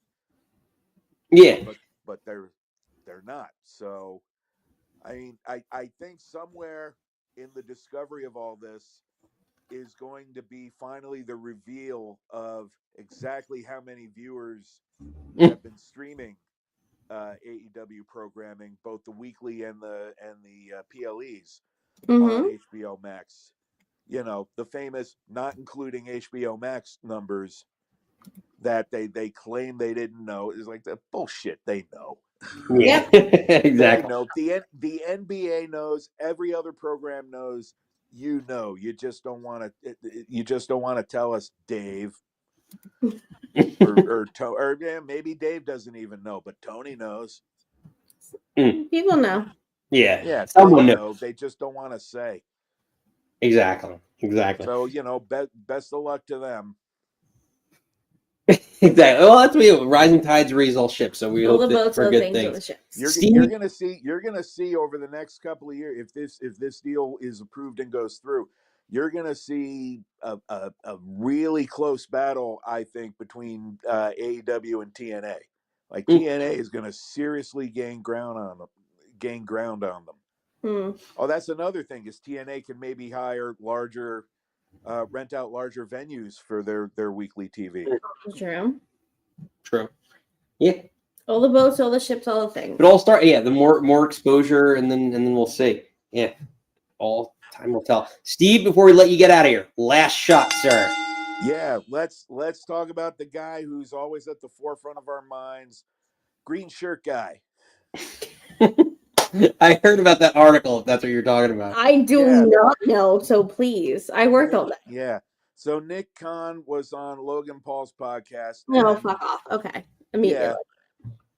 Yeah. But they're not. So, I mean, I think somewhere in the discovery of all this is going to be finally the reveal of exactly how many viewers have been streaming AEW programming, both the weekly and the PLEs on HBO Max. The famous not including HBO Max numbers that they claim they didn't know is like the bullshit. They know. Yeah, exactly. They know. The NBA knows. Every other program knows. You just don't want to. You just don't want to tell us, Dave. or maybe Dave doesn't even know, but Tony knows. People know. Yeah, someone knows. They just don't want to say. Exactly. So best of luck to them. Exactly. Well, that's what rising tides raise all ships. So we hope for good things. You're gonna see over the next couple of years if this deal is approved and goes through. You're gonna see a really close battle, I think, between AEW and TNA. Like TNA is gonna seriously gain ground on them. Oh, that's another thing is TNA can maybe hire larger. Rent out larger venues for their weekly TV. True. Yeah. All the boats, all the ships, all the things. But all start. Yeah, the more exposure, and then we'll see. Yeah. All time will tell. Steve, before we let you get out of here, last shot, sir. Yeah, let's talk about the guy who's always at the forefront of our minds, green shirt guy. I heard about that article, if that's what you're talking about. I do not know, so please. I worked on that. Yeah. So Nick Khan was on Logan Paul's podcast. No, fuck off. Okay. Immediately.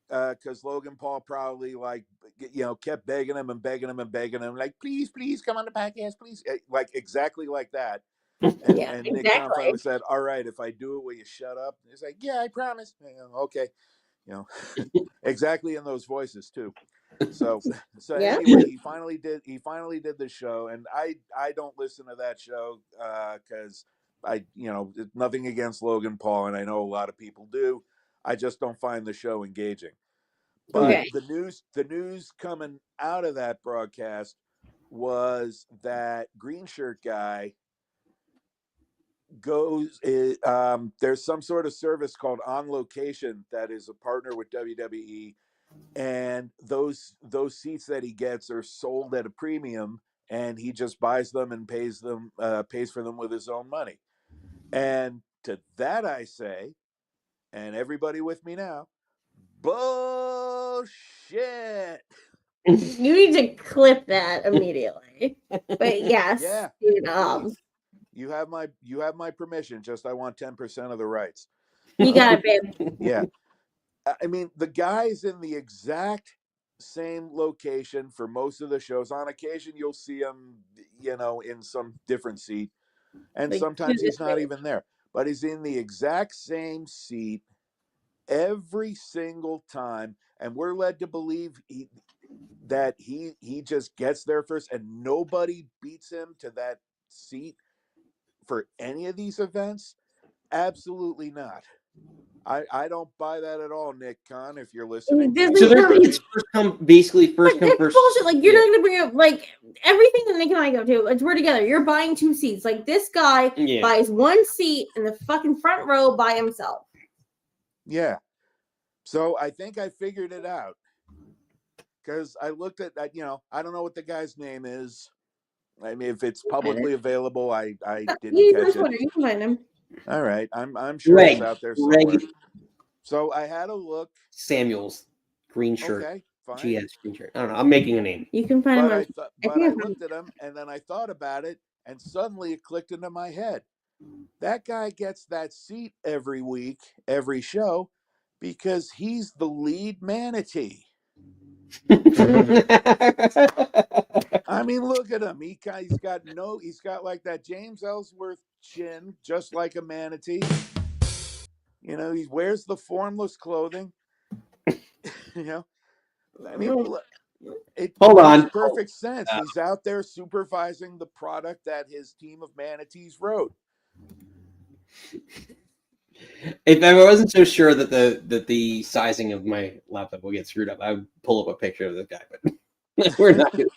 Yeah. Because Logan Paul probably kept begging him, like, please come on the podcast, please. Like exactly like that. And Nick Khan finally said, all right, if I do it, will you shut up? He's like, yeah, I promise. Okay. Exactly in those voices too. So anyway, he finally did the show, and I don't listen to that show because nothing against Logan Paul, and I know a lot of people do. I just don't find the show engaging. But the news coming out of that broadcast was that green shirt guy goes. There's some sort of service called On Location that is a partner with WWE. And those seats that he gets are sold at a premium, and he just buys them and pays for them with his own money. And to that I say, and everybody with me now, bullshit. You need to clip that immediately. But yes, yeah, you have my permission. Just I want 10% of the rights. You got it, babe. Yeah. I mean, the guy's in the exact same location for most of the shows. On occasion, you'll see him, in some different seat. And sometimes he's not even there. But he's in the exact same seat every single time. And we're led to believe that he just gets there first. And nobody beats him to that seat for any of these events. Absolutely not. I don't buy that at all, Nick Khan, if you're listening. So it's first come, first come, first. Bullshit. Like, you're not going to bring up, like, everything that Nick and I go to, we're together. You're buying 2 seats. Like, this guy buys 1 seat in the fucking front row by himself. Yeah. So I think I figured it out. Because I looked at that, I don't know what the guy's name is. I mean, if it's publicly available, I didn't catch it. You can find him. All right, I'm sure it's out there somewhere. So I had a look. Samuels, green shirt. Okay, fine. GS screen shirt. I don't know. I'm making a name. You can find But them. I looked at him, and then I thought about it, and suddenly it clicked into my head. That guy gets that seat every week, every show, because he's the lead manatee. I mean, look at him. He's got like that James Ellsworth chin, just like a manatee. You know, he wears the formless clothing. You know, I mean, it makes perfect sense. He's out there supervising the product that his team of manatees wrote. If I wasn't so sure that the sizing of my laptop will get screwed up, I would pull up a picture of this guy. But we're not good.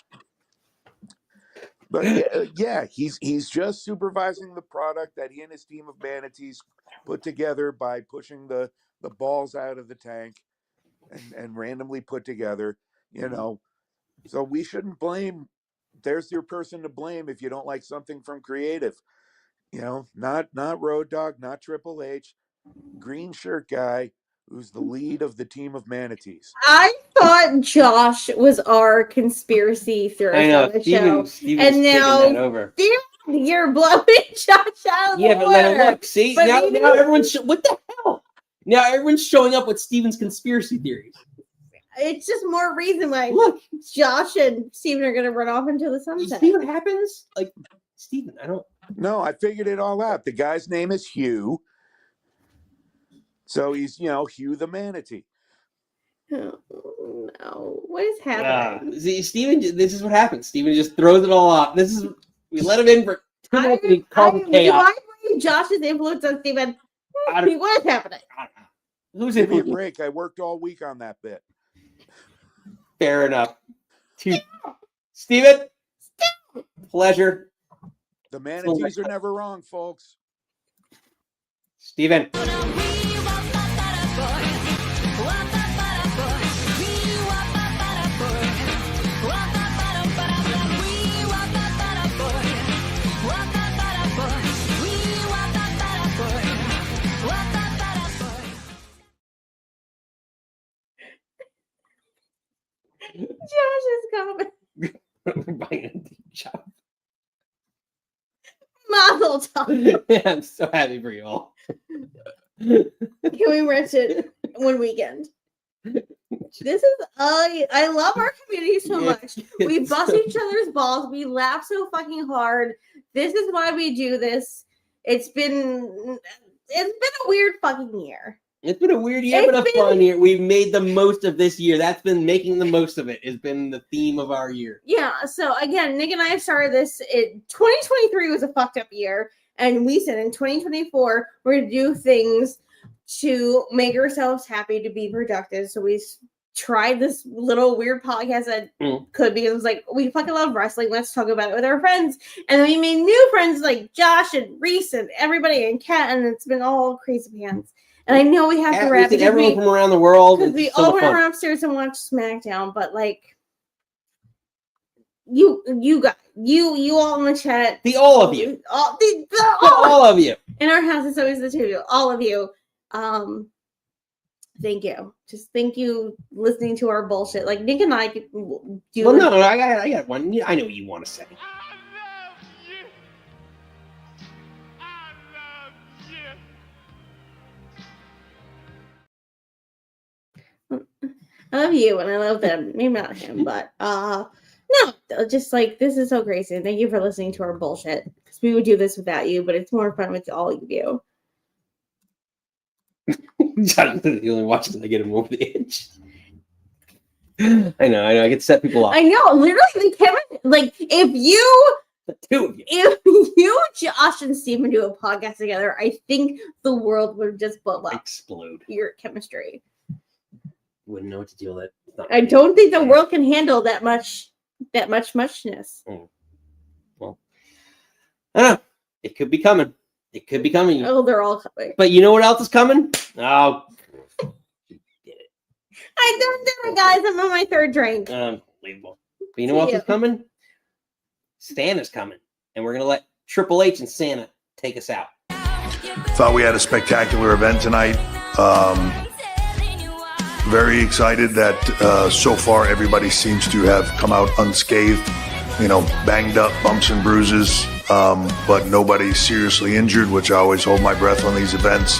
But yeah, he's just supervising the product that he and his team of manatees put together by pushing the balls out of the tank and randomly put together, you know. So we shouldn't blame. There's your person to blame if you don't like something from creative. You know, not Road Dogg, not Triple H, green shirt guy who's the lead of the team of manatees. I thought Josh was our conspiracy theorist I know, on the show. Steven's And now taking that over. you're blowing Josh out of the Yeah, but then water. look, see, But now maybe- everyone's what the hell? Now everyone's showing up with Steven's conspiracy theories. It's just more reason why Josh and Steven are going to run off into the sunset. See what happens? Like, Steven, I don't. No, I figured it all out. The guy's name is Hugh. So he's, you know, Hugh the manatee. Oh, no. What is happening? See, Steven, this is what happens. Steven just throws it all off. We let him in for we call him Do chaos. I blame Josh's influence on Steven? What is happening? Who's Give me a influence? break. I worked all week on that bit. Fair enough. Steven, pleasure. The manatees are never wrong, folks. Steven. Josh is coming. Mazel tov. I'm so happy for you all. Can we rent it one weekend? This is I love our community so much. We bust each other's balls. We laugh so fucking hard. This is why we do this. It's been a weird fucking year. It's been a weird year, but a fun year. We've made the most of this year. That's been making the most of it. Has been the theme of our year. Yeah. So again, Nick and I have started this. 2023 was a fucked up year, and we said in 2024 we're gonna do things to make ourselves happy, to be productive. So we tried this little weird podcast that could be. It was like, we fucking love wrestling. Let's talk about it with our friends. And then we made new friends like Josh and Reese and everybody and Kat, and it's been all crazy pants. And I know we have to wrap it. Everyone from around the world. Because we all went around upstairs and watched SmackDown, but like you guys, you all in the chat, all of you, all of you in our house. It's always the two of you, all of you. Thank you. Just thank you listening to our bullshit. Like Nick and I could do. Well, no, I got one. I know what you want to say. I love you and I love them. Maybe not him, but no, just like this is so crazy. And thank you for listening to our bullshit. Because we would do this without you, but it's more fun with all of you. Jonathan's the only watch till I get him over the edge. I know. I can set people off. I know. Literally, the camera. Like if you, Josh, and Steven do a podcast together, I think the world would just blow up. Explode. Your chemistry. Wouldn't know what to deal with it. I don't think the world can handle that much muchness. Well, I don't know. It could be coming. It could be coming. Oh, they're all coming. But you know what else is coming? Oh, I don't do it, guys. I'm on my third drink. Unbelievable. But you know what else is coming? Santa's coming. And we're going to let Triple H and Santa take us out. Thought we had a spectacular event tonight. Very excited that so far everybody seems to have come out unscathed. You know, banged up, bumps and bruises, but nobody seriously injured, which I always hold my breath on these events.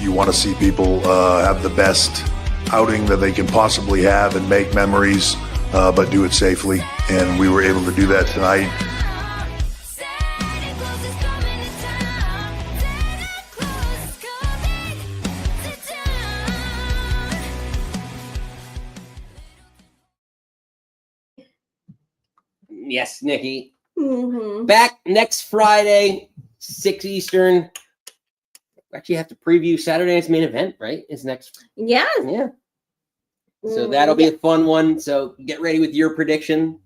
You want to see people have the best outing that they can possibly have and make memories, but do it safely. And we were able to do that tonight. Yes, Nikki. Mm-hmm. Back next Friday, 6 Eastern. Actually, have to preview Saturday night's main event, right? Is next. Yeah. Yeah. So that'll be a fun one. So get ready with your prediction.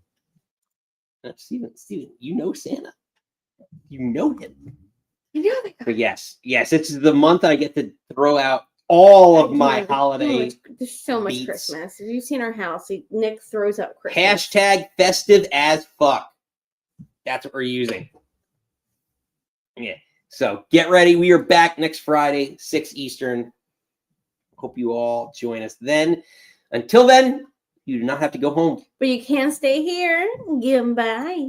Steven, you know Santa. You know him. You know that guy. But yes, it's the month I get to throw out all of my holiday. There's so much beats. Christmas. Have you seen our house? Nick throws up Christmas. Hashtag festive as fuck. That's what we're using. Yeah. So get ready. We are back next Friday, 6 Eastern. Hope you all join us then. Until then, you do not have to go home. But you can stay here. Goodbye.